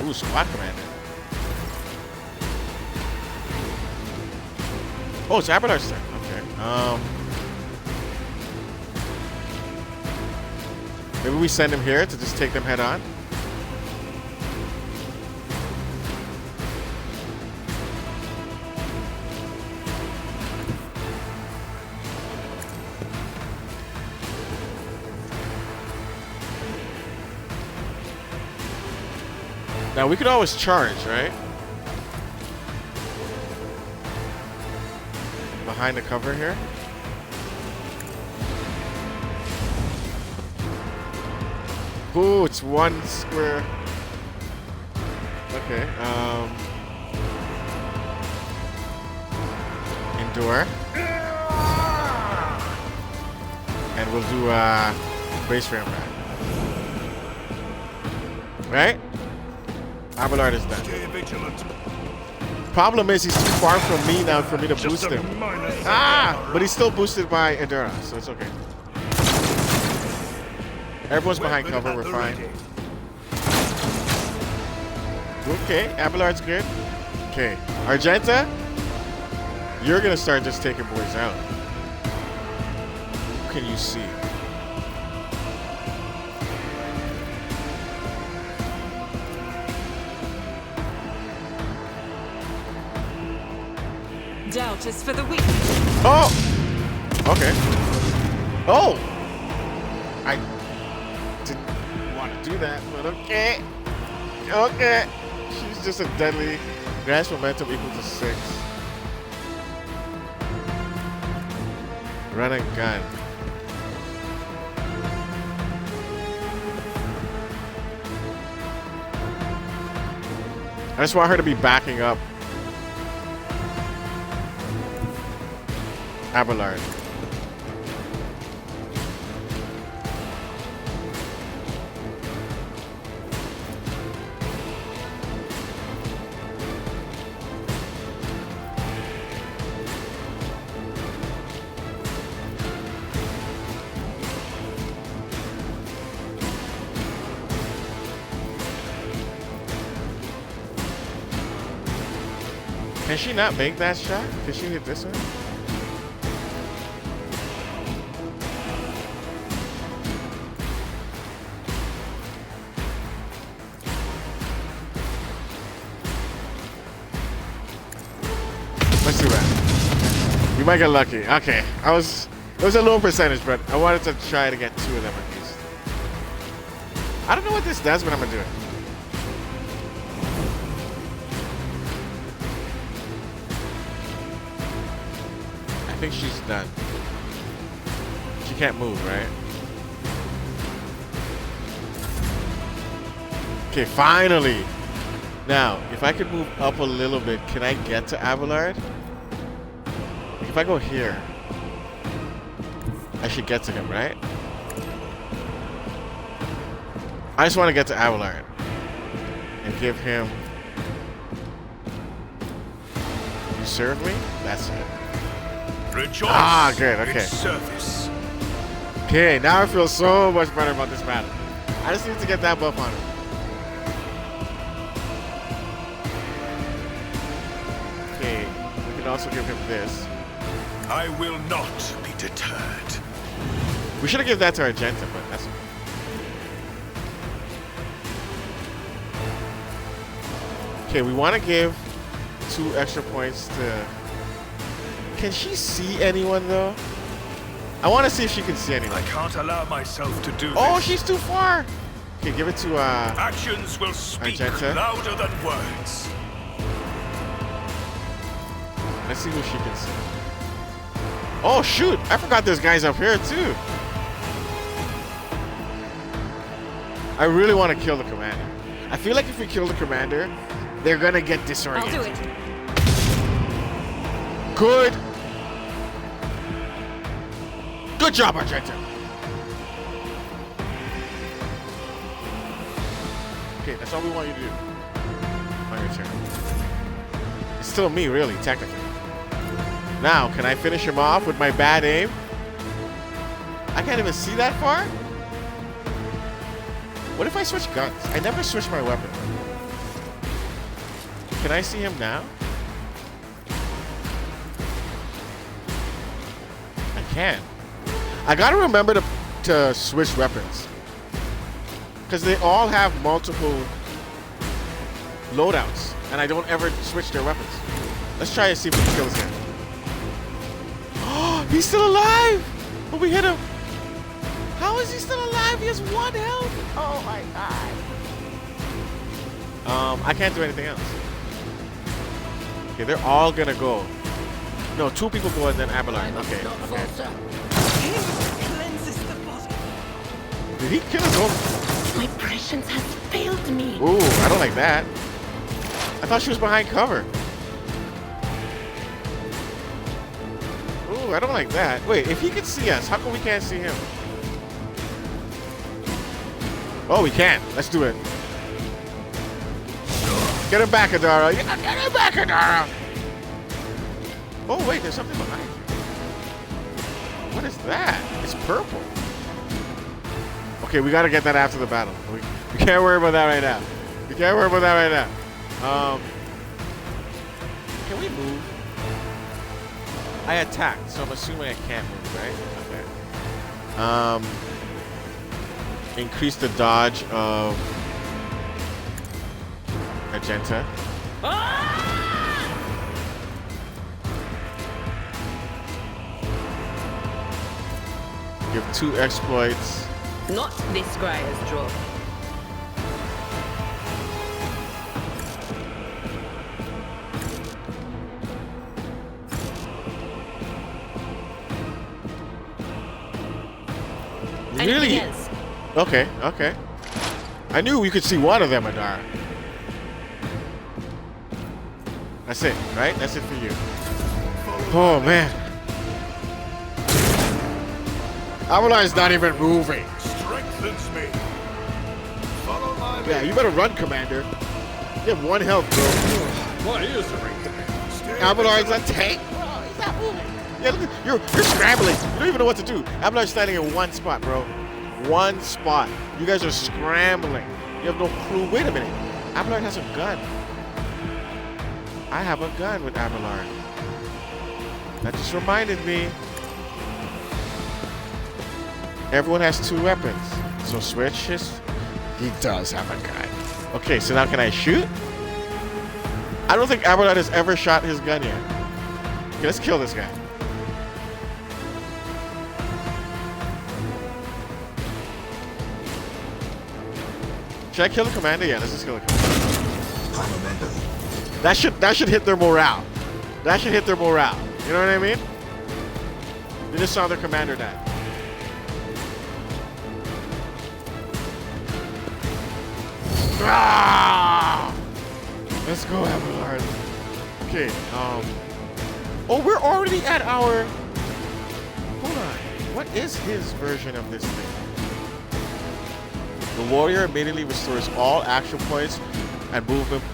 Ooh, squad commander. Oh, it's Abelard's turn. Okay. Maybe we send him here to just take them head on. Now we could always charge, right? Behind the cover here. Ooh, it's one square. Okay. Endure. And we'll do base ramp back. Right? Abelard is done. Stay vigilant. Problem is he's too far from me now for me to boost him. Ah! But he's still boosted by Endura, so it's okay. Everyone's behind cover, we're fine. Okay, Abelard's good. Okay, Argenta, you're gonna start just taking boys out. Who can you see? Doubt is for the weak. Oh! Okay. Oh! I didn't want to do that, but okay. Okay. She's just a deadly. Grasp momentum equal to 6. Run and gun. I just want her to be backing up Abelard. Can she not make that shot? Can she hit this one? Let's do that. We might get lucky. Okay. It was a low percentage, but I wanted to try to get 2 of them at least. I don't know what this does, but I'm gonna do it. I think she's done. She can't move, right? Okay, finally. Now, if I could move up a little bit, can I get to Abelard? If I go here, I should get to him, right? I just want to get to Abelard and give him. You serve me? That's it. Rejoice Good, okay. in service. Okay, now I feel so much better about this battle. I just need to get that buff on him. Okay, we can also give him this. I will not be deterred. We should have given that to Argenta, but that's okay. Okay, we want to give 2 extra points to... Can she see anyone, though? I want to see if she can see anyone. I can't allow myself to do Oh, this. she's too far! Okay, give it to, Actions will speak Argenta. louder than words. Let's see who she can see. Oh, shoot! I forgot there's guys up here, too. I really want to kill the commander. I feel like if we kill the commander, they're gonna get disoriented. I'll do it. Good. Good job, Argenta. Okay, that's all we want you to do. On your turn. It's still me, really, technically. Now, can I finish him off with my bad aim? I can't even see that far? What if I switch guns? I never switch my weapon. Can I see him now? I can. I gotta remember to switch weapons. Because they all have multiple loadouts. And I don't ever switch their weapons. Let's try and see if we can kill this guy. Oh, he's still alive! But we hit him. How is he still alive? He has 1 health. Oh my god. I can't do anything else. Okay, they're all gonna go. No, 2 people go and then Abelard. Okay, okay. Did he kill his own? My prescience has failed me. Ooh, I don't like that. I thought she was behind cover. Ooh, I don't like that. Wait, if he can see us, how come we can't see him? Oh, we can. Let's do it. Get him back, Adara. Get him back, Adara. Oh, wait, there's something behind you. What is that? It's purple. Okay, we got to get that after the battle. We can't worry about that right now. We can't worry about that right now. Can we move? I attacked, so I'm assuming I can't move, right? Okay. Increase the dodge of Argenta. Give 2 exploits. Not this scryer's draw. Really? Else? Okay, okay. I knew we could see one of them, Adara. That's it, right? That's it for you. Oh, man. Abelard's not even moving. Strengthens me. Follow my lead. Yeah, you better run, Commander. You have 1 health, bro. What is it? Abelard's a tank. Bro, he's not moving. Yeah, look, you're scrambling. You don't even know what to do. Abelard's standing in 1 spot, bro. 1 spot. You guys are scrambling. You have no clue. Wait a minute. Abelard has a gun. I have a gun with Abelard. That just reminded me. Everyone has 2 weapons. So switch his. He does have a gun. Okay, so now can I shoot? I don't think Abelard has ever shot his gun yet. Okay, let's kill this guy. Should I kill the commander? Yeah, let's just kill the commander. That should hit their morale. That should hit their morale. You know what I mean? They just saw their commander die. Ah! Let's go, Abelard. Okay, oh, we're already at our... Hold on. What is his version of this thing? The warrior immediately restores all action points and movement.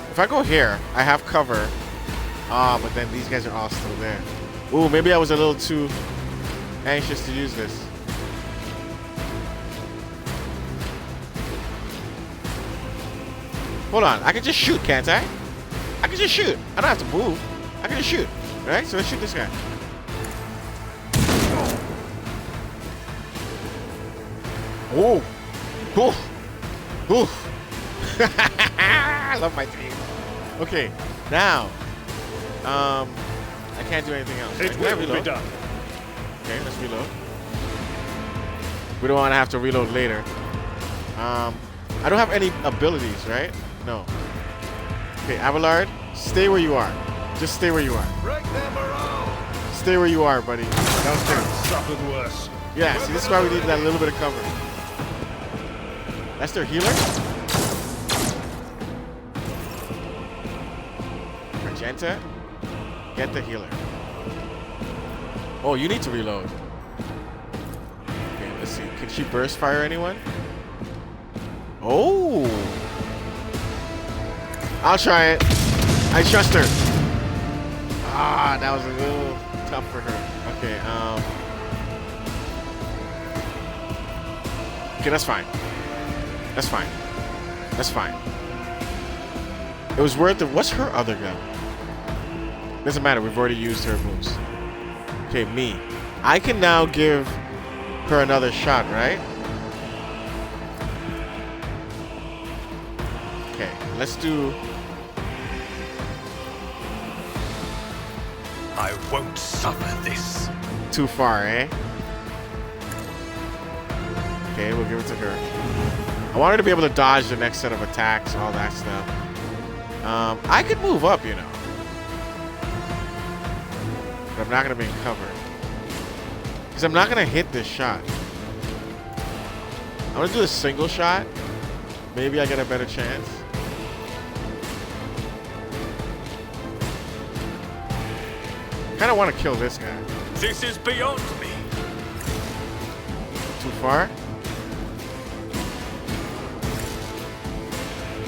If I go here, I have cover. But then these guys are all still there. Ooh, maybe I was a little too anxious to use this. Hold on, I can just shoot, can't I? I can just shoot. I don't have to move. I can just shoot. Right? So let's shoot this guy. Oh. Ooh. Ooh. I love my team. Okay, now, I can't do anything else. It will be done. Okay, let's reload. We don't want to have to reload later. I don't have any abilities, right? No. Okay, Abelard, stay where you are. Just stay where you are. Break their morale. Stay where you are, buddy. Downstairs suffered worse. Yeah, see, this is why we need that little bit of cover. That's their healer? Magenta, get the healer. Oh, you need to reload. Okay, let's see. Can she burst fire anyone? Oh! I'll try it. I trust her. Ah, that was a little tough for her. Okay, okay, that's fine. That's fine. That's fine. It was worth it. What's her other gun? Doesn't matter. We've already used her moves. Okay, me. I can now give her another shot, right? Okay, let's do... I won't suffer this. Too far, eh? Okay, we'll give it to her. I want her to be able to dodge the next set of attacks, all that stuff. I could move up, you know. But I'm not going to be in cover. Because I'm not going to hit this shot. I'm going to do a single shot. Maybe I get a better chance. I kind of want to kill this guy. This is beyond me. Too far?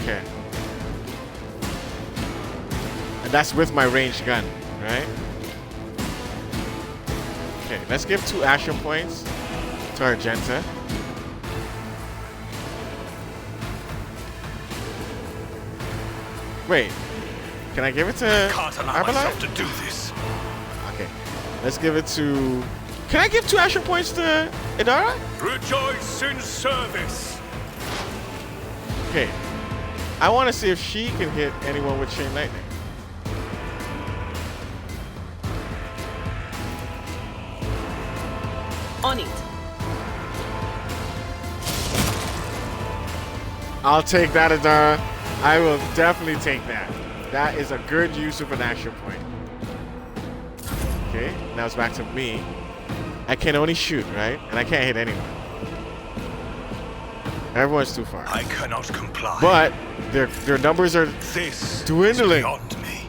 Okay. And that's with my ranged gun, right? Okay, let's give 2 action points to Argenta. Wait, can I give it to Can't allow Abelard? myself to do this. Okay, let's give it to... Can I give 2 action points to Idara? Rejoice in service. Okay, I want to see if she can hit anyone with Chain Lightning. On it. I'll take that, Idara. I will definitely take that. That is a good use of an action point. Okay, now it's back to me. I can only shoot, right? And I can't hit anyone. Everyone's too far. I cannot comply. But their numbers are this dwindling. is beyond me.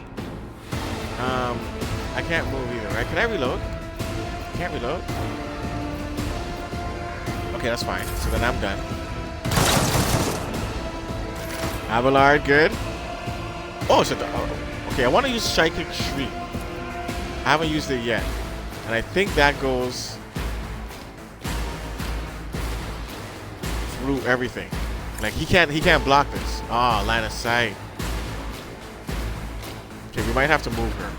I can't move either, right? Can I reload? Can't reload. Okay, that's fine. So then I'm done. Abelard, good. Oh, so Okay, I want to use Psychic Shriek. I haven't used it yet. And I think that goes through everything. Like he can't block this. Ah, line of sight. Okay, we might have to move her.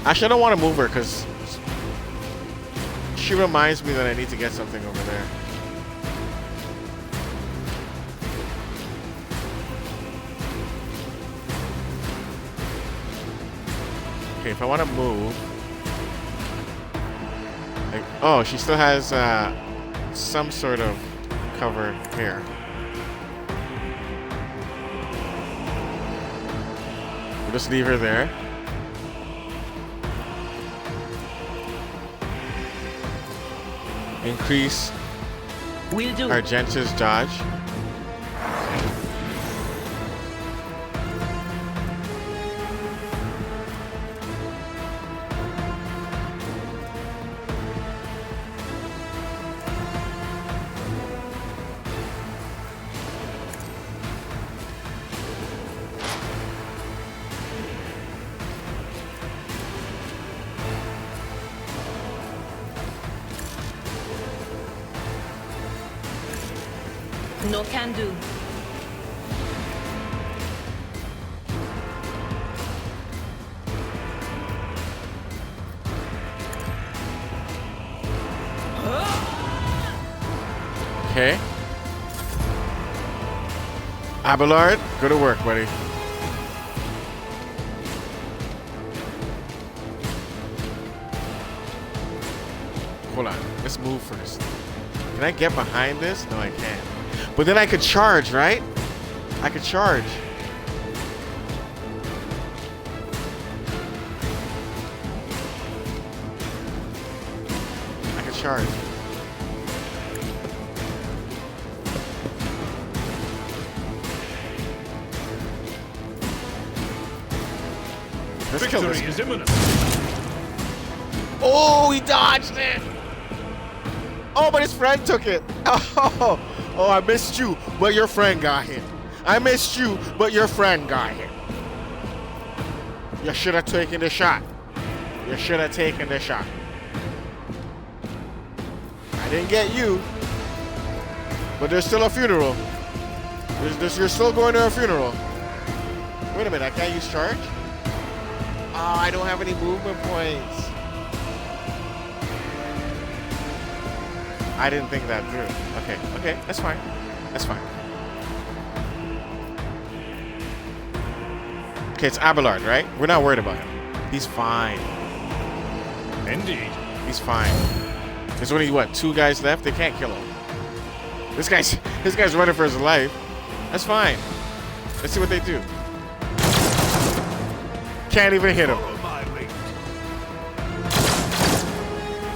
Actually, I don't want to move her because she reminds me that I need to get something over there. Okay, if I want to move, like, oh, she still has some sort of cover here. We'll just leave her there. Increase Argenta's dodge. No can do. Okay. Abelard, go to work, buddy. Hold on. Let's move first. Can I get behind this? No, I can't. But then I could charge, right? I could charge. I could charge. Let's kill this. Victory is imminent. Oh, he dodged it. Oh, but his friend took it. Oh, I missed you, but your friend got hit. I missed you, but your friend got hit. You should have taken the shot. You should have taken the shot. I didn't get you, but there's still a funeral. You're still going to a funeral. Wait a minute, I can't use charge? Oh, I don't have any movement points. I didn't think that through. Okay, that's fine. That's fine. Okay, it's Abelard, right? We're not worried about him. He's fine. Indeed. He's fine. There's only, what, 2 guys left? They can't kill him. This guy's running for his life. That's fine. Let's see what they do. Can't even hit him.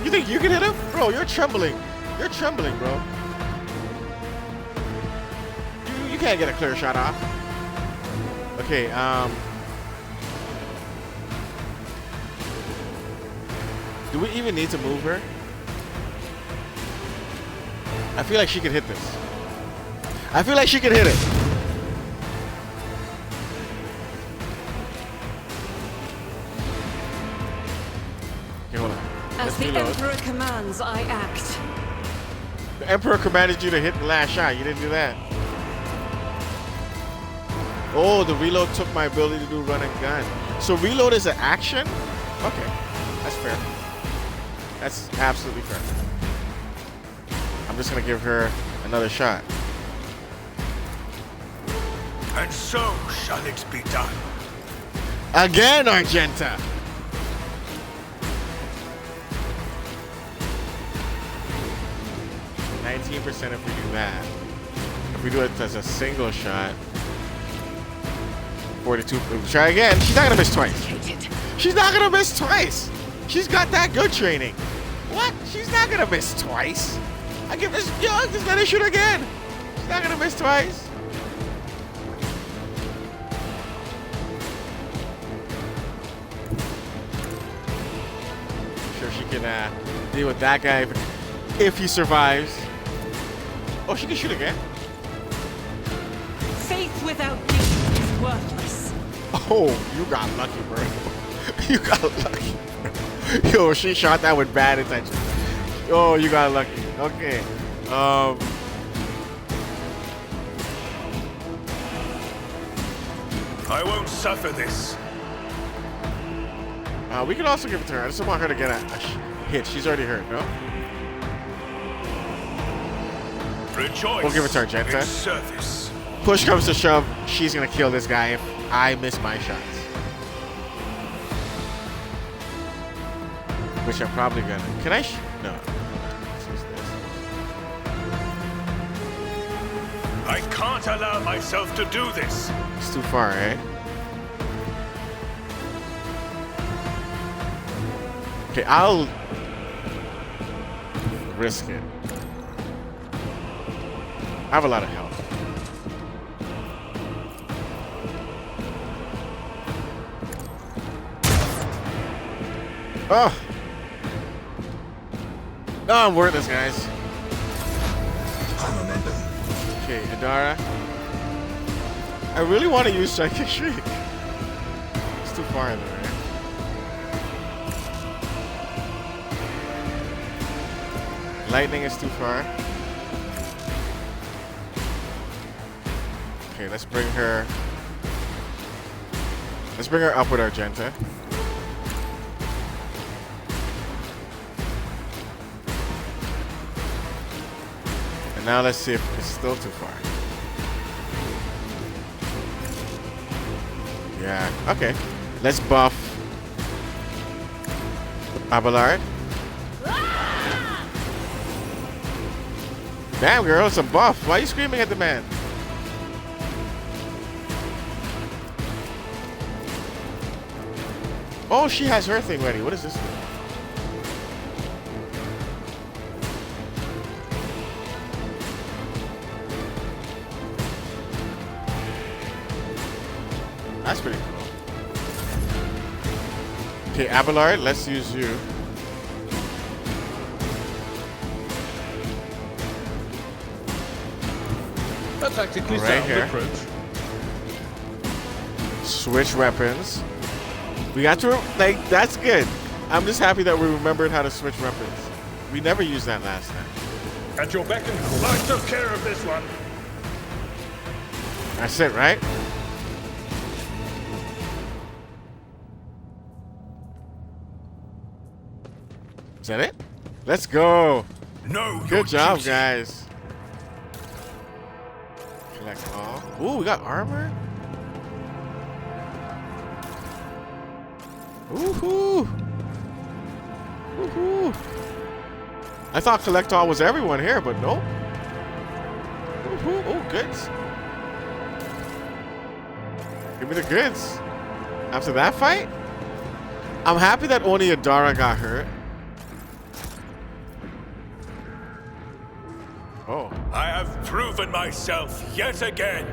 You think you can hit him? Bro, you're trembling. You're trembling, bro. You can't get a clear shot off. Okay, do we even need to move her? I feel like she could hit this. I feel like she could hit it. Okay, hold on. As the Emperor commands, I act. The Emperor commanded you to hit the last shot. You didn't do that. Oh, the reload took my ability to do run and gun. So reload is an action? Okay, that's fair. That's absolutely fair. I'm just gonna give her another shot. And so shall it be done. Again, Argenta! %, if we do that. If we do it as a single shot, 42. Try again. She's not gonna miss twice. She's not gonna miss twice. She's got that good training. What? She's not gonna miss twice. I give this young. Just let her shoot again. She's not gonna miss twice. I'm sure she can deal with that guy if he survives. Oh, she can shoot again. without these is worthless. Oh, you got lucky, bro. You got lucky, bro. Yo, she shot that with bad intention. Oh, you got lucky. Okay. I won't suffer this. We can also give it to her. I just don't want her to get a hit. She's already hurt, no? Rejoice. We'll give it to her, Genta. in service. Push comes to shove, she's gonna kill this guy if I miss my shots. Which I'm probably gonna. Can I? No. Let's use this. I can't allow myself to do this. It's too far, eh? Okay, I'll risk it. I have a lot of health. Oh! Oh, I'm worthless, guys. Okay, Adara. I really want to use Psychic Shriek. It's too far in there, right? Lightning is too far. Okay, let's bring her. Let's bring her up with Argenta. And now let's see if it's still too far. Yeah, okay. Let's buff Abelard. Damn, girl, it's a buff. Why are you screaming at the man? Oh, she has her thing ready. What is this thing? That's pretty cool. Okay, Abelard, let's use you. A tactically Right sound here. approach. Switch weapons. We got to, like, that's good. I'm just happy that we remembered how to switch weapons. We never used that last time. At your beck and call. I took care of this one. That's it, right? Is that it? Let's go. No, Good job, guys. Collect all. Ooh, we got armor. Woohoo! Woohoo! I thought collect all was everyone here, but nope. Woohoo! Oh, goods. Give me the goods. After that fight, I'm happy that only Adara got hurt. Oh. I have proven myself yet again.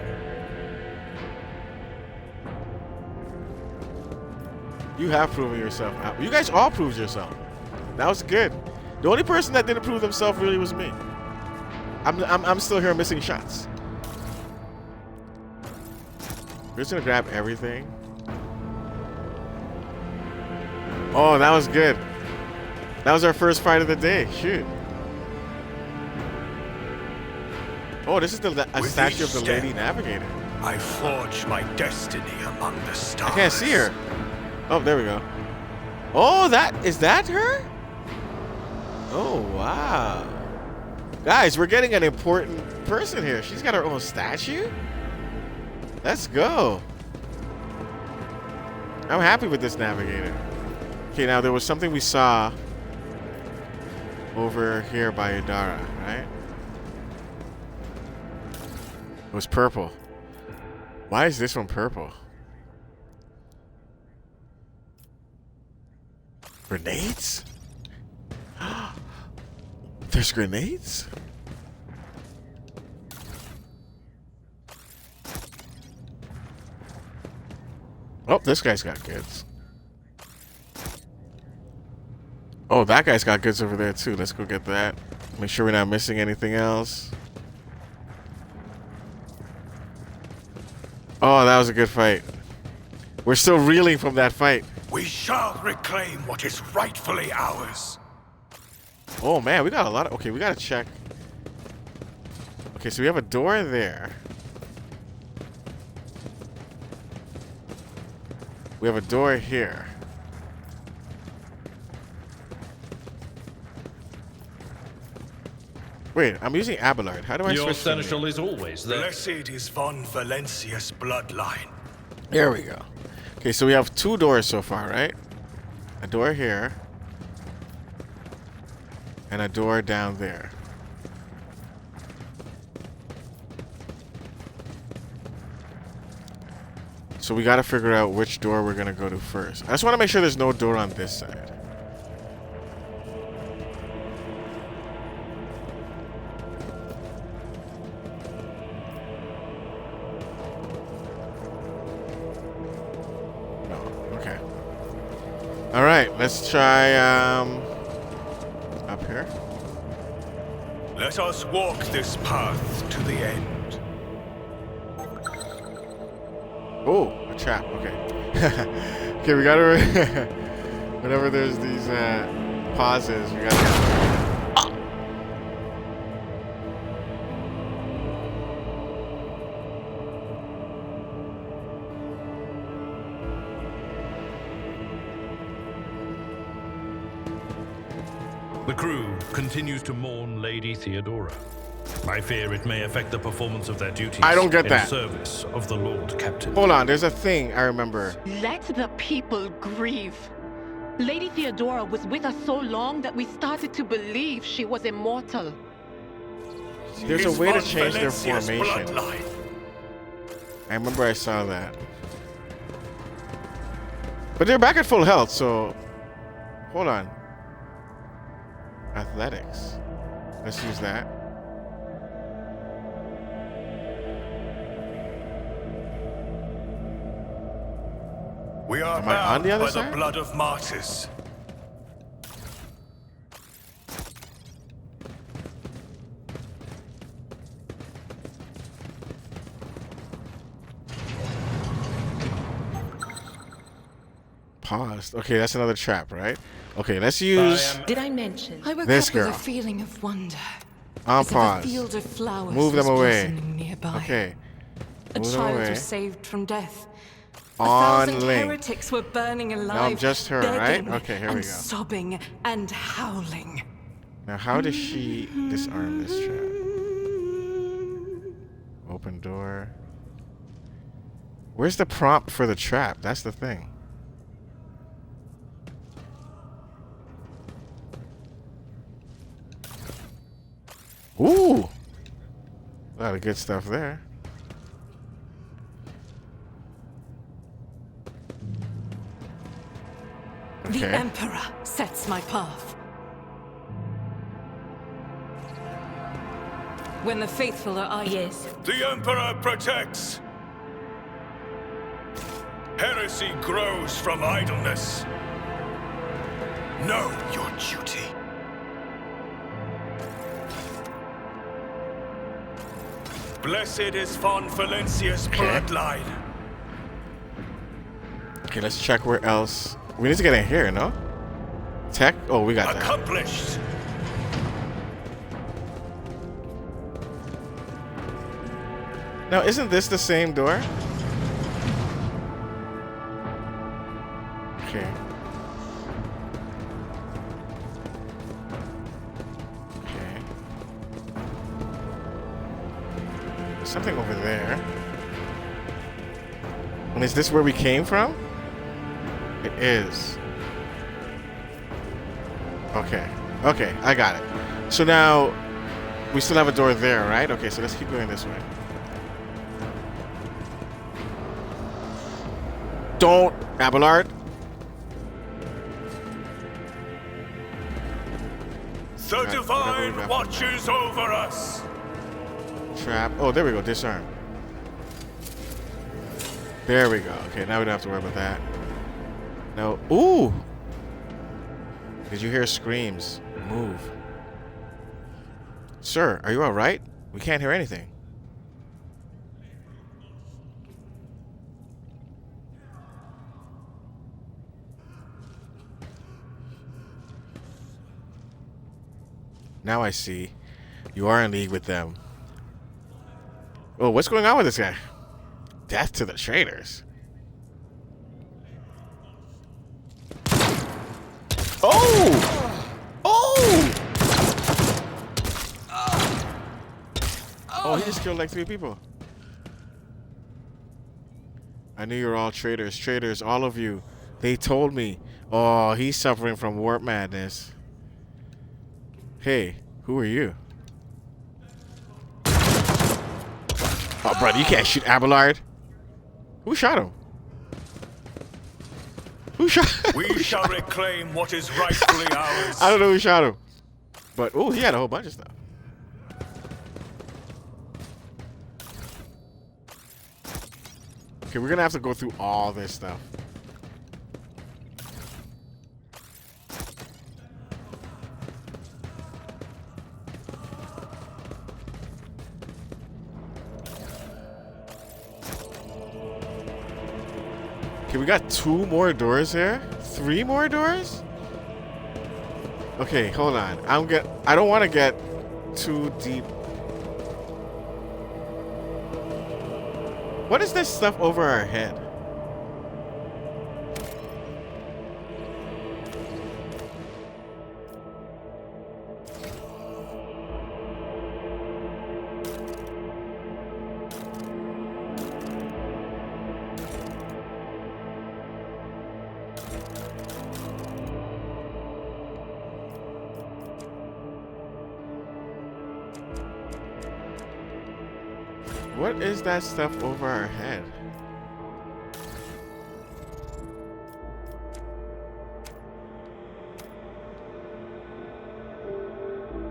You have proven yourself. You guys all proved yourself. That was good. The only person that didn't prove themselves really was me. I'm still here missing shots. We're just gonna grab everything. Oh, that was good. That was our first fight of the day. Shoot. Oh, this is a statue of the Lady Navigator. I forge my destiny among the stars. I can't see her. Oh, there we go. Oh, is that her? Oh, wow. Guys, we're getting an important person here. She's got her own statue. Let's go. I'm happy with this navigator. Okay, now there was something we saw over here by Adara, right? It was purple. Why is this one purple? Grenades? There's grenades? Oh, this guy's got goods. Oh, that guy's got goods over there too. Let's go get that. Make sure we're not missing anything else. Oh, that was a good fight. We're still reeling from that fight. We shall reclaim what is rightfully ours. Oh man, we got a lot of... Okay, we gotta check. Okay, so we have a door there. We have a door here. Wait, I'm using Abelard. How do I Your switch to seneschal is always there. Blessed is von Valencia's bloodline. There we go. Okay, so we have 2 doors so far, right? A door here. And a door down there. So we gotta figure out which door we're gonna go to first. I just wanna make sure there's no door on this side. All right, let's try up here. Let us walk this path to the end. Oh, a trap. Okay. Okay, we gotta. Whenever there's these pauses, we gotta. The crew continues to mourn Lady Theodora. I fear it may affect the performance of their duties. I don't get that. In service of the Lord Captain. Hold on, there's a thing I remember. Let the people grieve. Lady Theodora was with us so long that we started to believe she was immortal. There's a way to change their Valencia's formation. bloodline. I remember I saw that. But they're back at full health, so hold on. Athletics. Let's use that. We are Am I on bound the other by side? the blood of martyrs. Paused. Okay, that's another trap, right? Okay, let's use Did I mention? I woke this up girl. with a feeling of wonder. on As if a pause. field of flowers Move them was away. blossoming nearby. Okay. A Move them child away. was saved from death. A On thousand link. heretics were burning alive. Now I'm just her, right? begging Okay, here we and go. sobbing and howling. Now, how does she disarm this trap? Open door. Where's the prompt for the trap? That's the thing. Ooh! A lot of good stuff there. The Okay. Emperor sets my path. When the faithful are idle. Yes. The Emperor protects. Heresy grows from idleness. Know your duty. Blessed is von Valencia's bloodline. Okay, let's check where else. We need to get in here, no? Tech? Oh, we got that. Accomplished. Now, isn't this the same door? Okay. Okay. There's something over there. And is this where we came from? It is. Okay. Okay, I got it. So now, we still have a door there, right? Okay, so let's keep going this way. Don't, Abelard. The Alright, whatever we divine got. watches over us. Trap. Oh, there we go. Disarm. There we go. Okay, now we don't have to worry about that. No. Ooh! Did you hear screams? Move. Sir, are you alright? We can't hear anything. Now I see. You are in league with them. Oh, what's going on with this guy? Death to the traitors. Oh! Oh! Oh, he just killed like 3 people. I knew you were all traitors. Traitors, all of you. They told me. Oh, he's suffering from warp madness. Hey, who are you? Oh, brother, you can't shoot Abelard. Who shot him? Who shot? We shall reclaim what is rightfully ours. I don't know who shot him. But, oh, he had a whole bunch of stuff. Okay, we're gonna have to go through all this stuff. Okay, we got 2 more doors here. 3 more doors? Okay, hold on. I don't want to get too deep. What is this stuff over our head? What is that stuff over our head?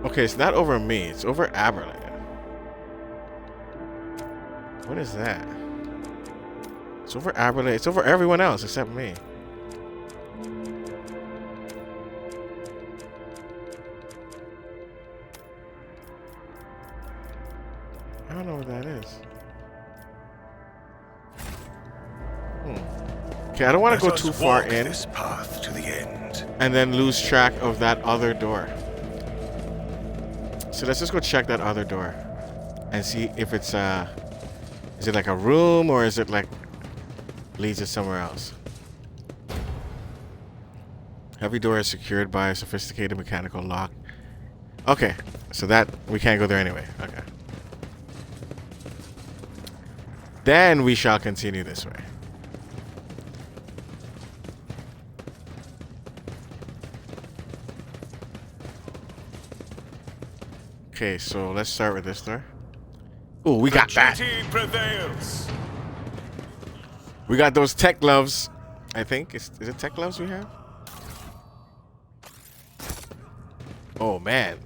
Okay, it's not over me. It's over Aberlin. What is that? It's over Aberlin. It's over everyone else except me. I don't know what that is. Okay, I don't want to go too far in this path to the end. and then lose track of that other door. So let's just go check that other door and see if it's is it like a room or is it like leads us somewhere else? Every door is secured by a sophisticated mechanical lock. Okay, so that we can't go there anyway. Okay. Then we shall continue this way. Okay, so let's start with this door. Oh, we got that. Prevails. We got those tech gloves. I think is it tech gloves we have? Oh man.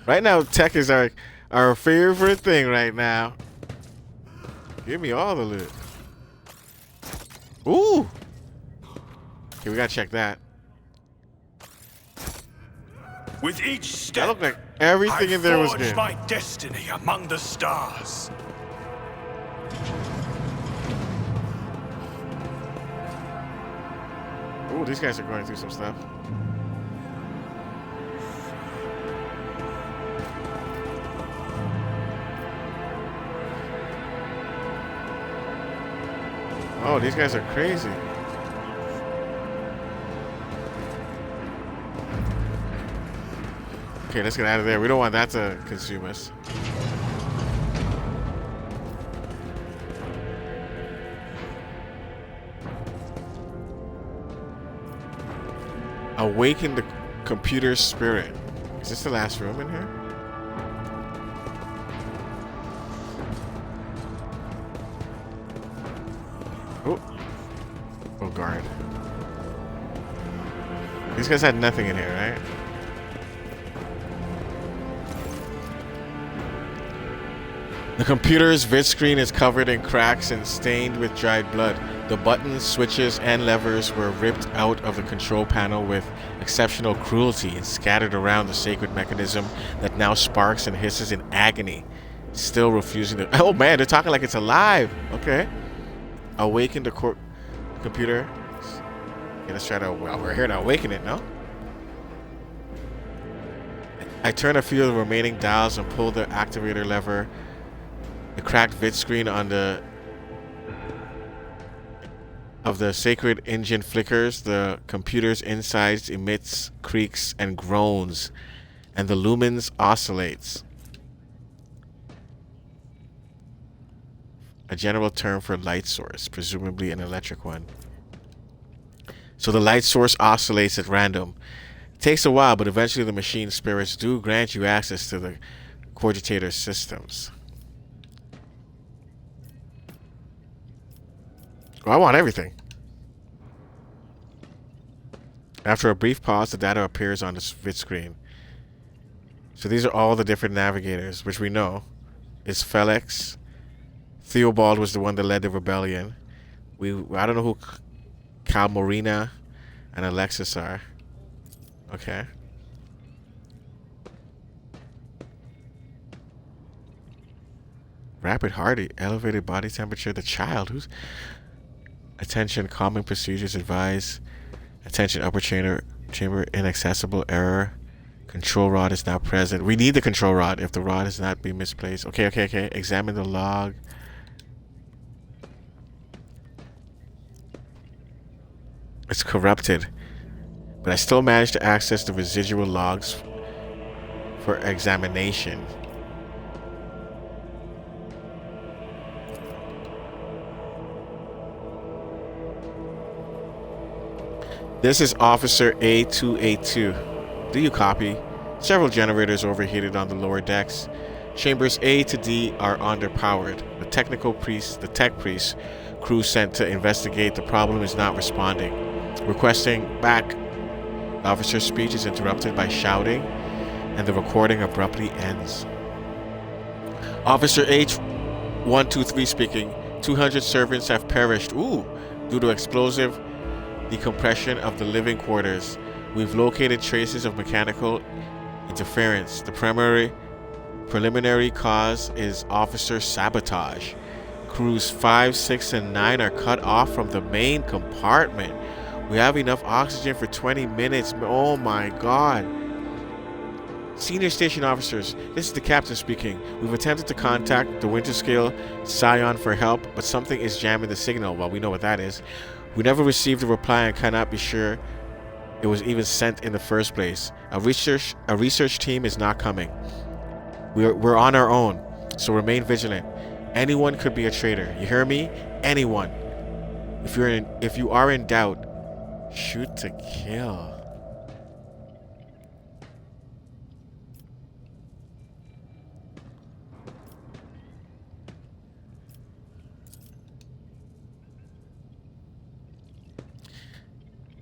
Right now, tech is our favorite thing right now. Give me all the loot. Ooh. Okay, we gotta check that. With each step, That looked like everything in there was forged good. my destiny among the stars. Ooh, these guys are going through some stuff. Oh, these guys are crazy. Okay, let's get out of there. We don't want that to consume us. Awaken the computer's spirit. Is this the last room in here? Oh. Oh, guard. These guys had nothing in here, right? The computer's vid screen is covered in cracks and stained with dried blood. The buttons, switches, and levers were ripped out of the control panel with exceptional cruelty and scattered around the sacred mechanism that now sparks and hisses in agony, still refusing to... Oh man, they're talking like it's alive! Okay. Awaken the computer. Okay, let's try to... Well, we're here to awaken it, no? I turn a few of the remaining dials and pull the activator lever. The cracked vid screen on the sacred engine flickers. The computer's insides emits creaks and groans, and the lumens oscillates. A general term for light source, presumably an electric one. So the light source oscillates at random. It takes a while, but eventually the machine spirits do grant you access to the cogitator systems. Well, I want everything. After a brief pause, the data appears on the vid screen. So these are all the different navigators, which we know is Felix. Theobald was the one that led the rebellion. I don't know who Calmorina and Alexis are. Okay. Rapid heart, elevated body temperature. The child. Who's... Attention, calming procedures advised. Attention, upper chamber inaccessible, error. Control rod is now present. We need the control rod if the rod has not been misplaced. Okay. Examine the log. It's corrupted, but I still managed to access the residual logs for examination. This is Officer A282. Do you copy? Several generators overheated on the lower decks. Chambers A to D are underpowered. The tech priest crew sent to investigate the problem is not responding. Requesting back. The officer's speech is interrupted by shouting, and the recording abruptly ends. Officer H123 speaking. 200 servants have perished. Due to explosive decompression of the living quarters. We've located traces of mechanical interference. The preliminary cause is officer sabotage. Crews 5, 6, and 9 are cut off from the main compartment. We have enough oxygen for 20 minutes. Oh my god. Senior station officers, this is the captain speaking. We've attempted to contact the Winterscale Scion for help, but something is jamming the signal. Well, we know what that is. We never received a reply and cannot be sure it was even sent in the first place. A research team is not coming. We're on our own, so remain vigilant. Anyone could be a traitor. You hear me? Anyone. If you are in doubt, shoot to kill.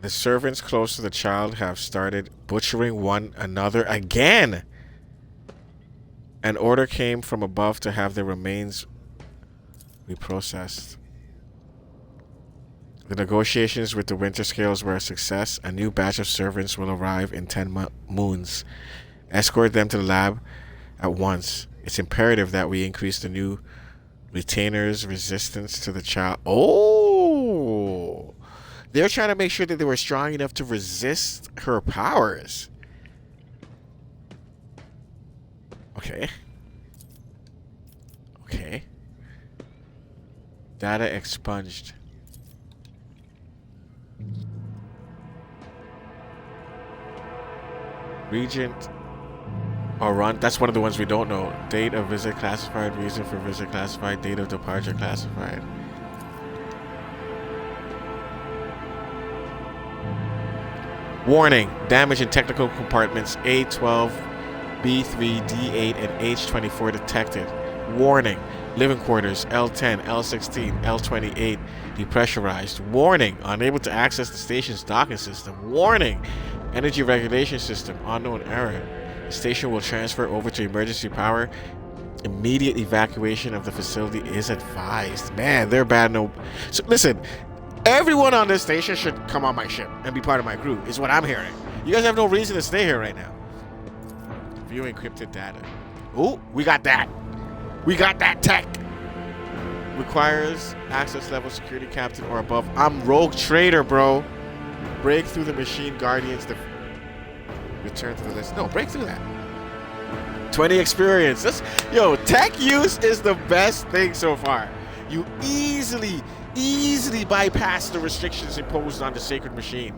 The servants close to the child have started butchering one another again. An order came from above to have their remains reprocessed. The negotiations with the Winterscales were a success. A new batch of servants will arrive in 10 moons. Escort them to the lab at once. It's imperative that we increase the new retainer's resistance to the child. Oh! They're trying to make sure that they were strong enough to resist her powers. Okay. Okay. Data expunged. Regent or run. That's one of the ones we don't know. Date of visit classified. Reason for visit classified. Date of departure classified. Warning. Damage in technical compartments A12, B3, D8, and H24 detected. Warning. Living quarters L10, L16, L28 depressurized. Warning. Unable to access the station's docking system. Warning. Energy regulation system. Unknown error. The station will transfer over to emergency power. Immediate evacuation of the facility is advised. Man, they're bad. No. So listen. Everyone on this station should come on my ship and be part of my crew, is what I'm hearing. You guys have no reason to stay here right now. View encrypted data. Ooh, we got that. We got that tech. Requires access level security captain or above. I'm rogue trader, bro. Break through the machine guardians. Return to the list. No, break through that. 20 experience. Yo, tech use is the best thing so far. You easily bypass the restrictions imposed on the sacred machine.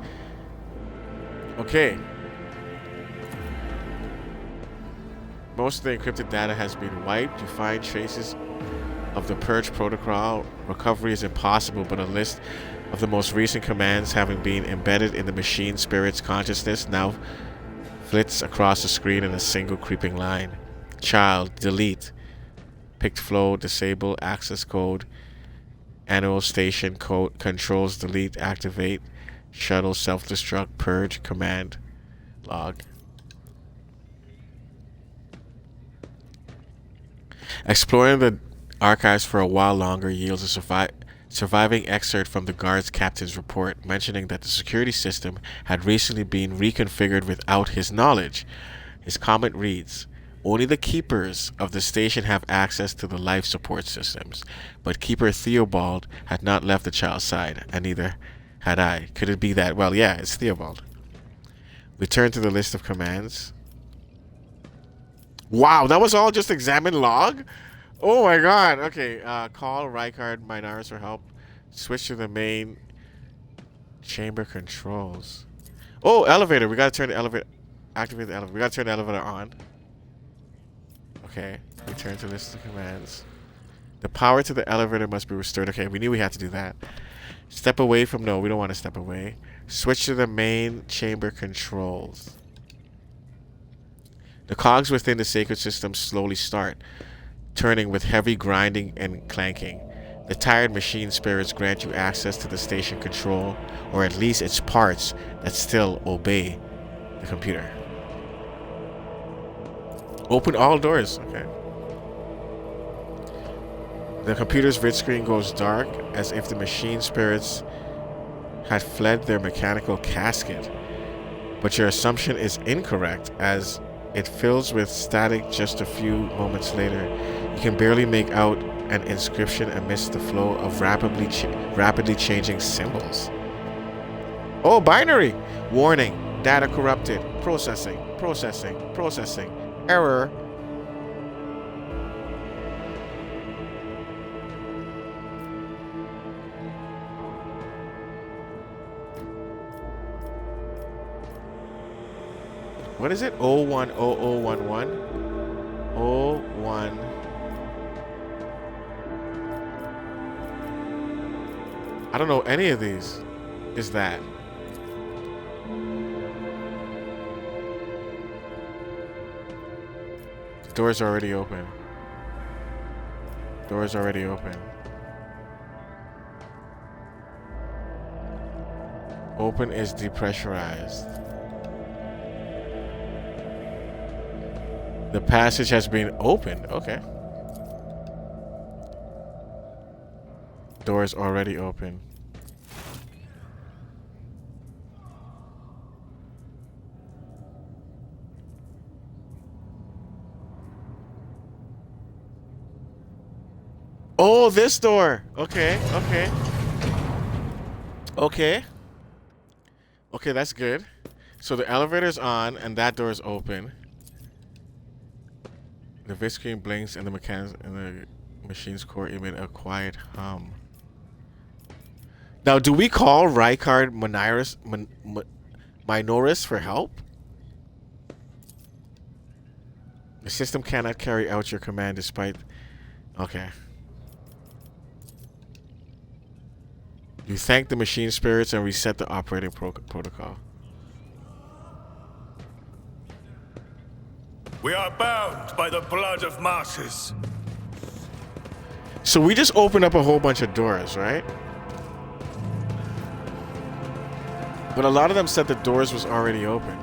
Okay. Most of the encrypted data has been wiped. You find traces of the purge protocol. Recovery is impossible, but a list of the most recent commands having been embedded in the machine spirit's consciousness now flits across the screen in a single creeping line. Child, delete. Picked flow, disable, access code. Annual station code, controls, delete, activate. Shuttle, self-destruct, purge, command, log. Exploring the archives for a while longer yields a surviving excerpt from the guard's captain's report mentioning that the security system had recently been reconfigured without his knowledge. His comment reads, "Only the keepers of the station have access to the life support systems, but Keeper Theobald had not left the child's side, and neither had I." Could it be that? Well, yeah, it's Theobald. Return to the list of commands. Wow, that was all just examine log? Oh my god. Okay, call Rykard Minaris for help. Switch to the main chamber controls. Oh, elevator. We gotta turn the elevator. Activate the elevator. We gotta turn the elevator on. Okay, return to list of commands. The power to the elevator must be restored. Okay, we knew we had to do that. Step away from... No, we don't want to step away. Switch to the main chamber controls. The cogs within the sacred system slowly start, turning with heavy grinding and clanking. The tired machine spirits grant you access to the station control, or at least its parts that still obey the computer. Open all doors. Okay. The computer's vid screen goes dark as if the machine spirits had fled their mechanical casket. But your assumption is incorrect, as it fills with static just a few moments later. You can barely make out an inscription amidst the flow of rapidly changing symbols. Oh, binary! Warning. Data corrupted. Processing. Error. What is it? 010011? 01. I don't know any of these. Is that? The door's already open. Door's already open. Open is depressurized. The passage has been opened. Okay. Door is already open. Oh, this door. Okay. Okay, that's good. So the elevator's on and that door is open. The vid screen blinks and the mechanics in the machine's core emit a quiet hum. Now, do we call Rykard Minoris for help? The system cannot carry out your command despite... Okay. You thank the machine spirits and reset the operating protocol. We are bound by the blood of martyrs. So we just opened up a whole bunch of doors, right? But a lot of them said the doors was already open.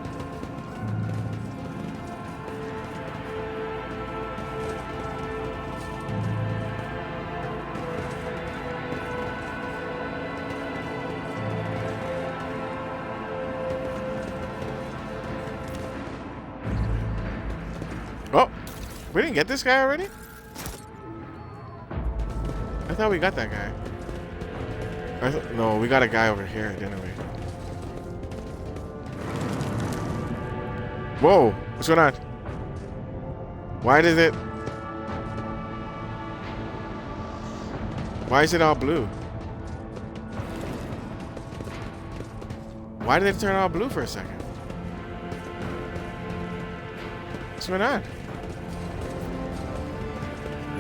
Oh, we didn't get this guy already? I thought we got that guy. No, we got a guy over here, didn't we? Whoa, what's going on? Why did it? Why is it all blue? Why did it turn all blue for a second? What's going on?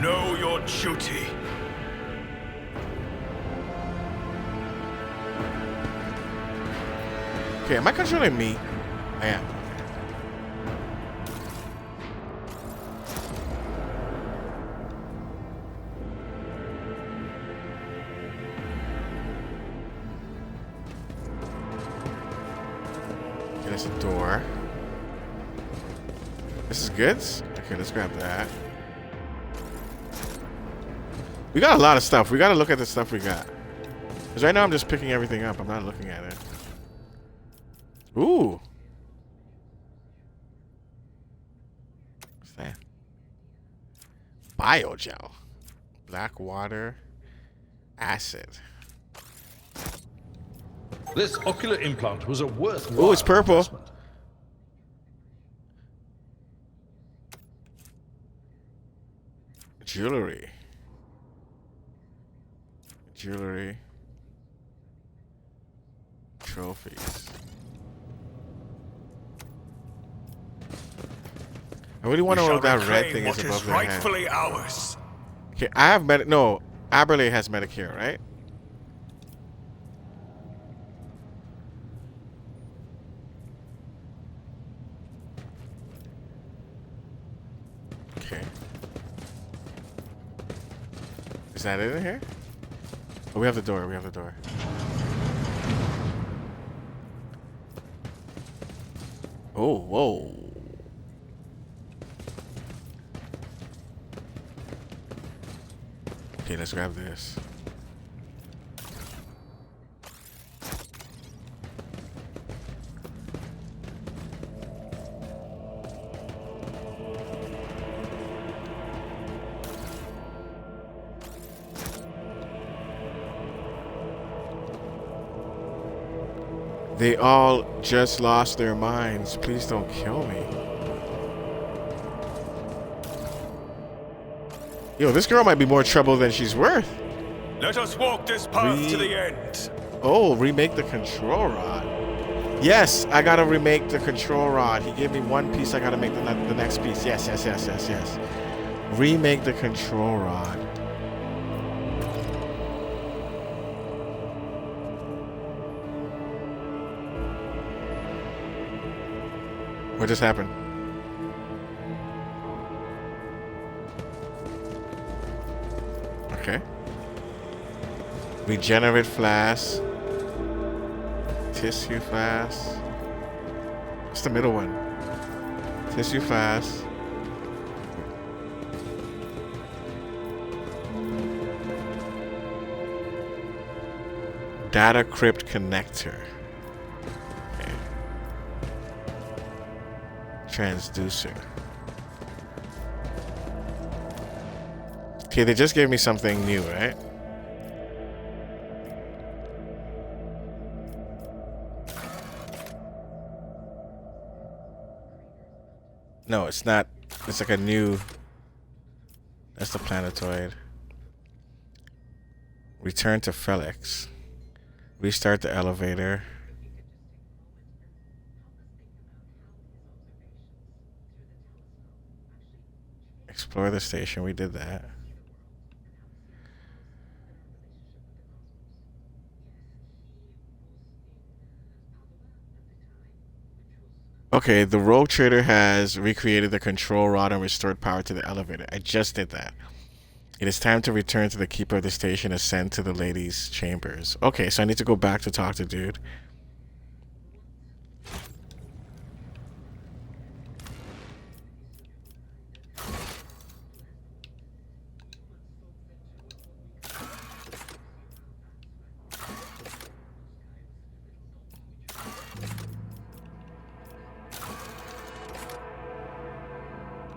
Know your duty. Okay, am I controlling me? I am. Okay, there's a door. This is goods? Okay, let's grab that. We got a lot of stuff. We gotta look at the stuff we got. Because right now I'm just picking everything up. I'm not looking at it. Ooh. What's that? Biogel. Black water. Acid. This ocular implant was a worthwhile. Ooh, it's purple. investment. Jewelry. Jewelry. Trophies. I really want to know what that red thing is above their head. Rightfully ours. Okay, I have no, Aberley has Medicare, right? Okay. Is that it in here? Oh, we have the door. We have the door. Oh, whoa. Okay, let's grab this. They all just lost their minds. Please don't kill me. Yo, this girl might be more trouble than she's worth. Let us walk this path to the end. Oh, remake the control rod. Yes, I gotta remake the control rod. He gave me one piece, I gotta make the next piece. Yes, yes, yes, yes, yes. Remake the control rod. What just happened? Okay. Regenerate flask. Tissue flask. What's the middle one? Tissue flask. Data crypt connector. Okay. Transducer. Okay, they just gave me something new, right? No, it's not. It's like a new... That's the planetoid. Return to Felix. Restart the elevator. Explore the station. We did that. Okay, the rogue trader has recreated the control rod and restored power to the elevator. I just did that. It is time to return to the keeper of the station and ascend to the ladies' chambers. Okay, so I need to go back to talk to dude.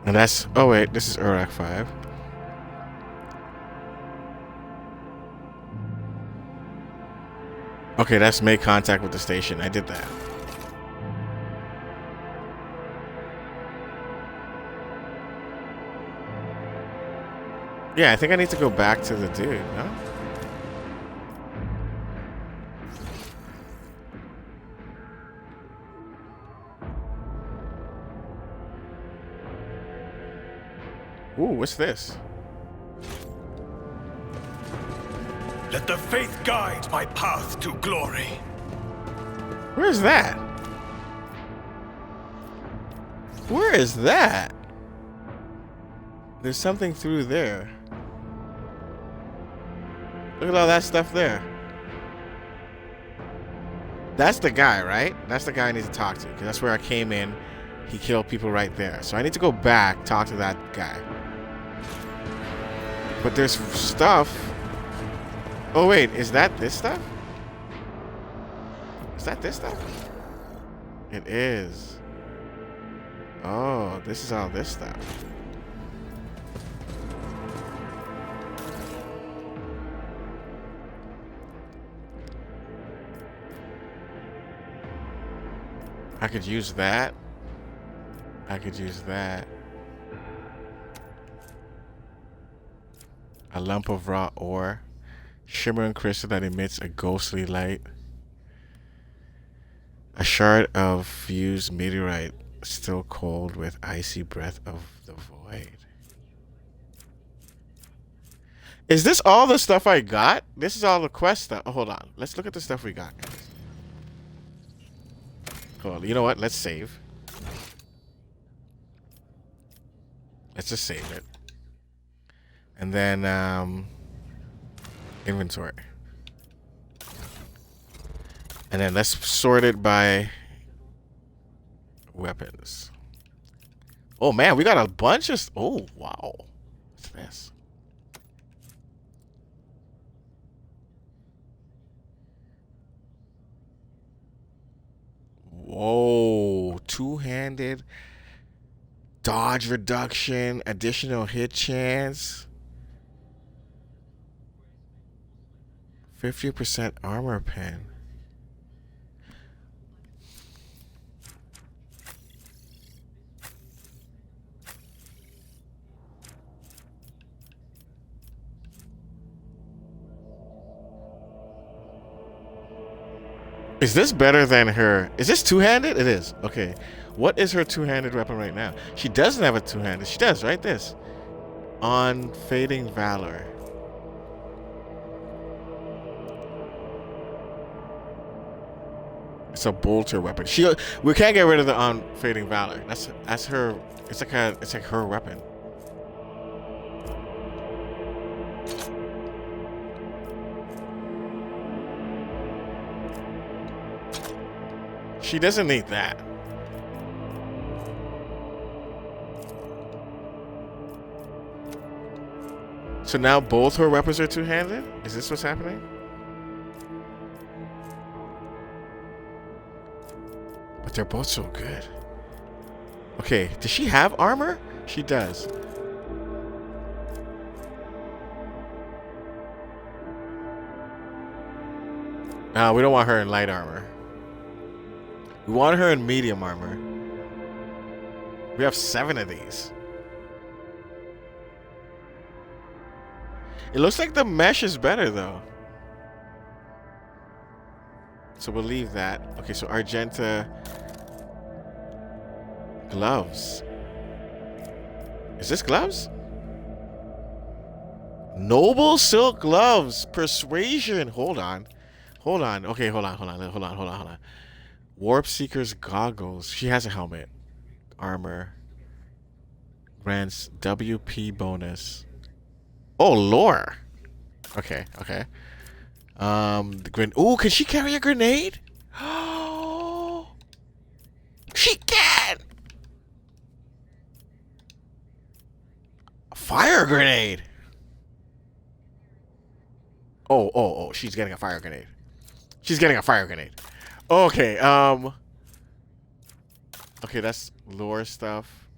And that's... Oh, wait. This is Eurac V. Okay, that's make contact with the station. I did that. Yeah, I think I need to go back to the dude, no? Ooh, what's this? Let the faith guide my path to glory. Where's that? Where is that? There's something through there. Look at all that stuff there. That's the guy, right? That's the guy I need to talk to, because that's where I came in. He killed people right there. So I need to go back, talk to that guy. But there's stuff. Oh wait, is that this stuff? Is that this stuff? It is. Oh, this is all this stuff. I could use that. I could use that. A lump of raw ore. Shimmering crystal that emits a ghostly light. A shard of fused meteorite, still cold with icy breath of the void. Is this all the stuff I got? This is all the quest stuff. Oh, hold on. Let's look at the stuff we got, guys. Hold on. You know what? Let's save. Let's just save it. And then, inventory. And then let's sort it by weapons. Oh man, we got a bunch of... Oh, wow. What's this? Whoa. Two-handed. Dodge reduction. Additional hit chance. 50% armor pen. Is this better than her? Is this two-handed? It is. Okay. What is her two-handed weapon right now? She doesn't have a two-handed. She does, right? This. On Fading Valor. It's a bolter weapon. We can't get rid of the on Fading Valor. That's her. It's like her weapon. She doesn't need that. So now both her weapons are two-handed? Is this what's happening? But they're both so good. Okay, does she have armor? She does. No, we don't want her in light armor. We want her in medium armor. We have 7 of these. It looks like the mesh is better though. So we'll leave that. Okay, so Argenta gloves. Is this gloves? Noble silk gloves. Persuasion. Hold on. Hold on. Okay, hold on. Warp Seeker's goggles. She has a helmet. Armor. Grants WP bonus. Oh, lore. Okay. The grenade. Ooh, can she carry a grenade? Oh, she can. A fire grenade. Oh, she's getting a fire grenade. Okay, okay, that's lore stuff.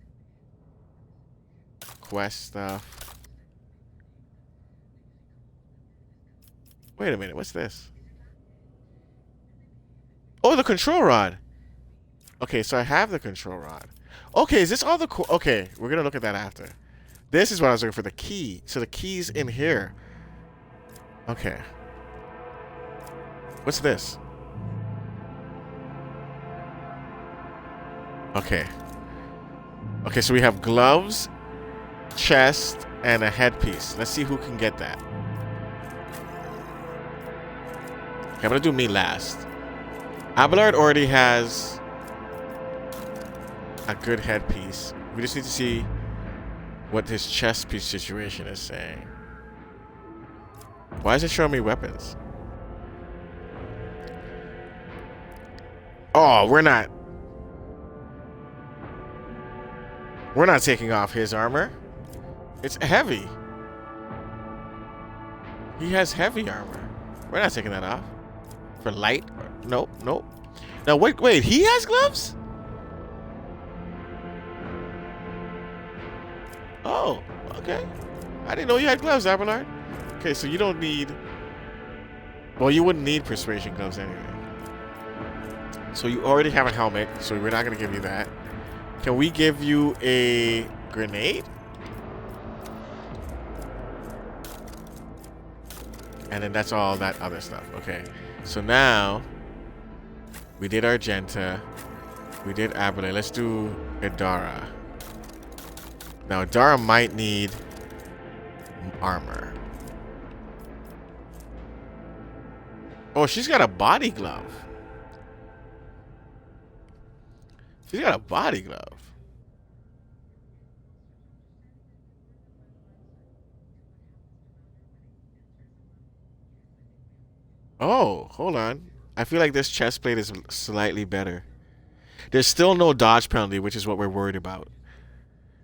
Quest stuff. Wait a minute, what's this? Oh, the control rod. Okay, so I have the control rod. Okay, is this all the... Okay, we're gonna look at that after. This is what I was looking for, the key. So the key's in here. Okay. What's this? Okay. Okay, so we have gloves, chest, and a headpiece. Let's see who can get that. Okay, I'm gonna do me last. Abelard already has a good headpiece. We just need to see what his chest piece situation is saying. Why is it showing me weapons? Oh, we're not taking off his armor. It's heavy. He has heavy armor. We're not taking that off. For light? Nope, nope. Now wait, he has gloves? Oh, okay. I didn't know you had gloves, Abelard. Okay, so you don't need... Well, you wouldn't need persuasion gloves anyway. So you already have a helmet, so we're not going to give you that. Can we give you a grenade? And then that's all that other stuff. Okay. So now we did Argenta. We did Abelard. Let's do Idara. Now Idara might need armor. Oh, she's got a body glove. She's got a body glove. Oh, hold on. I feel like this chest plate is slightly better. There's still no dodge penalty, which is what we're worried about.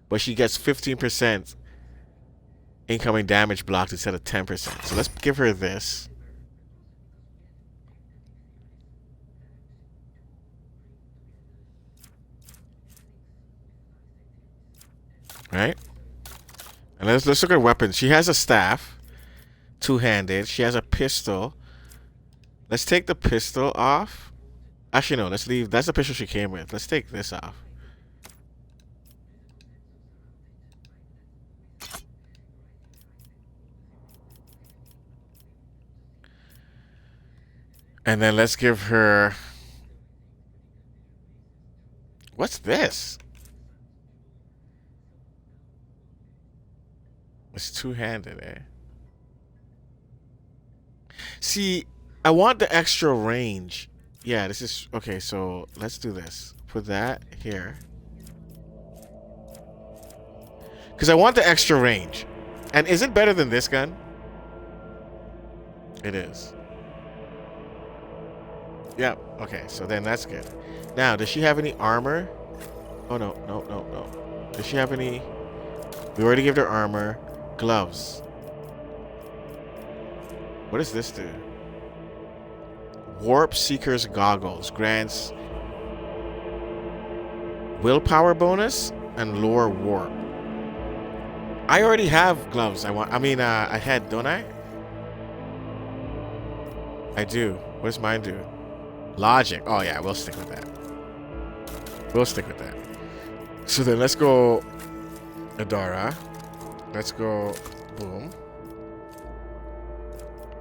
But she gets 15% incoming damage blocked instead of 10%. So let's give her this. Right? And let's look at weapons. She has a staff, two-handed. She has a pistol. Let's take the pistol off. Actually, no. Let's leave. That's the pistol she came with. Let's take this off. And then let's give her... What's this? It's two-handed, eh? See, I want the extra range. Yeah, this is... Okay, so let's do this. Put that here. Because I want the extra range. And is it better than this gun? It is. Yeah, okay, so then that's good. Now, does she have any armor? Oh, no, no, no, no. Does she have any... We already gave her armor. Gloves. What does this do? Warp Seeker's Goggles. Grants willpower bonus and lore warp. I already have gloves. I mean, a head, don't I? I do. What does mine do? Logic. Oh, yeah, we'll stick with that. We'll stick with that. So then let's go Idara. Let's go, boom.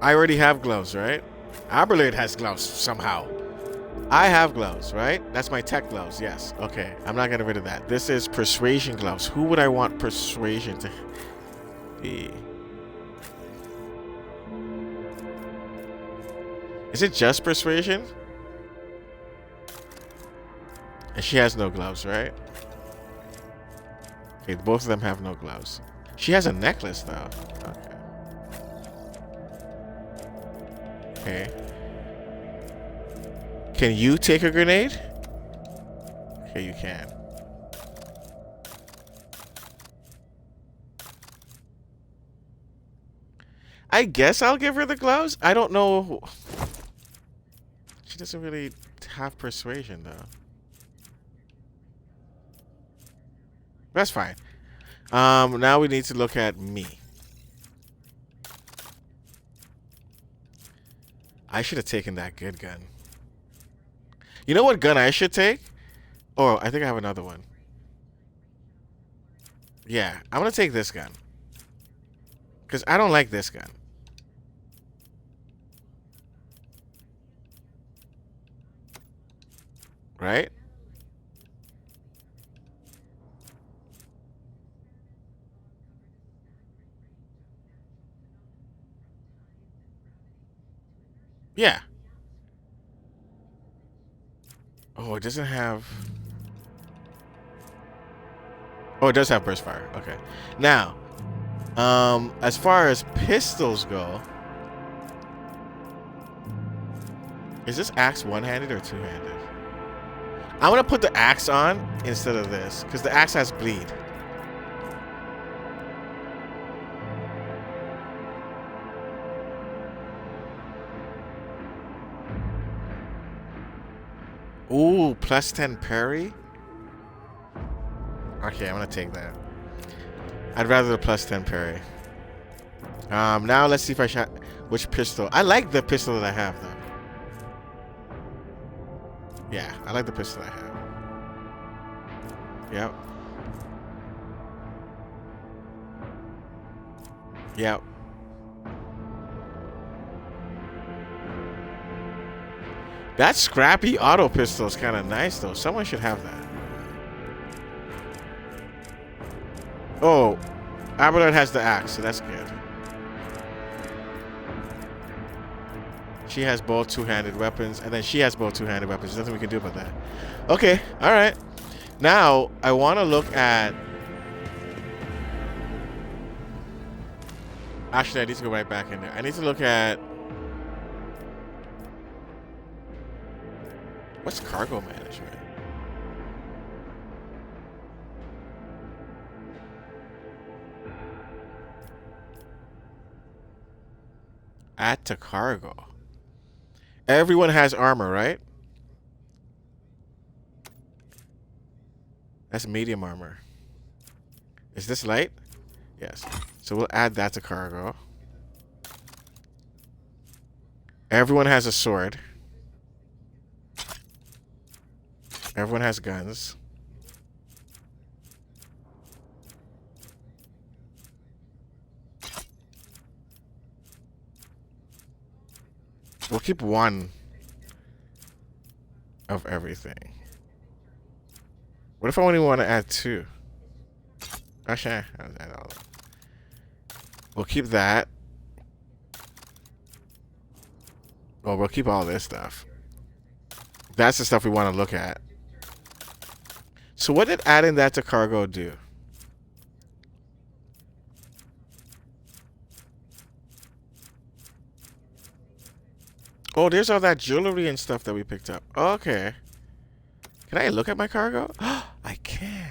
I already have gloves, right? Abelard has gloves somehow. I have gloves, right? That's my tech gloves, yes. Okay, I'm not getting rid of that. This is persuasion gloves. Who would I want persuasion to be? Is it just persuasion? And she has no gloves, right? Okay, both of them have no gloves. She has a necklace, though. Okay. Okay. Can you take a grenade? Okay, you can. I guess I'll give her the gloves. I don't know. She doesn't really have persuasion, though. That's fine. Now we need to look at me. I should have taken that good gun. You know what gun I should take? Oh, I think I have another one. Yeah, I'm gonna take this gun. Because I don't like this gun. Right? Yeah. Oh, it doesn't have... Oh, it does have burst fire. Okay. Now, as far as pistols go, is this axe one-handed or two-handed? I'm gonna put the axe on instead of this, because the axe has bleed. Ooh, plus 10 parry? Okay, I'm gonna take that. I'd rather the plus 10 parry. Now let's see if I shot which pistol. I like the pistol that I have though. Yeah, I like the pistol I have. Yep. Yep. That scrappy auto pistol is kind of nice though. Someone should have that. Oh, Abelard has the axe, so that's good. She has both two-handed weapons, and then she has both two-handed weapons. There's nothing we can do about that. Okay, all right. Now, I want to look at... Actually, I need to go right back in there. I need to look at... What's cargo management? Add to cargo. Everyone has armor, right? That's medium armor. Is this light? Yes. So we'll add that to cargo. Everyone has a sword. Everyone has guns. We'll keep one of everything. What if I only want to add two? Actually, I'll add all of them. We'll keep that. Well, we'll keep all this stuff. That's the stuff we want to look at. So what did adding that to cargo do? Oh, there's all that jewelry and stuff that we picked up. Okay. Can I look at my cargo? I can.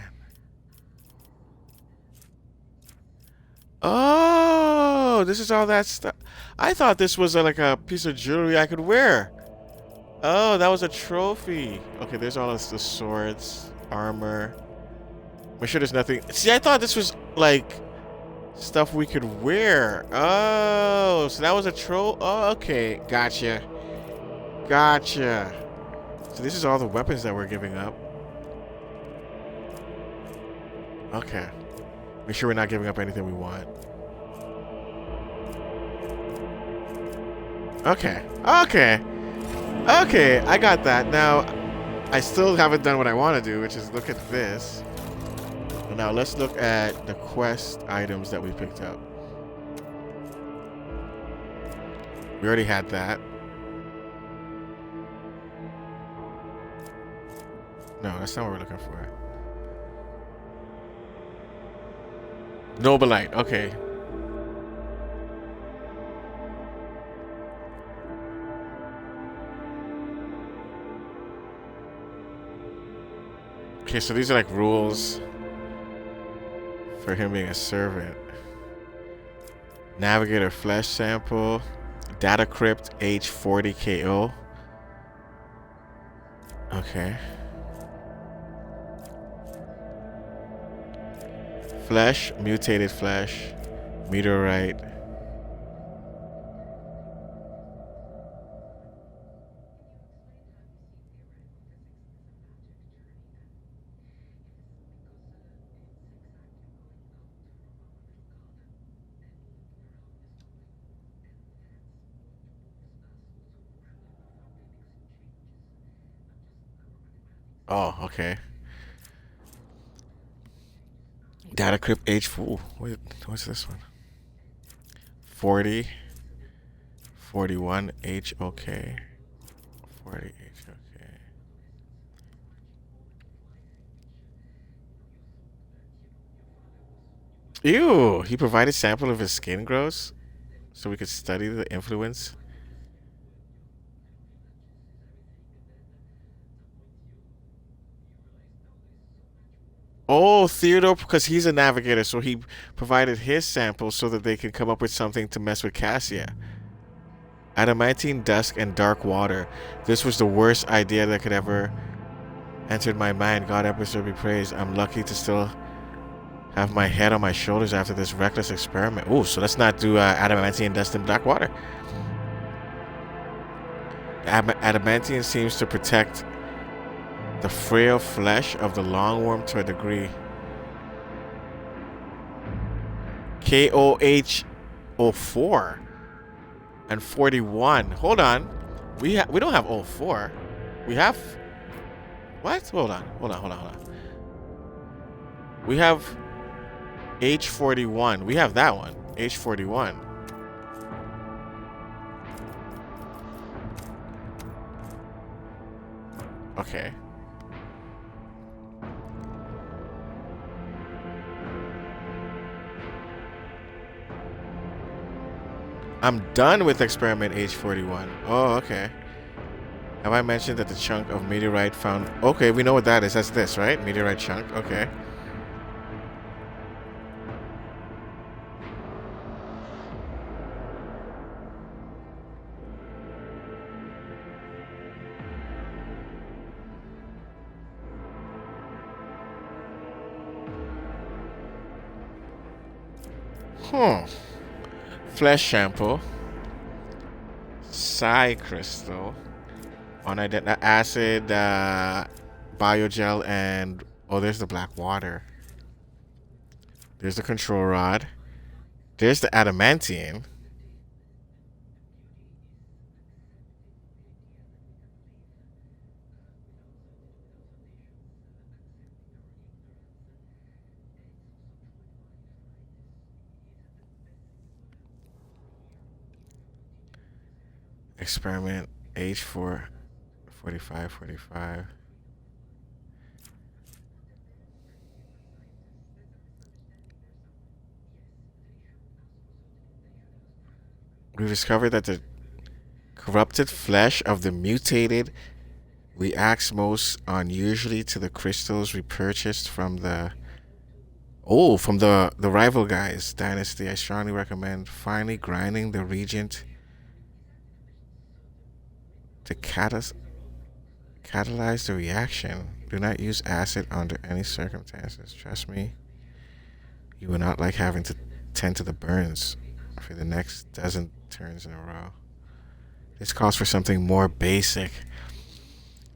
Oh, this is all that stuff. I thought this was like a piece of jewelry I could wear. Oh, that was a trophy. Okay, there's all this, the swords, armor. Make sure there's nothing. See, I thought this was like stuff we could wear. Oh, so that was a troll. Oh, okay. Gotcha. Gotcha. So this is all the weapons that we're giving up. Okay. Make sure we're not giving up anything we want. Okay. Okay. Okay, I got that. Now, I still haven't done what I want to do, which is look at this. And now let's look at the quest items that we picked up. We already had that. No, that's not what we're looking for. Nobelite, okay. Okay, so these are like rules for him being a servant. Navigator flesh sample. Data crypt H40 KO. Okay. Flesh, mutated flesh, meteorite. Oh, okay. Data crypt H4. Wait, what's this one? 40. 41 H. Okay. 40 H. Okay. Ew. He provided sample of his skin grows so we could study the influence. Oh, Theodore, because he's a navigator, so he provided his sample so that they can come up with something to mess with Cassia. Adamantine dusk and dark water. This was the worst idea that could ever entered my mind. God episode be praised. I'm lucky to still have my head on my shoulders after this reckless experiment. Ooh, so let's not do adamantine dust and black water. Adamantine seems to protect the frail flesh of the longworm to a degree. KOH 04 and 41. Hold on. We don't have 04. We have what? Hold on. We have H41. We have that one. H41. Okay. I'm done with experiment H41. Oh, okay. Have I mentioned that the chunk of meteorite found... Okay, we know what that is. That's this, right? Meteorite chunk. Okay. Flesh shampoo. Psi crystal. Unidentified acid, biogel, and oh, there's the black water. There's the control rod. There's the adamantine. Experiment H4 45. We discovered that the corrupted flesh of the mutated reacts most unusually to the crystals we purchased from the rival guys dynasty. I strongly recommend finally grinding the regent to catalyze the reaction. Do not use acid under any circumstances. Trust me, you will not like having to tend to the burns for the next dozen turns in a row. This calls for something more basic.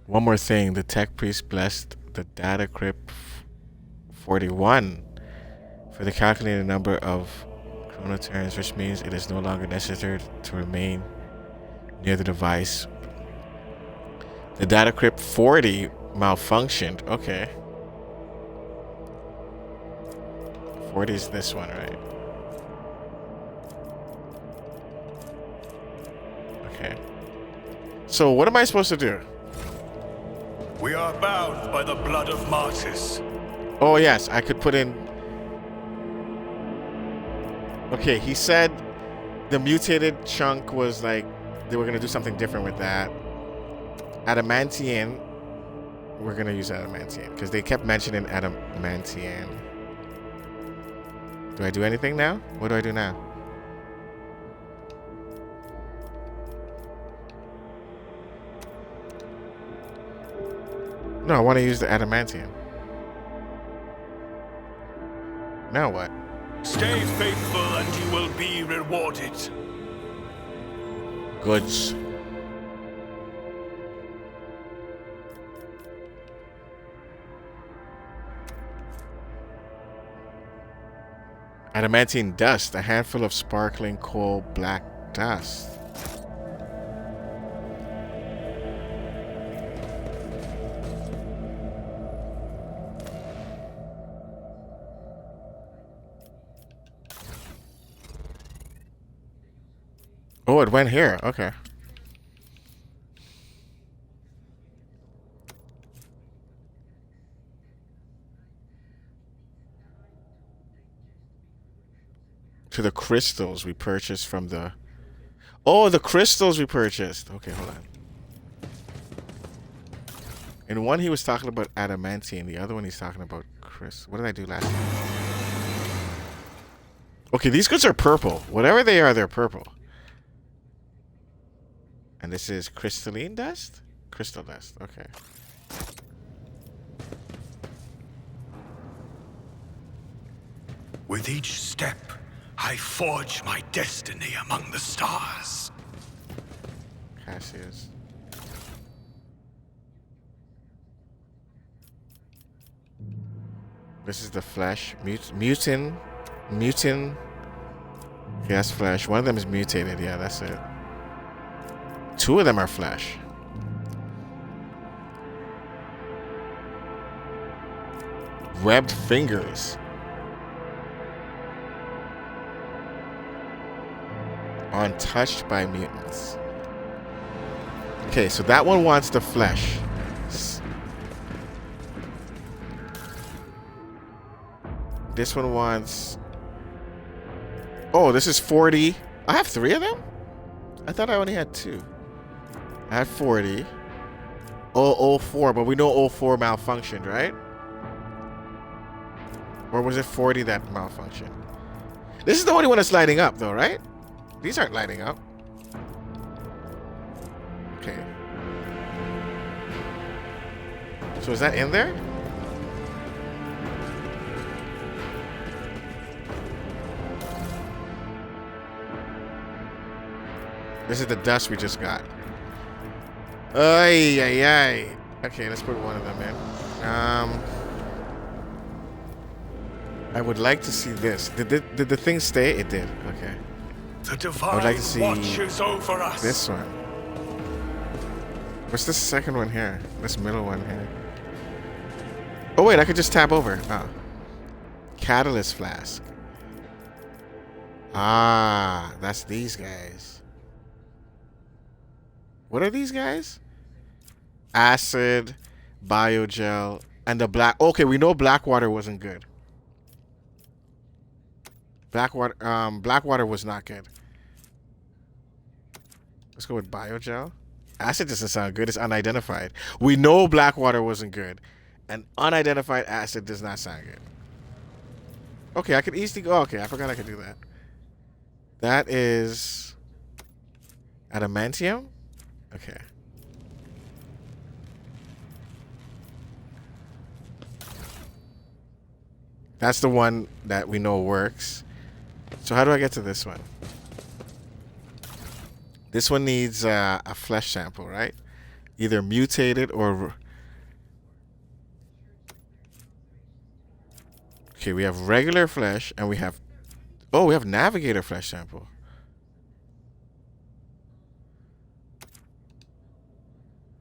One more thing, the tech priest blessed the data crypt 41 for the calculated number of chronoturns, which means it is no longer necessary to remain near the device. The data crypt 40 malfunctioned. Okay. 40 is this one, right? Okay. So what am I supposed to do? We are bound by the blood of martyrs. Oh yes, I could put in... Okay, he said the mutated chunk was like, they were going to do something different with that. Adamantine, we're gonna use adamantine because they kept mentioning adamantine. Do I do anything now? What do I do now? No, I want to use the adamantine. Now what? Stay faithful and you will be rewarded. Goods. Adamantine dust, a handful of sparkling coal black dust. Oh, it went here. Okay. To the crystals we purchased from the... Oh, the crystals we purchased. Okay, hold on. In one, he was talking about adamantine. The other one, he's talking about what did I do last time? Okay, these goods are purple. Whatever they are, they're purple. And this is crystalline dust? Crystal dust. Okay. With each step, I forge my destiny among the stars. Cassius. This is the flesh. Mutin. Yes, flesh. One of them is mutated. Yeah, that's it. Two of them are flesh. Webbed fingers. Untouched by mutants. Okay, so that one wants the flesh. This one wants... Oh, this is 40. I have 3 of them? I thought I only had 2. I had 40. Oh, 04, but we know 04 malfunctioned, right? Or was it 40 that malfunctioned? This is the only one that's lighting up, though, right? These aren't lighting up. Okay. So is that in there? This is the dust we just got. Ay, ay, ay. Okay, let's put one of them in. I would like to see this. Did the thing stay? It did. Okay. The divine I would like to see watches over us. This one. What's this second one here? This middle one here. Oh wait, I could just tab over. Oh. Catalyst flask. Ah, that's these guys. What are these guys? Acid, biogel, and the black. Okay, we know Blackwater wasn't good. Blackwater was not good. Let's go with biogel. Acid doesn't sound good. It's unidentified. We know Blackwater wasn't good, and unidentified acid does not sound good. Okay, I could easily go. Okay, I forgot I could do that. That is adamantium. Okay. That's the one that we know works. So how do I get to this one? This one needs a flesh sample, right? Either mutated or... Okay, we have regular flesh and we have... Oh, we have navigator flesh sample.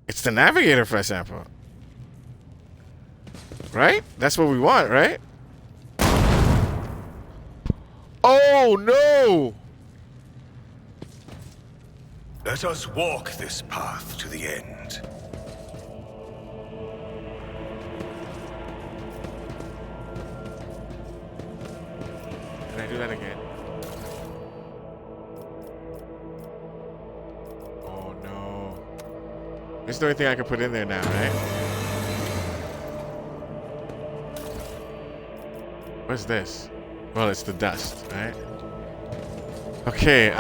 It's the navigator flesh sample. Right? That's what we want, right? Oh, no! Let us walk this path to the end. Can I do that again? Oh, no. This is the only thing I can put in there now, right? What's this? Well, it's the dust, right? Okay,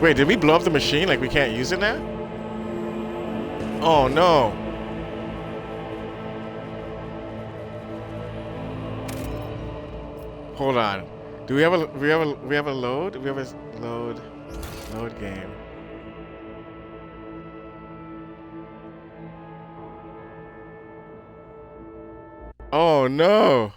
wait, did we blow up the machine? Like we can't use it now? Oh no. Hold on. Do we have a load? We have a load game. Oh no.